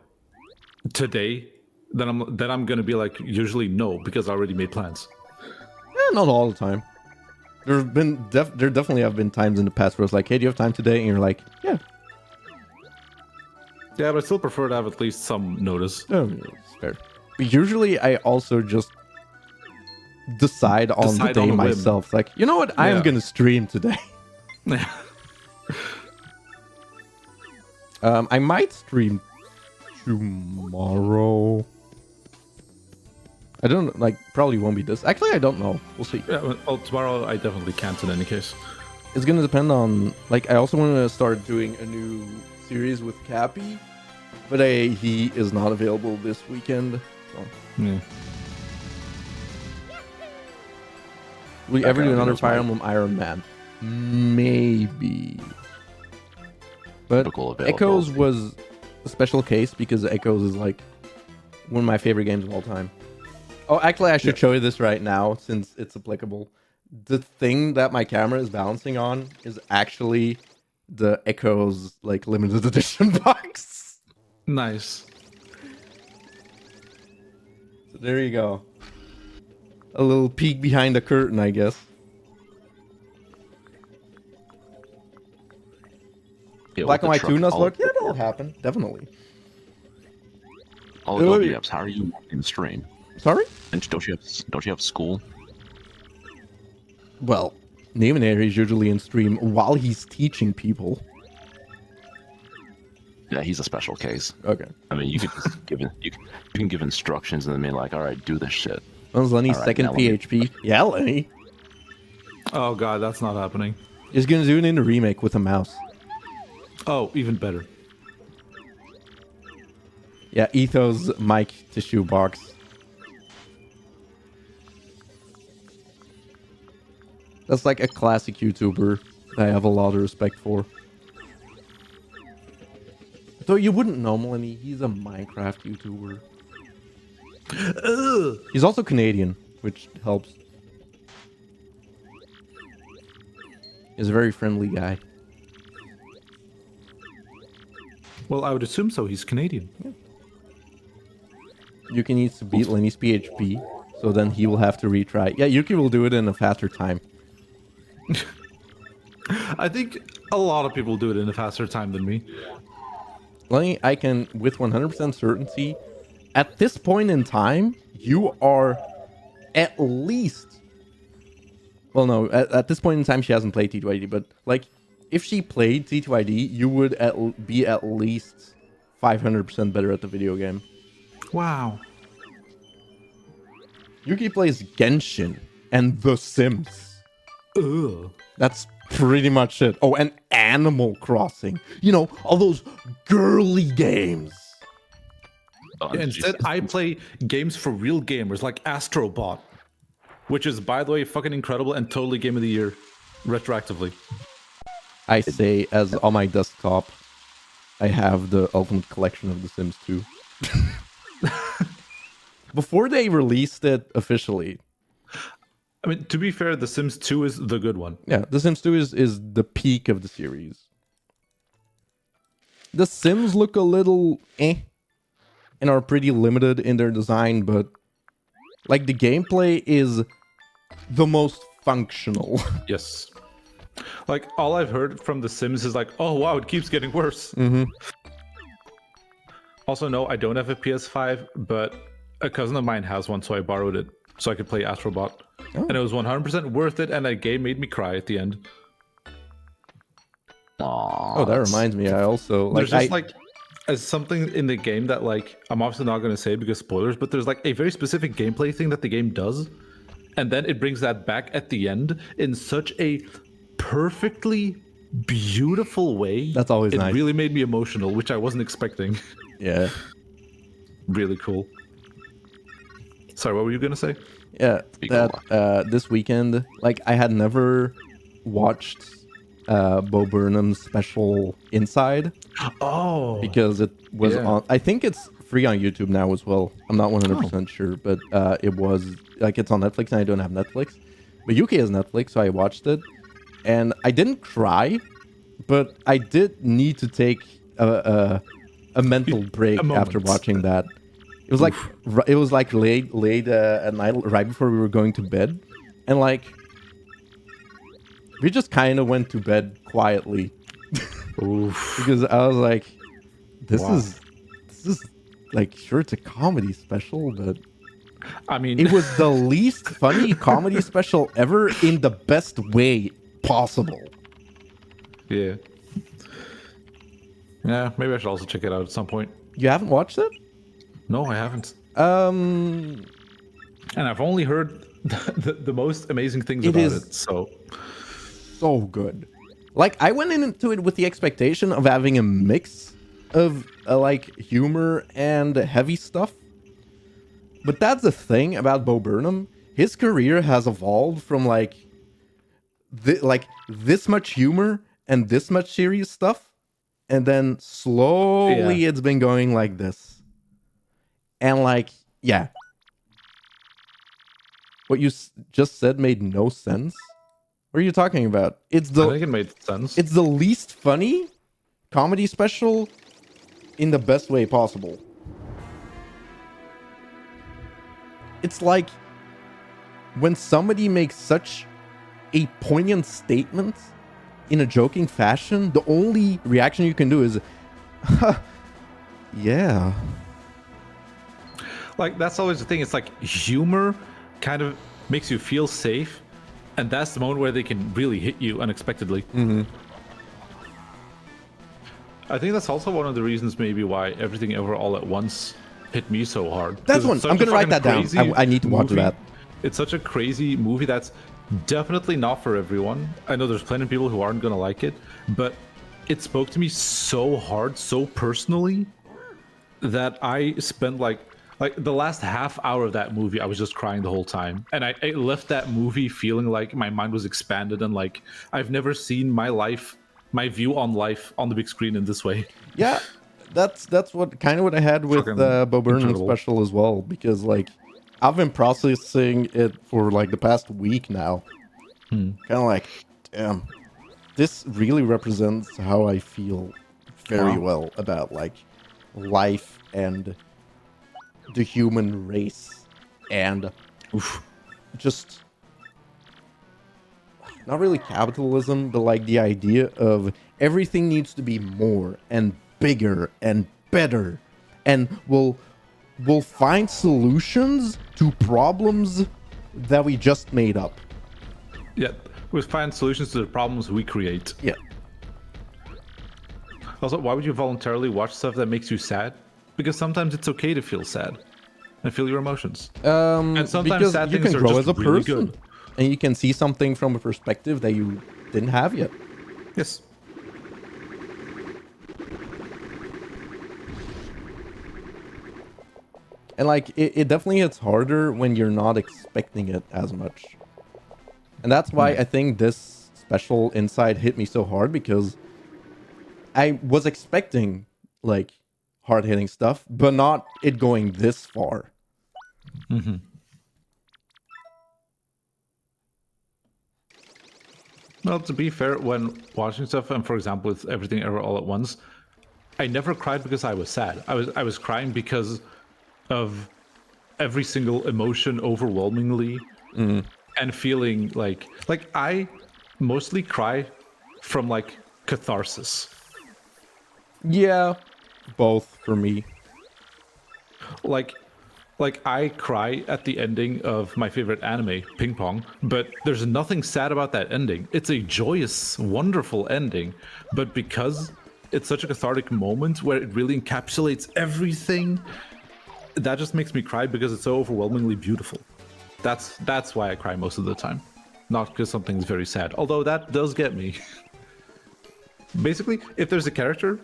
today? Then I'm gonna be like, usually no, because I already made plans. Not all the time. There definitely have been times in the past where it's like, hey, do you have time today? And you're like, yeah. Yeah, but I still prefer to have at least some notice. Oh, it's fair. But usually I also just decide on the day myself. It's like, you know what? I am going to stream today. I might stream tomorrow. I don't, like, probably won't be this. Actually, I don't know. We'll see. Yeah, well, tomorrow I definitely can't in any case. It's going to depend on, like, I also want to start doing a new series with Cappy, but he is not available this weekend. So. Yeah. Will we ever do another Fire Emblem Iron Man? Maybe. But Echoes was a special case because Echoes is like one of my favorite games of all time. Oh, actually, I should show you this right now since it's applicable. The thing that my camera is balancing on is actually the Echoes like limited edition box. Nice. So there you go. A little peek behind the curtain, I guess. Yeah, Black and white tunas look? Yeah, that'll happen. Definitely. All the apps. How are you in stream? Sorry? And don't you have school? Well, Neonair is usually in stream while he's teaching people. Yeah, he's a special case. Okay. I mean, you could just you can give instructions and then be like, all right, do this shit. When's Lenny's second PHP? Yeah, Lenny. Oh God, that's not happening. He's gonna do it in the remake with a mouse. Oh, even better. Yeah, Ethos mic tissue box. That's like a classic YouTuber that I have a lot of respect for. Though you wouldn't know Lenny, he's a Minecraft YouTuber. He's also Canadian, which helps. He's a very friendly guy. Well, I would assume so. He's Canadian. Yeah. Yuki needs to beat Lenny's PHP, so then he will have to retry. Yeah, Yuki will do it in a faster time. I think a lot of people do it in a faster time than me. Lenny, I can, with 100% certainty, at this point in time, you are at least... Well, no, at this point in time, she hasn't played TTYD, but, like, if she played TTYD, you would be at least 500% better at the video game. Wow. Yuki plays Genshin and The Sims. Ugh. That's pretty much it. Oh, and Animal Crossing. You know, all those girly games. Yeah, instead, I play games for real gamers like Astrobot, which is, by the way, fucking incredible and totally game of the year, retroactively. I say, as on my desktop, I have the Ultimate Collection of The Sims 2. Before they released it officially, I mean, to be fair, The Sims 2 is the good one. Yeah, The Sims 2 is the peak of the series. The Sims look a little and are pretty limited in their design, but like the gameplay is the most functional. Yes. Like, all I've heard from The Sims is like, oh wow, it keeps getting worse. Also, no, I don't have a PS5, but a cousin of mine has one, so I borrowed it so I could play Astrobot. And it was 100% worth it, and that game made me cry at the end. Aw, Oh, that reminds me. I also There's just like as something in the game that like I'm obviously not going to say because spoilers, but there's like a very specific gameplay thing that the game does, and then it brings that back at the end in such a perfectly beautiful way. That's always it nice. really made me emotional, which I wasn't expecting. Yeah. Really cool. Sorry, what were you going to say? Yeah, Speak that this weekend, like I had never watched Bo Burnham's special Inside Oh, because it was yeah. on. I think it's free on YouTube now as well. I'm not 100% sure, but it was like it's on Netflix and I don't have Netflix. But UK has Netflix, so I watched it, and I didn't cry, but I did need to take a mental break moment. after watching that. It was like late at night, right before we were going to bed, and like we just kind of went to bed quietly Oof. because I was like, this Wow. is like sure it's a comedy special, but I mean, it was the least funny comedy special ever in the best way possible. yeah. Yeah, maybe I should also check it out at some point. You haven't watched it? No, I haven't. Um, And I've only heard the most amazing things It about is- it. So, so good. Like I went into it with the expectation of having a mix of like humor and heavy stuff. But that's the thing about Bo Burnham. His career has evolved from like this much humor and this much serious stuff, and then slowly it's been going like this. And like, yeah, what you just said made no sense. What are you talking about? I think it made sense. It's the least funny comedy special in the best way possible. It's like when somebody makes such a poignant statement in a joking fashion, the only reaction you can do is, yeah. Like, that's always the thing. It's like humor kind of makes you feel safe. And that's the moment where they can really hit you unexpectedly. Mm-hmm. I think that's also one of the reasons maybe why Everything Ever All at Once hit me so hard. That's 'Cause one. it's such I'm a gonna write fucking that down. crazy I need to watch movie. that. It's such a crazy movie that's definitely not for everyone. I know there's plenty of people who aren't going to like it, but it spoke to me so hard, so personally, that I spent like the last half hour of that movie, I was just crying the whole time. And I left that movie feeling like my mind was expanded and like I've never seen my view on life on the big screen in this way. Yeah, that's what I had with Fucking Bo Burnham incredible. special as well, because like I've been processing it for like the past week now. Kind of like, damn, this really represents how I feel very well about like life and the human race and just not really capitalism, but like the idea of everything needs to be more and bigger and better, and we'll find solutions to problems that we just made up. Yeah, we find solutions to the problems we create. Yeah. Also, why would you voluntarily watch stuff that makes you sad? Because sometimes it's okay to feel sad and feel your emotions. And sometimes Because sad you things can are grow just as a really person, good. and you can see something from a perspective that you didn't have yet. Yes. And like it definitely hits harder when you're not expecting it as much. And that's why I think this special Inside hit me so hard, because I was expecting like hard-hitting stuff, but not it going this far. Mm-hmm. Well, to be fair, when watching stuff, and for example, with Everything Ever All at Once, I never cried because I was sad. I was crying because of every single emotion overwhelmingly, and feeling like I mostly cry from like catharsis. Yeah, both for me. Like I cry at the ending of my favorite anime, Ping Pong, but there's nothing sad about that ending. It's a joyous, wonderful ending, but because it's such a cathartic moment where it really encapsulates everything, that just makes me cry because it's so overwhelmingly beautiful. That's why I cry most of the time, not because something's very sad. Although that does get me. Basically, if there's a character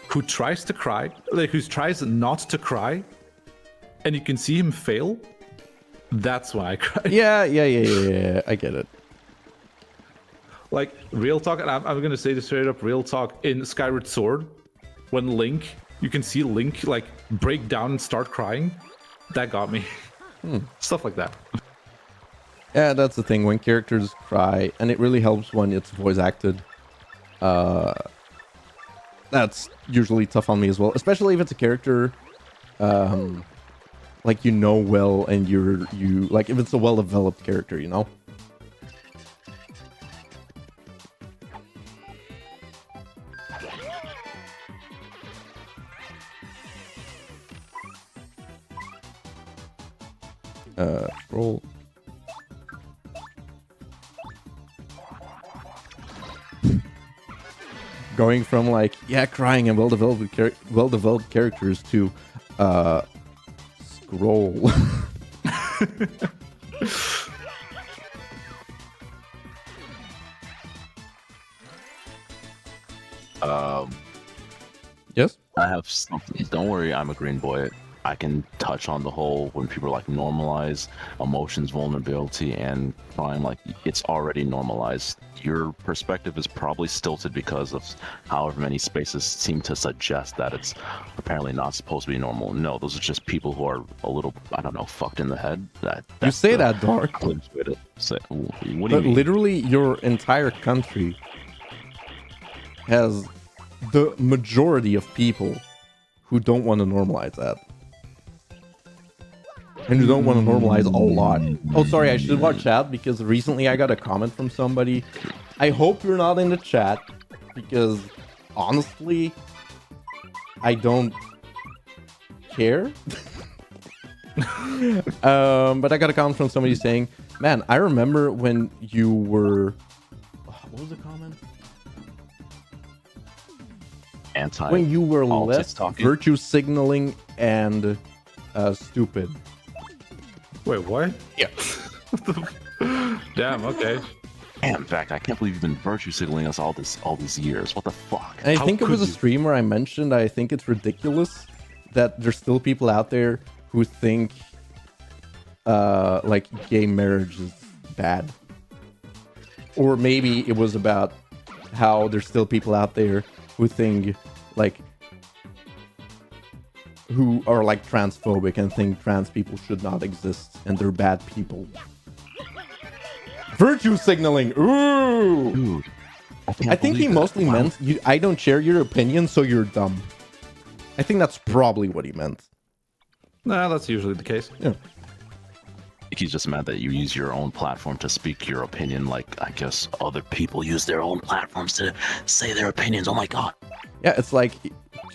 who tries to cry, like who tries not to cry, and you can see him fail, that's when I cry. Yeah. I get it. Like, real talk, and I'm gonna say this straight up, real talk, in Skyward Sword, when Link, you can see Link, like, break down and start crying, that got me. Stuff like that. Yeah, that's the thing. When characters cry, and it really helps when it's voice acted. That's usually tough on me as well, especially if it's a character like you know well, and you like if it's a well-developed character, you know. Roll. Going from like crying and well-developed characters to scroll. Yes? I have something. Don't worry, I'm a green boy. I can touch on the whole when people like normalize emotions, vulnerability, and crime. Like it's already normalized. Your perspective is probably stilted because of however many spaces seem to suggest that it's apparently not supposed to be normal. No, those are just people who are a little, I don't know, fucked in the head. You say that, Dark. What do you But mean? literally, your entire country has the majority of people who don't want to normalize that. And you don't want to normalize a lot. Oh, sorry, I should watch chat because recently I got a comment from somebody. I hope you're not in the chat because honestly, I don't care. But I got a comment from somebody saying, man, I remember when you were... What was the comment? When you were less virtue signaling and stupid. Wait, what? Yeah. Damn, okay. Damn, in fact, I can't believe you've been virtue signaling us all these years. What the fuck? And I think it was a stream where I mentioned I think it's ridiculous that there's still people out there who think like gay marriage is bad. Or maybe it was about how there's still people out there who think like who are like transphobic and think trans people should not exist and they're bad people. Virtue signaling. Ooh. Dude, I think he mostly meant I don't share your opinion, so you're dumb. I think that's probably what he meant. Nah, that's usually the case. Yeah. He's just mad that you use your own platform to speak your opinion, like I guess other people use their own platforms to say their opinions. Oh my god. Yeah, it's like,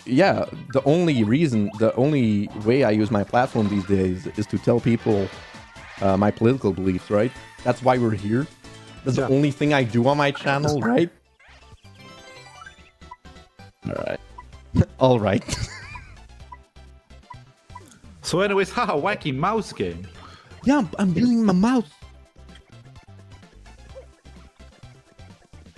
yeah, the only way I use my platform these days is to tell people my political beliefs, right? That's why we're here. That's the only thing I do on my channel, right? Alright. Alright. So anyways, haha, wacky mouse game. Yeah, I'm using my mouse.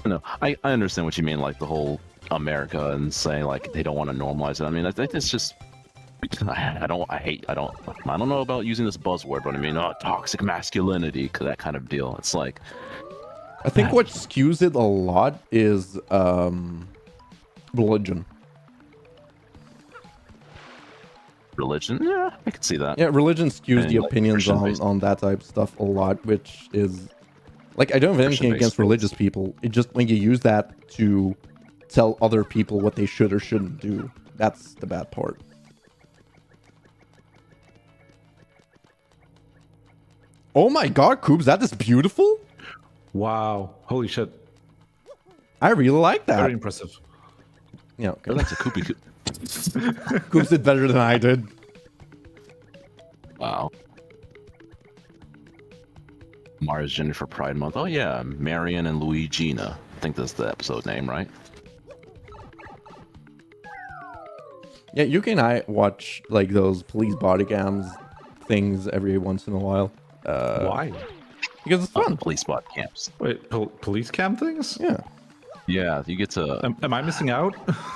No, I understand what you mean, like the whole America and saying like they don't want to normalize it. I mean, I think it's just I don't know about using this buzzword, but I mean, toxic masculinity, that kind of deal. It's like I think what skews it a lot is religion. Religion? Yeah, I can see that. Yeah, religion skews the like, opinions on that type of stuff a lot, which is Like, I don't have anything Christian-based against schools. religious people. It just when you use that to tell other people what they should or shouldn't do, that's the bad part. Oh my god, Coobs, that is beautiful. Wow. Holy shit. I really like that. Very impressive. Yeah, Oh, okay. that's a Koopy Koop. Coobs did better than I did. Wow. Mars Jennifer Pride Month. Oh yeah, Marion and Luigina. I think that's the episode name, right? Yeah, Yuki and I watch like those police body cams things every once in a while. Why? Because it's fun. Police spot camps. Wait, police cam things? Yeah, Yeah, you get to. Am I missing out?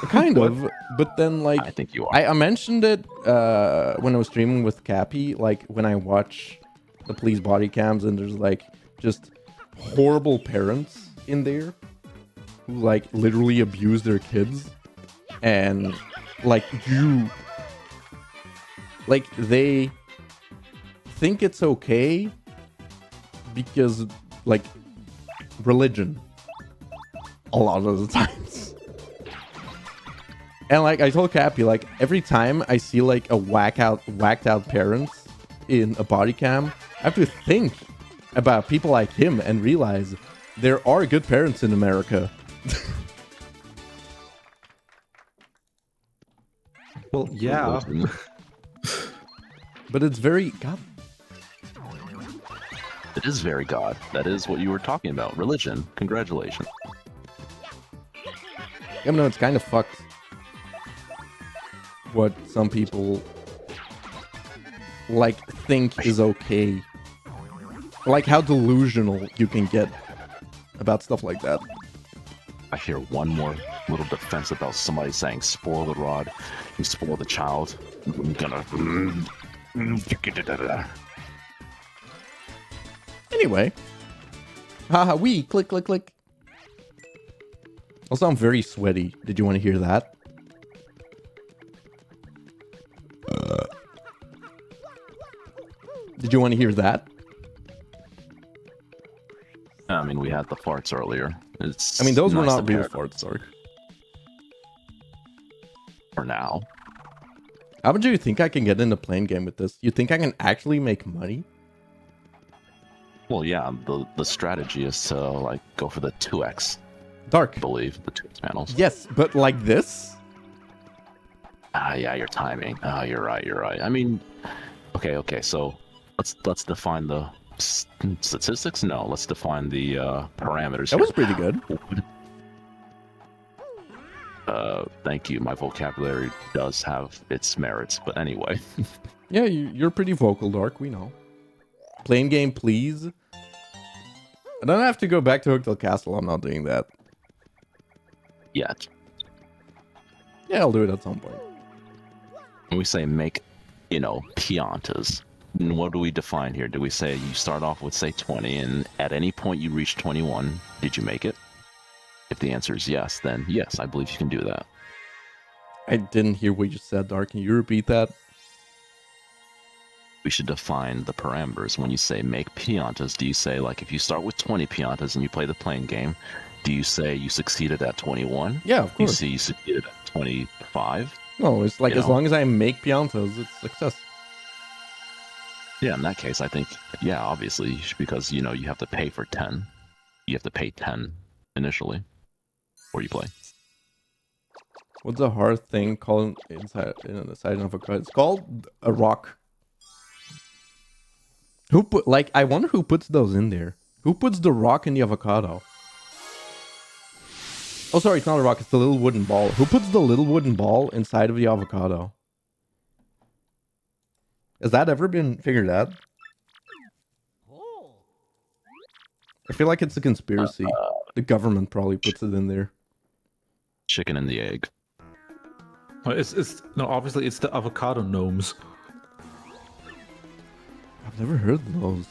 kind of. But then like I think you are. I mentioned it when I was streaming with Cappy, like when I watch the police body cams and there's like just horrible parents in there who like literally abuse their kids and like they think it's okay because like religion a lot of the times. And like I told Cappy, like every time I see like a whacked out parents in a body cam, I have to think about people like him and realize there are good parents in America. Well, yeah. But it's very God. It is very God. That is what you were talking about. Religion. Congratulations. Yeah, no, it's kind of fucked. What some people like think is okay. Like how delusional you can get about stuff like that. I hear one more little defense about somebody saying spoil the rod, you spoil the child. I'm gonna. Anyway. Haha, we click, click, click. Also, I'm very sweaty. Did you want to hear that? Did you want to hear that? I mean, we had the farts earlier. It's. I mean, those were nice not to real pair farts, sorry. for now. How much do you think I can get in a plane game with this? You think I can actually make money? Well, yeah, the strategy is to like go for the 2x, Dark. I believe, the 2x panels. Yes, but like this? Ah, yeah, your timing. Ah, you're right. You're right. I mean, okay. So let's define the statistics. No, let's define the parameters. That here. was pretty good. Thank you. My vocabulary does have its merits, but anyway. Yeah, you're pretty vocal, Dark. We know. Plane game, please. I don't have to go back to Hooktail Castle. I'm not doing that. Yet. Yeah, I'll do it at some point. When we say make, piantas, what do we define here? Do we say you start off with, say, 20, and at any point you reach 21, did you make it? If the answer is yes, then yes, I believe you can do that. I didn't hear what you said, Dark. Can you repeat that? We should define the parameters. When you say make piantas, do you say, like, if you start with 20 piantas and you play the plane game, do you say you succeeded at 21? Yeah, of You course. see you succeeded at 25? No, it's like You as know? long as I make piantas, it's success. Yeah, in that case, I think, yeah, obviously, because, you have to pay for 10. You have to pay 10 initially, before you play. What's a hard thing called inside the side of a car? It's called a rock. I wonder who puts those in there. Who puts the rock in the avocado? Oh, sorry, it's not a rock. It's the little wooden ball. Who puts the little wooden ball inside of the avocado? Has that ever been figured out? I feel like it's a conspiracy. The government probably puts it in there. Chicken and the egg. Well, obviously it's the avocado gnomes. I've never heard of those.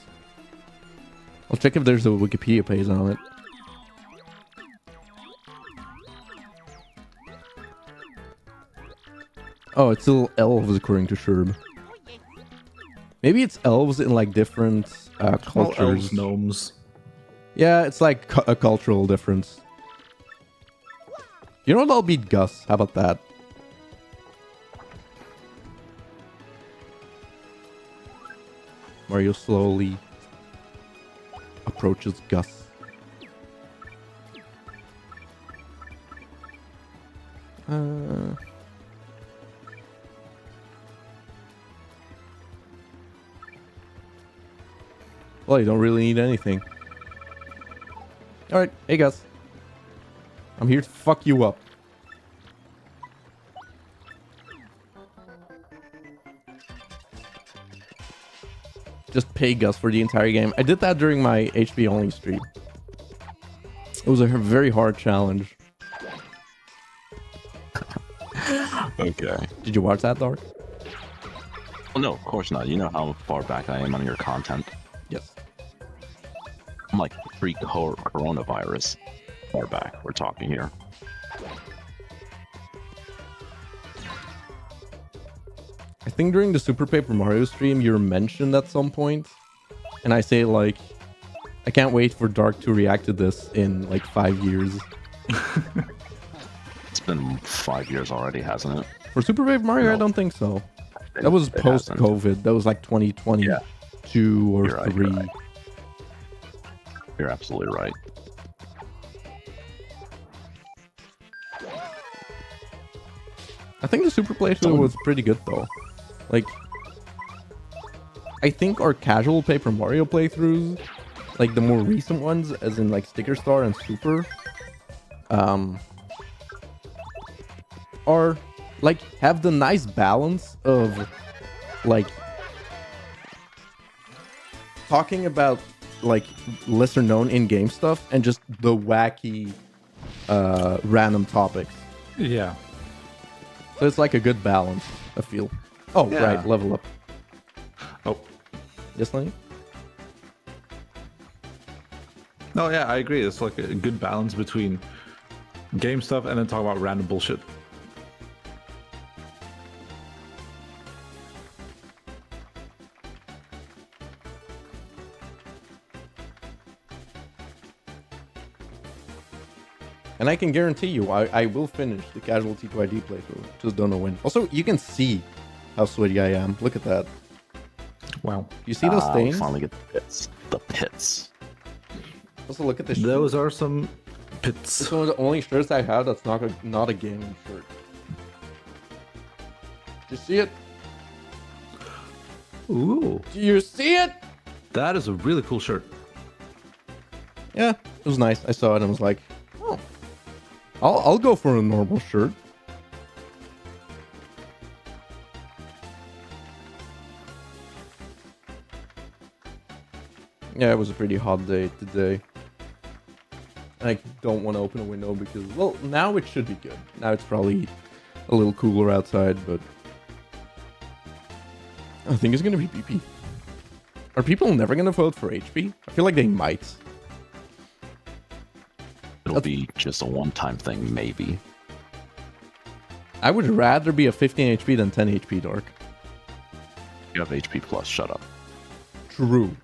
I'll check if there's a Wikipedia page on it. Oh, it's still elves according to Sherb. Maybe it's elves in like different All cultures. elves, gnomes. Yeah, it's like a cultural difference. You know what? I'll beat Gus. How about that? Mario slowly approaches Gus. Well, you don't really need anything. Alright, hey Gus. I'm here to fuck you up. Just pay Gus for the entire game. I did that during my HP only stream. It was a very hard challenge. Okay. Did you watch that, Dark? Well, no, of course not. You know how far back I am on your content. Yes. I'm like pre-coronavirus. Far back, we're talking here. I think during the Super Paper Mario stream, you're mentioned at some point, and I say like, I can't wait for Dark to react to this in like 5 years. It's been 5 years already, hasn't it? For Super Paper Mario, I don't think so. That was post-COVID. That was like 2022 or You're right, 3. you're right. You're absolutely right. I think the Super playthrough was pretty good though. Like, I think our casual Paper Mario playthroughs, like the more recent ones, as in like Sticker Star and Super, are like have the nice balance of like talking about like lesser known in-game stuff and just the wacky random topics. Yeah. So it's like a good balance, I feel. Oh, Yeah. right, level up. Oh. Yes, Lenny? No, yeah, I agree. It's like a good balance between game stuff and then talk about random bullshit. And I can guarantee you, I will finish the casual TTYD playthrough. Just don't know when. Also, you can see how sweaty I am. Look at that. Wow. You see those stains? We'll finally get the pits. The pits. Also, look at this shirt. Those are some This pits. is one of the only shirts I have that's not a gaming shirt. Do you see it? Ooh. Do you see it? That is a really cool shirt. Yeah, it was nice. I saw it and was like, oh, I'll go for a normal shirt. Yeah, it was a pretty hot day today. I don't want to open a window because, well, now it should be good. Now it's probably a little cooler outside, but I think it's gonna be PP. Are people never gonna vote for HP? I feel like they might. It'll be just a one-time thing, maybe. I would rather be a 15 HP than 10 HP Dark. You have HP plus. Shut up. True.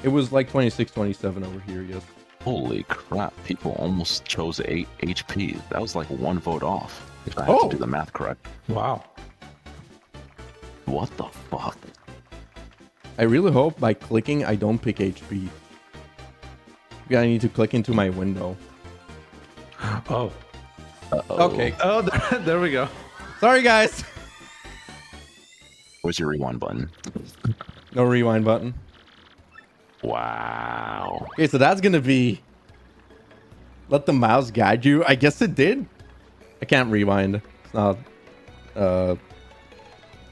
It was like 26, 27 over here, yes. Holy crap! People almost chose 8 HP. That was like one vote off. If I have Oh. to do the math correct. Wow. What the fuck? I really hope by clicking I don't pick HP. Yeah, I need to click into my window. Oh. Uh-oh. Okay. Oh, there we go. Sorry, guys. Where's your rewind button? No rewind button. Wow. Okay, so that's gonna be... Let the mouse guide you. I guess it did. I can't rewind. It's not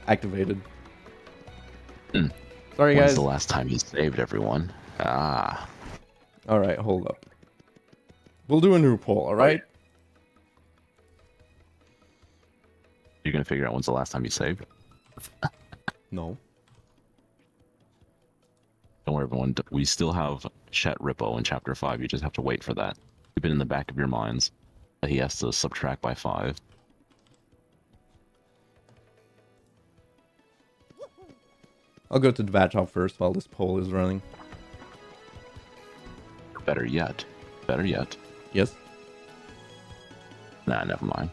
activated. Hmm. Sorry, When's guys. the last time you saved everyone? Ah. All right, hold up. We'll do a new poll, all right? You're gonna figure out when's the last time you saved? No. Don't worry, everyone. We still have Chet Rippo in Chapter 5. You just have to wait for that. Keep it in the back of your minds that he has to subtract by 5. I'll go to the badge hop first while this poll is running. Better yet. Better yet. Yes. Nah, never mind.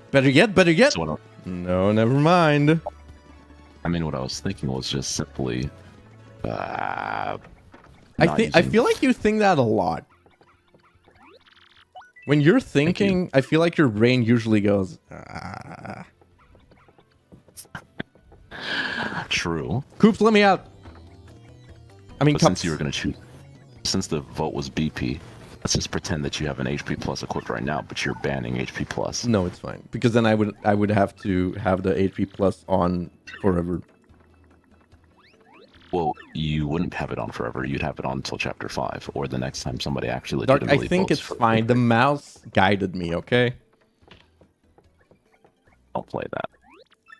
Better yet. Better yet. So No, never mind. I mean, what I was thinking was just simply. I feel like you think that a lot. When you're thinking, I feel like your brain usually goes. True. Coops, let me out. I mean, But since you were gonna choose, since the vote was BP, let's just pretend that you have an HP Plus equipped right now, but you're banning HP Plus. No, it's fine because then I would have to have the HP Plus on forever. Well, you wouldn't have it on forever. You'd have it on until Chapter 5, or the next time somebody actually Dark, legitimately I think votes it's for fine. The mouse guided me, okay? Don't play that.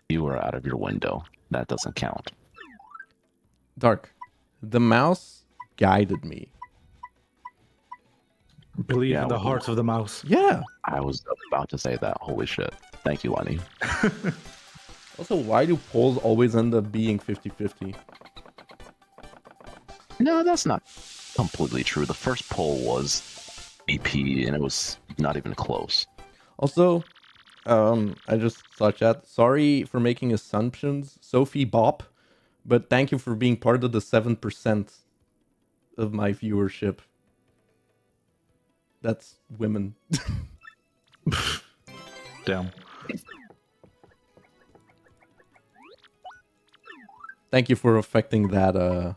You were out of your window. That doesn't count. Dark, the mouse guided me. Believe Yeah, in the well, heart of the mouse. Yeah. I was about to say that. Holy shit. Thank you, Lenny. Also, why do polls always end up being 50-50? No, that's not completely true. The first poll was BP, and it was not even close. Also, I just saw chat. Sorry for making assumptions, Sophie Bop, but thank you for being part of the 7% of my viewership. That's women. Damn. Thank you for affecting that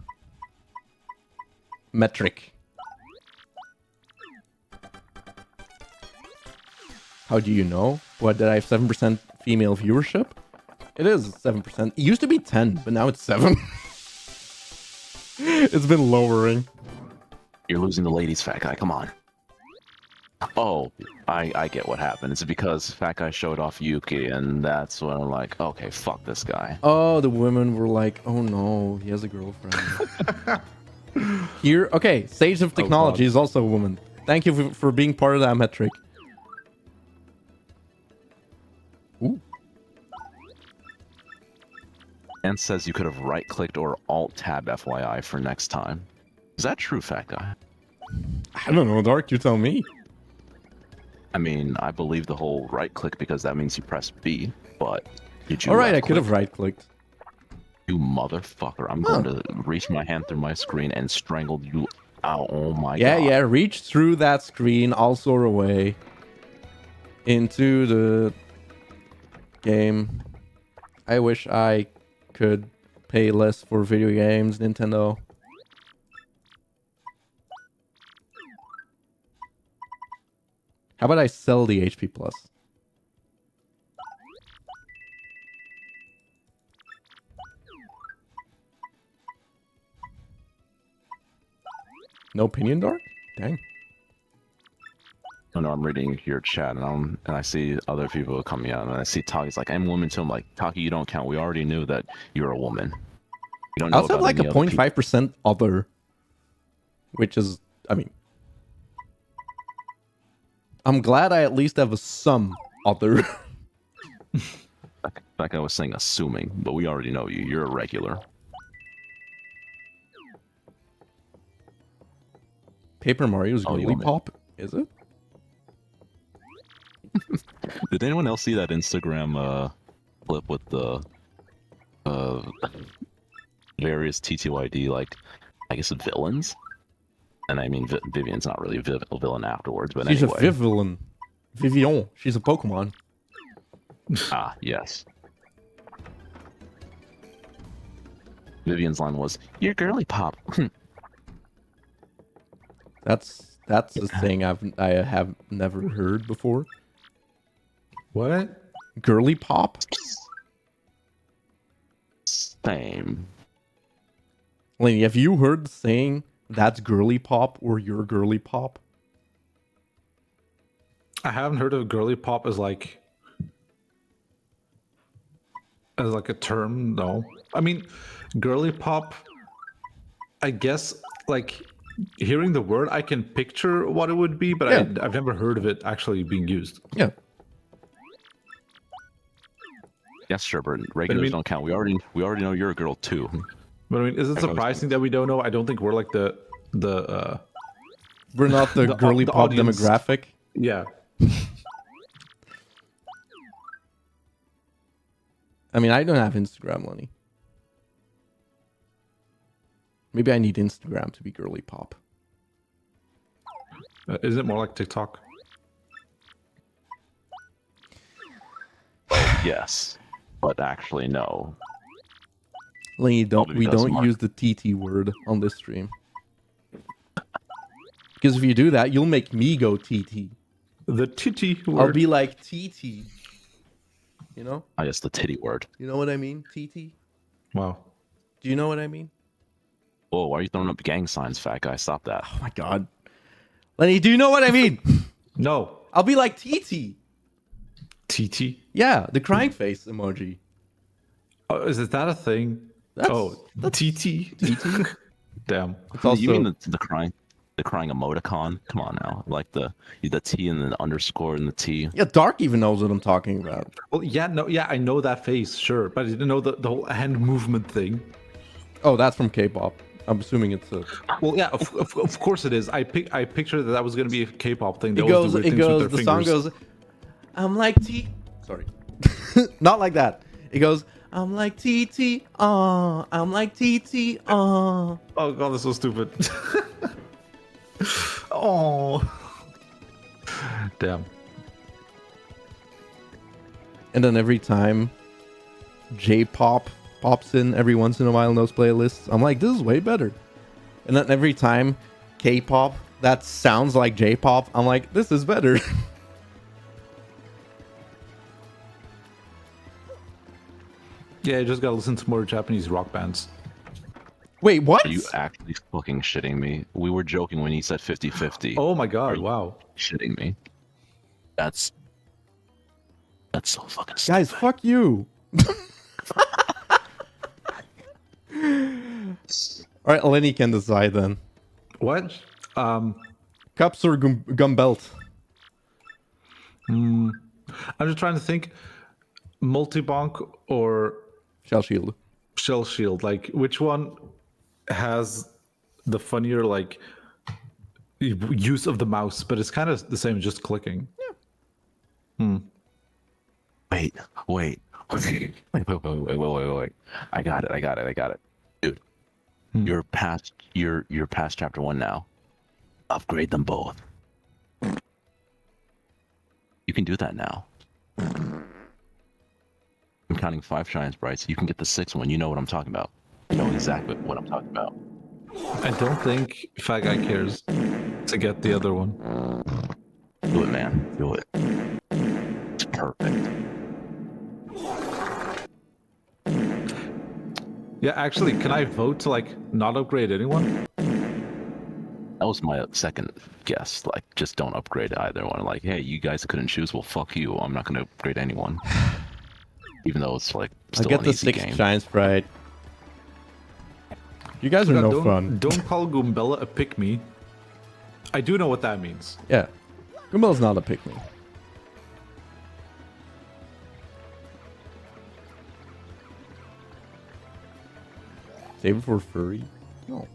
metric. How do you know? What, did I have 7% female viewership? It is 7%. It used to be 10, but now it's 7. It's been lowering. You're losing the ladies, fat guy. Come on. Oh, I get what happened. It's because fat guy showed off Yuki, and that's when I'm like, okay, fuck this guy. Oh, the women were like, oh no, he has a girlfriend. Here, okay, Sage of Technology is also a woman. Thank you for being part of that metric. Ooh. And says you could have right-clicked or alt-tab FYI for next time. Is that true, fat guy? I don't know, Dark, you tell me. I mean, I believe the whole right-click because that means you press B, but did you Alright, I left-click? could have right-clicked. You motherfucker. I'm going to reach my hand through my screen and strangle you out. Oh my god. Yeah, reach through that screen, I'll soar away into the game. I wish I could pay less for video games, Nintendo. How about I sell the HP Plus? No opinion, Dark? Dang. Oh, no, I'm reading your chat and I see other people coming out and I see Taki's like, I'm a woman too. I'm like, Taki, you don't count. We already knew that you're a woman. You don't know I also have about like a any other people. 0.5% other, which is, I mean, I'm glad I at least have some other. Like I was saying, assuming, but we already know you. You're a regular. Paper Mario's Oh, you Girly want me- Pop, is it? Did anyone else see that Instagram clip with the various TTYD, like, I guess villains? And I mean, Vivian's not really a villain afterwards, but She's anyway. a Vivian. Vivian. She's a Pokemon. Ah, yes. Vivian's line was, "You're girly pop." That's a thing I have never heard before. What? Girly Pop? Same. Lenny, have you heard the saying, that's girly pop or you're girly pop? I haven't heard of girly pop as like a term. No, I mean, girly pop. I guess like hearing the word, I can picture what it would be, but Yeah. I've never heard of it actually being used. Yeah. Yes, sure, but regulars don't count. We already know you're a girl too. But I mean, is it surprising that we don't know? I don't think we're like the We're not the girly the pop audience. demographic. yeah. I mean, I don't have Instagram, Lenny. Maybe I need Instagram to be girly pop. Isn't it more like TikTok? Yes, but actually no. Lenny, Probably we because don't Mark- use the TT word on this stream. Because if you do that, you'll make me go TT. The titty word. I'll be like TT. You know? I guess the titty word. You know what I mean? TT? Wow. Do you know what I mean? Whoa, why are you throwing up gang signs, fat guy? Stop that. Oh my god. Lenny, do you know what I mean? No. I'll be like TT. TT. Yeah, the crying face emoji. Oh, is that a thing? That's TT. TT. Damn. It's also You mean the crying emoticon? Come on now, like the T and the underscore and the T. yeah. Dark even knows what I'm talking about. Well, yeah, I know that face, sure, but I didn't know the whole hand movement thing. Oh, that's from K-pop. I'm assuming it's a. Well, yeah, of course it is. I pictured that was going to be a K-pop thing. They It always goes. do weird It things with goes. their The song fingers. goes. I'm like T. Sorry, not like that. It goes. I'm like TT. I'm like TT. Oh god, that's so stupid. Oh. Damn. And then every time J-pop pops in every once in a while in those playlists, I'm like, this is way better. And then every time K-pop that sounds like J-pop, I'm like, this is better. Yeah, you just gotta listen to more Japanese rock bands. Wait, what? Are you actually fucking shitting me? We were joking when he said 50-50. Oh my god, Are you wow. shitting me? That's so fucking stupid. Guys, fuck you. All right, Lenny can decide then. What? Cups or gum belt? I'm just trying to think. Multi-bonk or Shell shield. shell shield? Like, which one has the funnier, like, use of the mouse, but it's kind of the same, just clicking. Wait. Wait. I got it. Dude, you're past chapter 1 now. Upgrade them both. You can do that now. I'm counting 5 shine sprites. You can get the 6th one. You know what I'm talking about. You know exactly what I'm talking about. I don't think Fat Guy cares to get the other one. Do it, man. Do it. It's perfect. Yeah, actually, can I vote to, like, not upgrade anyone? That was my second guess. Like, just don't upgrade either one. Like, hey, you guys couldn't choose. Well, fuck you. I'm not gonna upgrade anyone. Even though it's like I still get an the easy 6 game. shine sprite. You guys are no don't, fun. Don't call Goombella a pick-me. I do know what that means. Yeah. Gumball's not a pick-me. Save it for furry? No.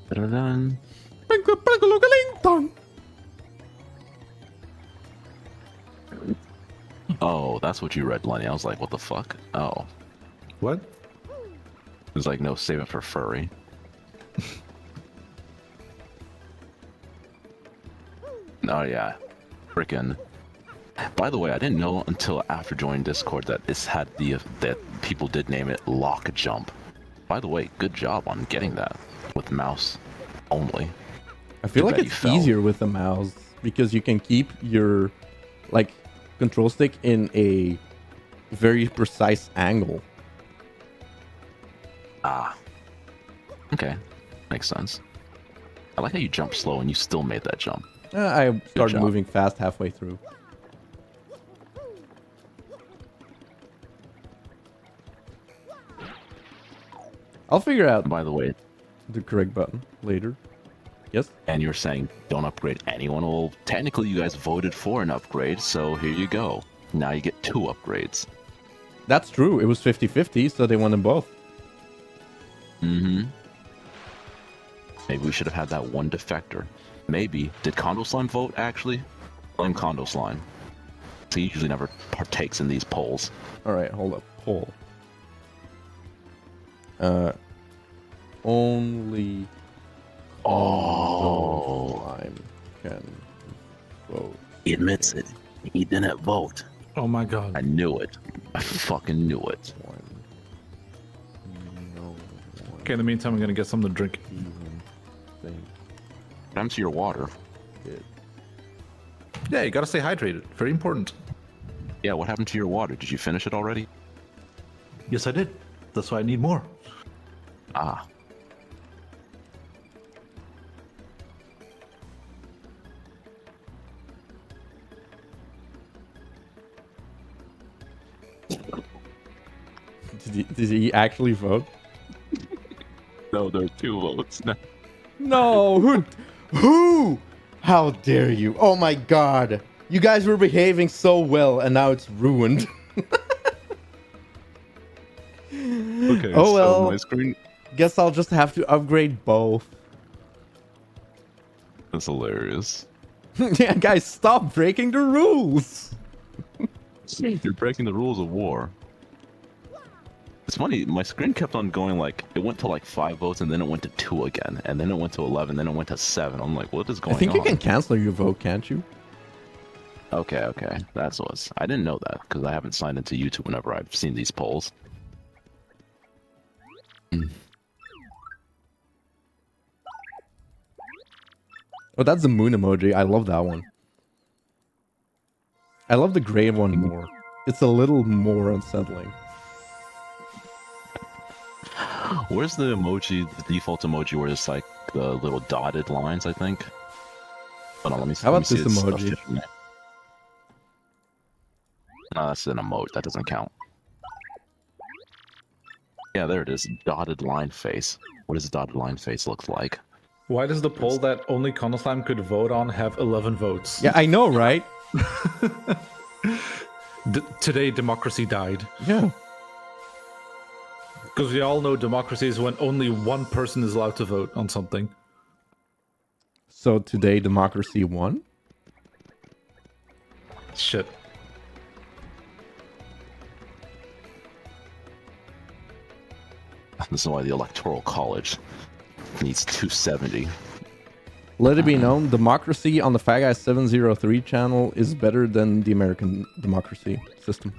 Da-da-dun. Oh, that's what you read, Lenny. I was like, what the fuck? Oh. What? It was like, no, save it for furry. Oh, yeah. Frickin'. By the way, I didn't know until after joining Discord that this had that people did name it Lock Jump. By the way, good job on getting that with mouse only. I feel Too like bad you it's fell. easier with the mouse because you can keep your like control stick in a very precise angle. Ah. Okay. Makes sense. I like how you jump slow and you still made that jump. I started job. moving fast halfway through. I'll figure out By the way, the correct button later. Yes? and you're saying don't upgrade anyone. Well, technically you guys voted for an upgrade, so here you go. Now you get 2 upgrades. That's true. It was 50-50, so they won them both. Mm-hmm. Maybe we should have had that one defector. Maybe. Did Condo Slime vote, actually? Blame Condo Slime. He usually never partakes in these polls. Alright, hold up. Poll. Only Oh. Slime can vote. He admits it. He didn't vote. Oh my god. I knew it. I fucking knew it. Okay, in the meantime, I'm gonna get something to drink. What happened to your water? Yeah, you gotta stay hydrated. Very important. Yeah, what happened to your water? Did you finish it already? Yes, I did. That's why I need more. Ah. Did he actually vote? No, there are 2 votes. No, who? How dare you? Oh my god. You guys were behaving so well and now it's ruined. Okay, Oh so well. my screen... Guess I'll just have to upgrade both. That's hilarious. Yeah, guys, stop breaking the rules. You're breaking the rules of war. It's funny, my screen kept on going like, it went to like 5 votes and then it went to 2 again. And then it went to 11, then it went to 7. I'm like, what is going on? I think you can cancel your vote, can't you? Okay, that's what. I didn't know that because I haven't signed into YouTube whenever I've seen these polls. Oh, that's the moon emoji. I love that one. I love the gray one more. It's a little more unsettling. Where's the emoji, the default emoji where it's like the little dotted lines, I think? Hold on, let me see. How about let me this see its emoji? official name. No, that's an emote. That doesn't count. Yeah, there it is. Dotted line face. What does a dotted line face look like? Why does the poll that only Conoslime could vote on have 11 votes? Yeah, I know, right? Today, democracy died. Yeah. Because we all know democracy is when only one person is allowed to vote on something. So today, democracy won? Shit. This is why the Electoral College needs 270. Let it be known, democracy on the Fat Guy 703 channel is better than the American democracy system.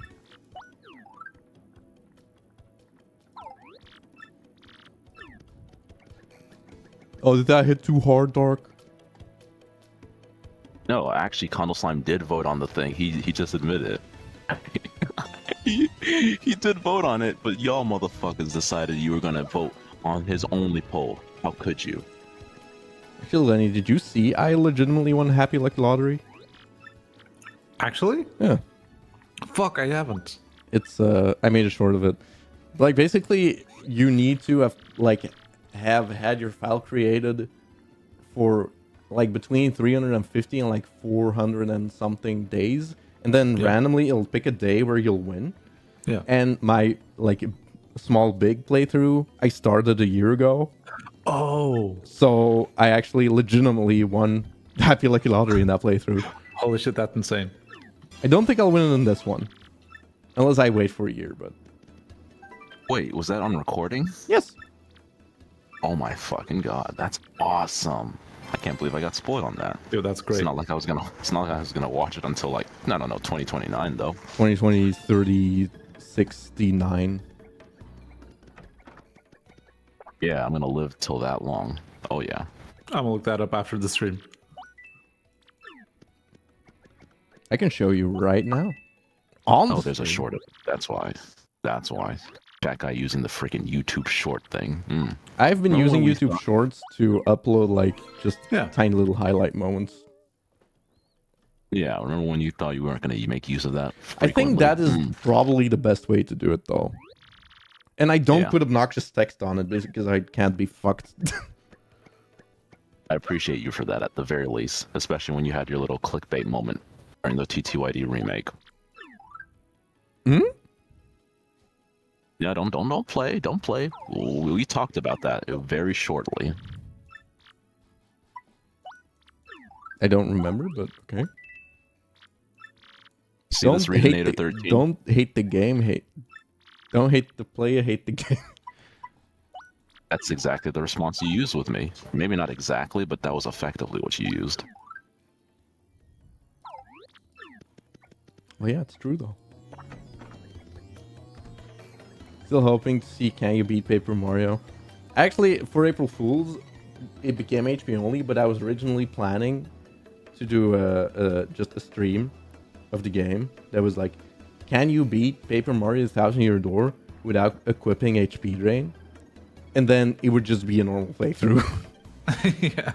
Oh, did that hit too hard, Dark? No, actually, Condor Slime did vote on the thing. He just admitted it. he did vote on it, but y'all motherfuckers decided you were gonna vote on his only poll. How could you? Actually, Lenny, did you see I legitimately won Happy Lucky Lottery? Actually? Yeah. Fuck, I haven't. It's, I made a short of it. Like, basically, you need to have, like, have had your file created for, like, between 350 and, like, 400 and something days. And then randomly, it'll pick a day where you'll win. Yeah. And my, like, small big playthrough, I started a year ago. Oh. So I actually legitimately won Happy Lucky Lottery in that playthrough. Holy shit, that's insane. I don't think I'll win it in this one. Unless I wait for a year, but... Wait, was that on recording? Yes. Oh my fucking god, that's awesome. I can't believe I got spoiled on that. Dude, that's great. It's not like I was gonna watch it until like, I don't know, 2029 though. 2020, 30, 69. Yeah, I'm gonna live till that long. Oh yeah. I'm gonna look that up after the stream. I can show you right now. On Oh, the there's a stream. short of it. That's why. That's why. That guy using the freaking YouTube short thing. I've been Remember using when we YouTube thought- Shorts to upload like just Yeah. tiny little highlight moments. Yeah, remember when you thought you weren't gonna make use of that? I think that is frequently? probably the best way to do it though. And I don't Yeah. put obnoxious text on it because I can't be fucked. I appreciate you for that at the very least, especially when you had your little clickbait moment during the TTYD remake. Hmm? Yeah, don't play. Don't play. We talked about that very shortly. I don't remember, but okay. See this Reanimator 13? Don't hate the game. Don't hate the player. Hate the game. That's exactly the response you used with me. Maybe not exactly, but that was effectively what you used. Well, yeah, it's true though. Still hoping to see Can You Beat Paper Mario. Actually, for April Fools, it became HP only, but I was originally planning to do just a stream of the game that was like, can you beat Paper Mario 1000 Year Door without equipping HP Drain? And then it would just be a normal playthrough. Yeah.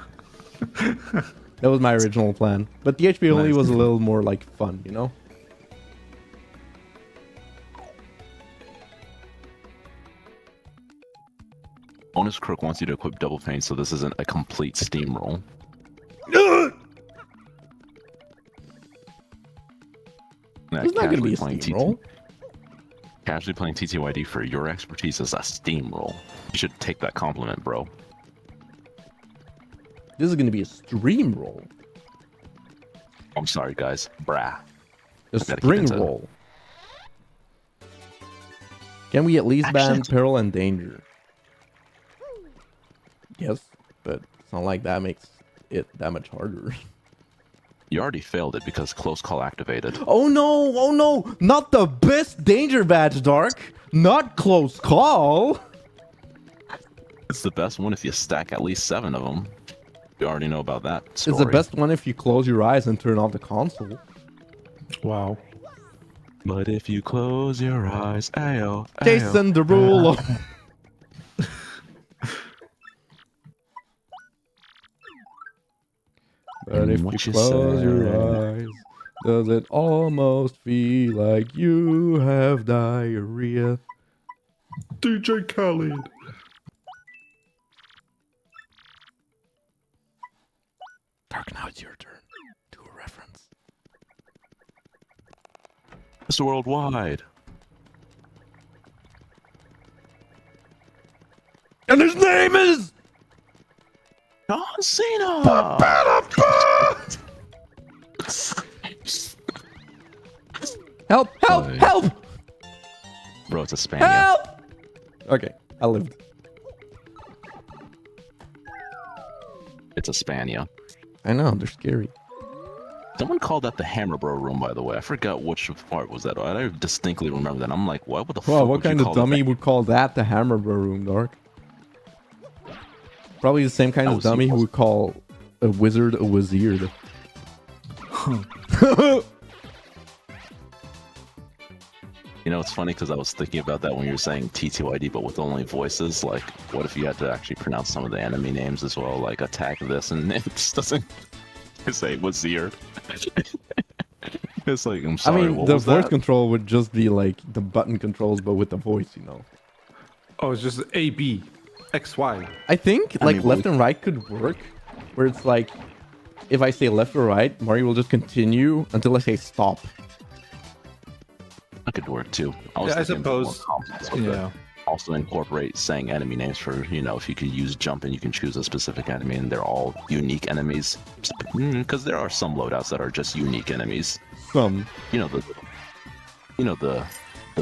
That was my original plan. But the HP only Nice. was a little more like fun, you know? Bonus Crook wants you to equip Double Pain, so this isn't a complete steamroll. It's not going to be a steamroll. Casually playing TTYD for your expertise is a steamroll. You should take that compliment, bro. This is going to be a stream roll. I'm sorry, guys. Brah. A Gotta keep spring into- roll. Can we at least Actually, ban Peril and Danger? Yes, but it's not like that makes it that much harder. You already failed it because close call activated. Oh no, not the best danger badge, Dark. Not close call. It's the best one if you stack at least 7 of them. You already know about that story. It's the best one if you close your eyes and turn off the console. Wow. But if you close your eyes, ayo, ayo. Jason Derulo. But if you What you close your said. eyes, does it almost feel like you have diarrhea? DJ Khaled. Dark, now it's your turn. Do a reference. Mr. Worldwide. And his name is... John Cena! Help! Help! Boy. Help! Bro, it's a Spania. Help! Okay, I lived. It's a Spania. I know, they're scary. Someone called that the Hammer Bro room, by the way. I forgot which part was that. I distinctly remember that. I'm like, what the fuck Well, what would you kind of call that? dummy would call that the Hammer Bro room, Dark? Probably the same kind That of was dummy who supposed- would call a wizard a wizard. You know, it's funny because I was thinking about that when you were saying TTYD, but with only voices. Like, what if you had to actually pronounce some of the enemy names as well? Like, attack this, and it just doesn't say wizard. It's like, I'm I sorry, mean, what the was voice that? control would just be like the button controls, but with the voice, you know. Oh, it's just A, B, X, Y. I think I like mean, left we- and right could work, where it's like, if I say left or right, Mario will just continue until I say stop. That could work too. Yeah, I thinking more suppose- complex with it. Yeah. Also incorporate saying enemy names for, you know, if you could use jump and you can choose a specific enemy and they're all unique enemies. Because there are some loadouts that are just unique enemies. Some. You know the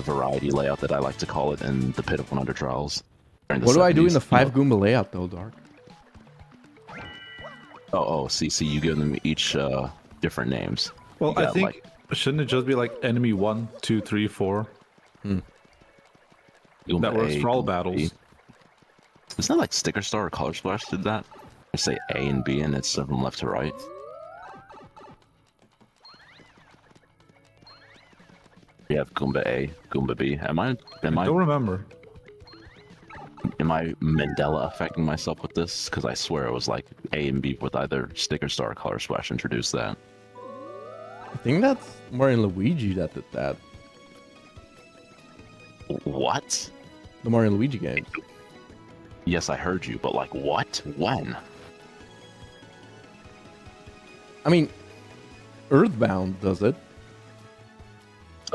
variety layout that I like to call it in the Pit of Wonder Trials. during What do I do in 70s, the you know. 5 Goomba layout though, Dark? See, you give them each different names. Well, You I got, think like, shouldn't it just be like enemy 1, 2, 3, 4? Goomba That works A, for all Goomba battles. B. Isn't that like Sticker Star or Color Splash did that? I say A and B and it's from left to right. You have Goomba A, Goomba B. Am I Don't remember. Mandela affecting myself with this? Because I swear it was like A and B with either Sticker Star or Color Splash introduced that. I think that's Mario and Luigi that did that. What? The Mario and Luigi games. Yes, I heard you, but like what? When? I mean, Earthbound does it.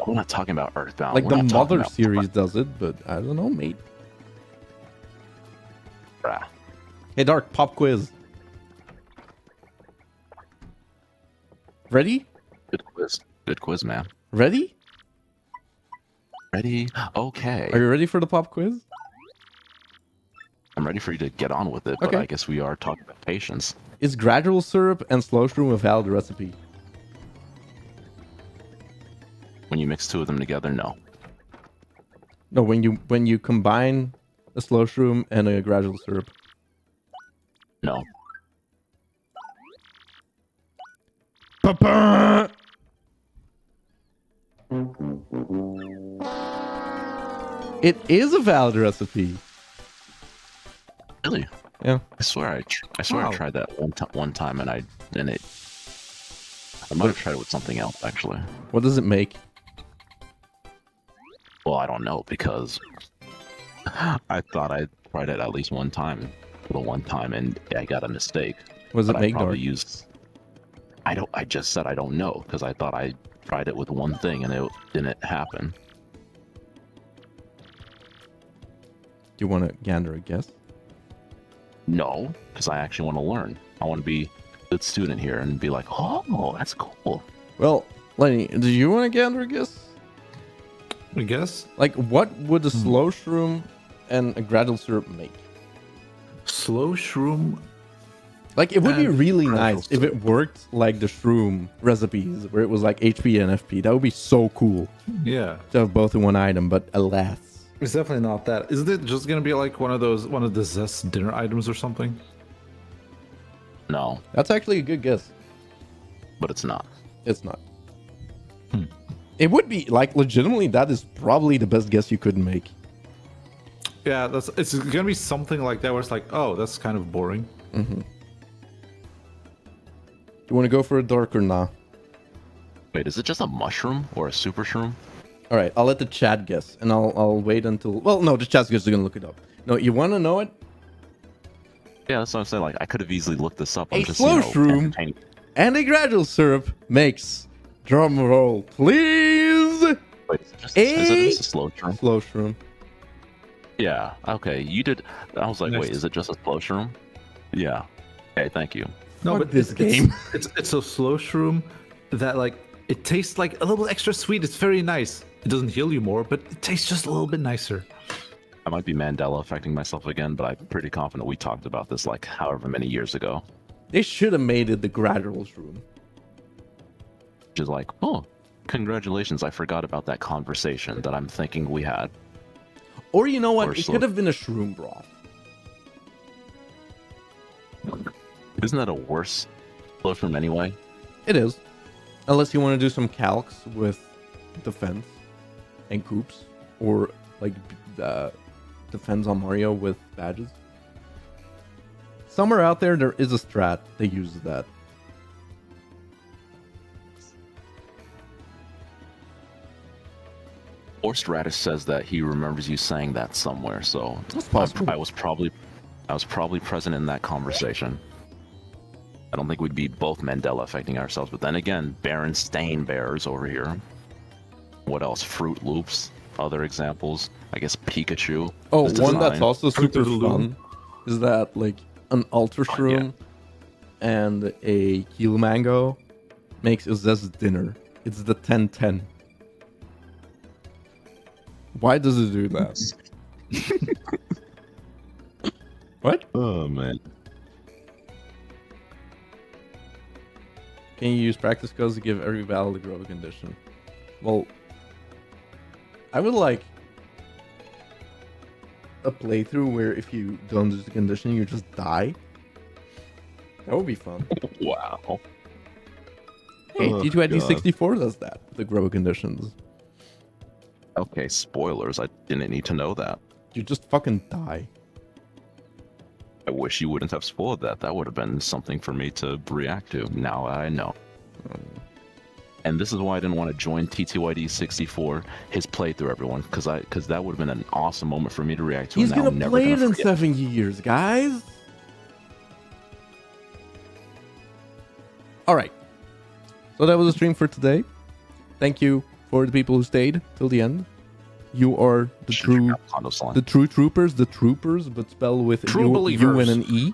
we're not talking about Earthbound. Like We're the not talking Mother about series does it, but I don't know, mate. Bruh. Hey, Dark, pop quiz. Ready? Good quiz. Good quiz, man. Ready? Ready? Okay. Are you ready for the pop quiz? I'm ready for you to get on with it, but Okay. I guess we are talking about patience. Is gradual syrup and slow shroom a valid recipe? When you mix two of them together, no. No, when you combine a slow shroom and a gradual syrup. No. Pa-pa! It is a valid recipe. Really? Yeah. I swear I tried that one time and I might have tried it with something else actually. What does it make? Well, I don't know because I thought I tried it at least one time, and I got a mistake. What does it But make, I probably Dark? used. I just said I don't know because I thought I tried it with one thing and it didn't happen. Do you want to gander a guess? No, because I actually want to learn. I want to be a good student here and be like, oh, that's cool. Well, Lenny, do you want to gander a guess? I guess. Like, what would a slow shroom and a gradual syrup make? Slow shroom. Like, it would be And really gradual nice if it worked like the shroom recipes, where it was like HP and FP. That would be so cool Yeah. to have both in one item, but alas. It's definitely not that. Isn't it just gonna be like one of the Zest dinner items or something? No, That's actually a good guess. but it's not. It's not. It would be, like, legitimately, that is probably the best guess you could make. Yeah, it's gonna be something like that where it's like, oh, that's kind of boring. You want to go for a dark or nah? Wait, is it just a mushroom or a super shroom? All right, I'll let the chat guess, and I'll wait until... Well, no, the chat's just going to look it up. No, you want to know it? Yeah, that's what I'm saying. Like, I could have easily looked this up. A I'm just, slow shroom entertaining. and a gradual syrup makes... Drum roll, please! Wait, is it just a slow shroom? Slow shroom. Yeah. Okay. You did. I was like, Next. wait, is it just a slow shroom? Yeah. Okay. Thank you. No, Fuck but this it's, game. It's a slow shroom that like it tastes like a little extra sweet. It's very nice. It doesn't heal you more, but it tastes just a little bit nicer. I might be Mandela affecting myself again, but I'm pretty confident we talked about this like however many years ago. They should have made it the gradual shroom. Which is like, oh, congratulations! I forgot about that conversation that I'm thinking we had. Or you know what? Or It slow- could have been a shroom broth. Isn't that a worse slow shroom anyway? It is. Unless you want to do some calcs with defense and coops. Or like defense on Mario with badges. Somewhere out there is a strat that uses that. Forced Radish says that he remembers you saying that somewhere, so That's possible. I was probably present in that conversation. I don't think we'd be both Mandela affecting ourselves, but then again, Berenstain Bears over here. What else? Fruit Loops. Other examples. I guess Pikachu. Oh, His one that's design. also super Fruit of the fun Loom. is that like an Ultra Shroom and a Keel Mango makes a Zest dinner. It's the 10-10. Why does it do that? What? Oh man. Can you use practice codes to give every battle a growth condition? Well, I would like a playthrough where if you don't do the condition, you just die. That would be fun. Wow. Hey, Oh, TTYD God. 64 does that, the grow conditions. Okay, spoilers. I didn't need to know that. You just fucking die. I wish you wouldn't have spoiled that. That would have been something for me to react to. Now I know. And this is why I didn't want to join TTYD 64 his playthrough, everyone, because that would have been an awesome moment for me to react to. He's and now gonna I'm never play it gonna in forget. 7 years, guys. All right. So that was the stream for today. Thank you for the people who stayed till the end. You are the Should check true, out Condo Salon. the true troopers, but spelled with True U and believers. an E.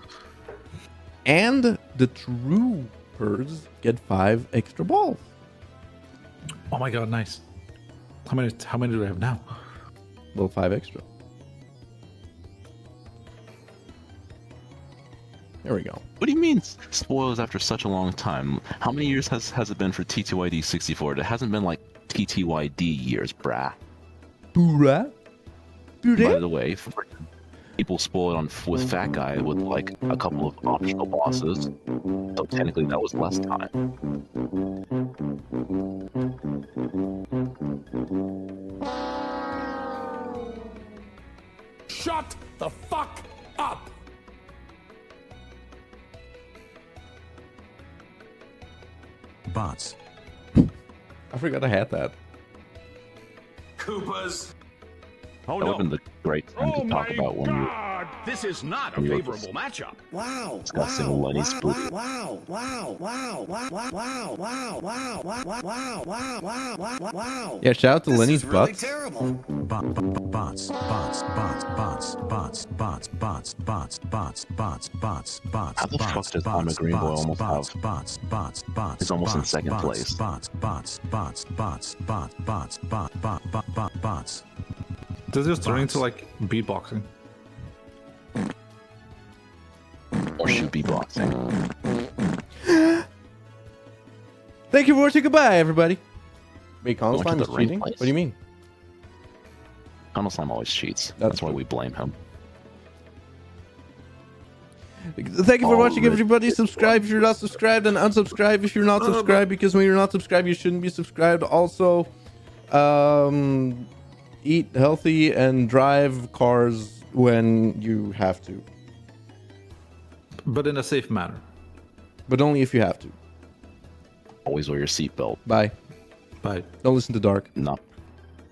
And the troopers get 5 extra balls. Oh my god, nice. How many do I have now? Well, 5 extra. There we go. What do you mean spoils after such a long time? How many years has it been for TTYD 64? It hasn't been like TTYD years, brah. Hoorah. By the way, people spoil it on with Fat Guy with like a couple of optional bosses. So technically that was less time. Shut the fuck up! Bots. I forgot I had that. Koopas! Oh That would have been the great time to talk about when you God! This is not a when you were favorable matchup. Wow! discussing Lenny's boot. Wow! Yeah, shout out to This Lenny's is really butts. terrible. Bots. How the fuck does Alma Green Boy almost have? He's almost in second place. This is turning into like beatboxing. Or should be boxing. Thank you for watching. Goodbye, everybody. Wait, Condo Going to Slime the is right cheating? place. What do you mean? Condo Slime always cheats. That's That's why true. we blame him. Thank you for Oh, watching, Rick. everybody. Subscribe if you're not subscribed, and unsubscribe if you're not subscribed, because when you're not subscribed, you shouldn't be subscribed. Also, eat healthy and drive cars when you have to, But in a safe manner. but only if you have to. Always wear your seatbelt. Bye. Bye. Don't listen to Dark. Not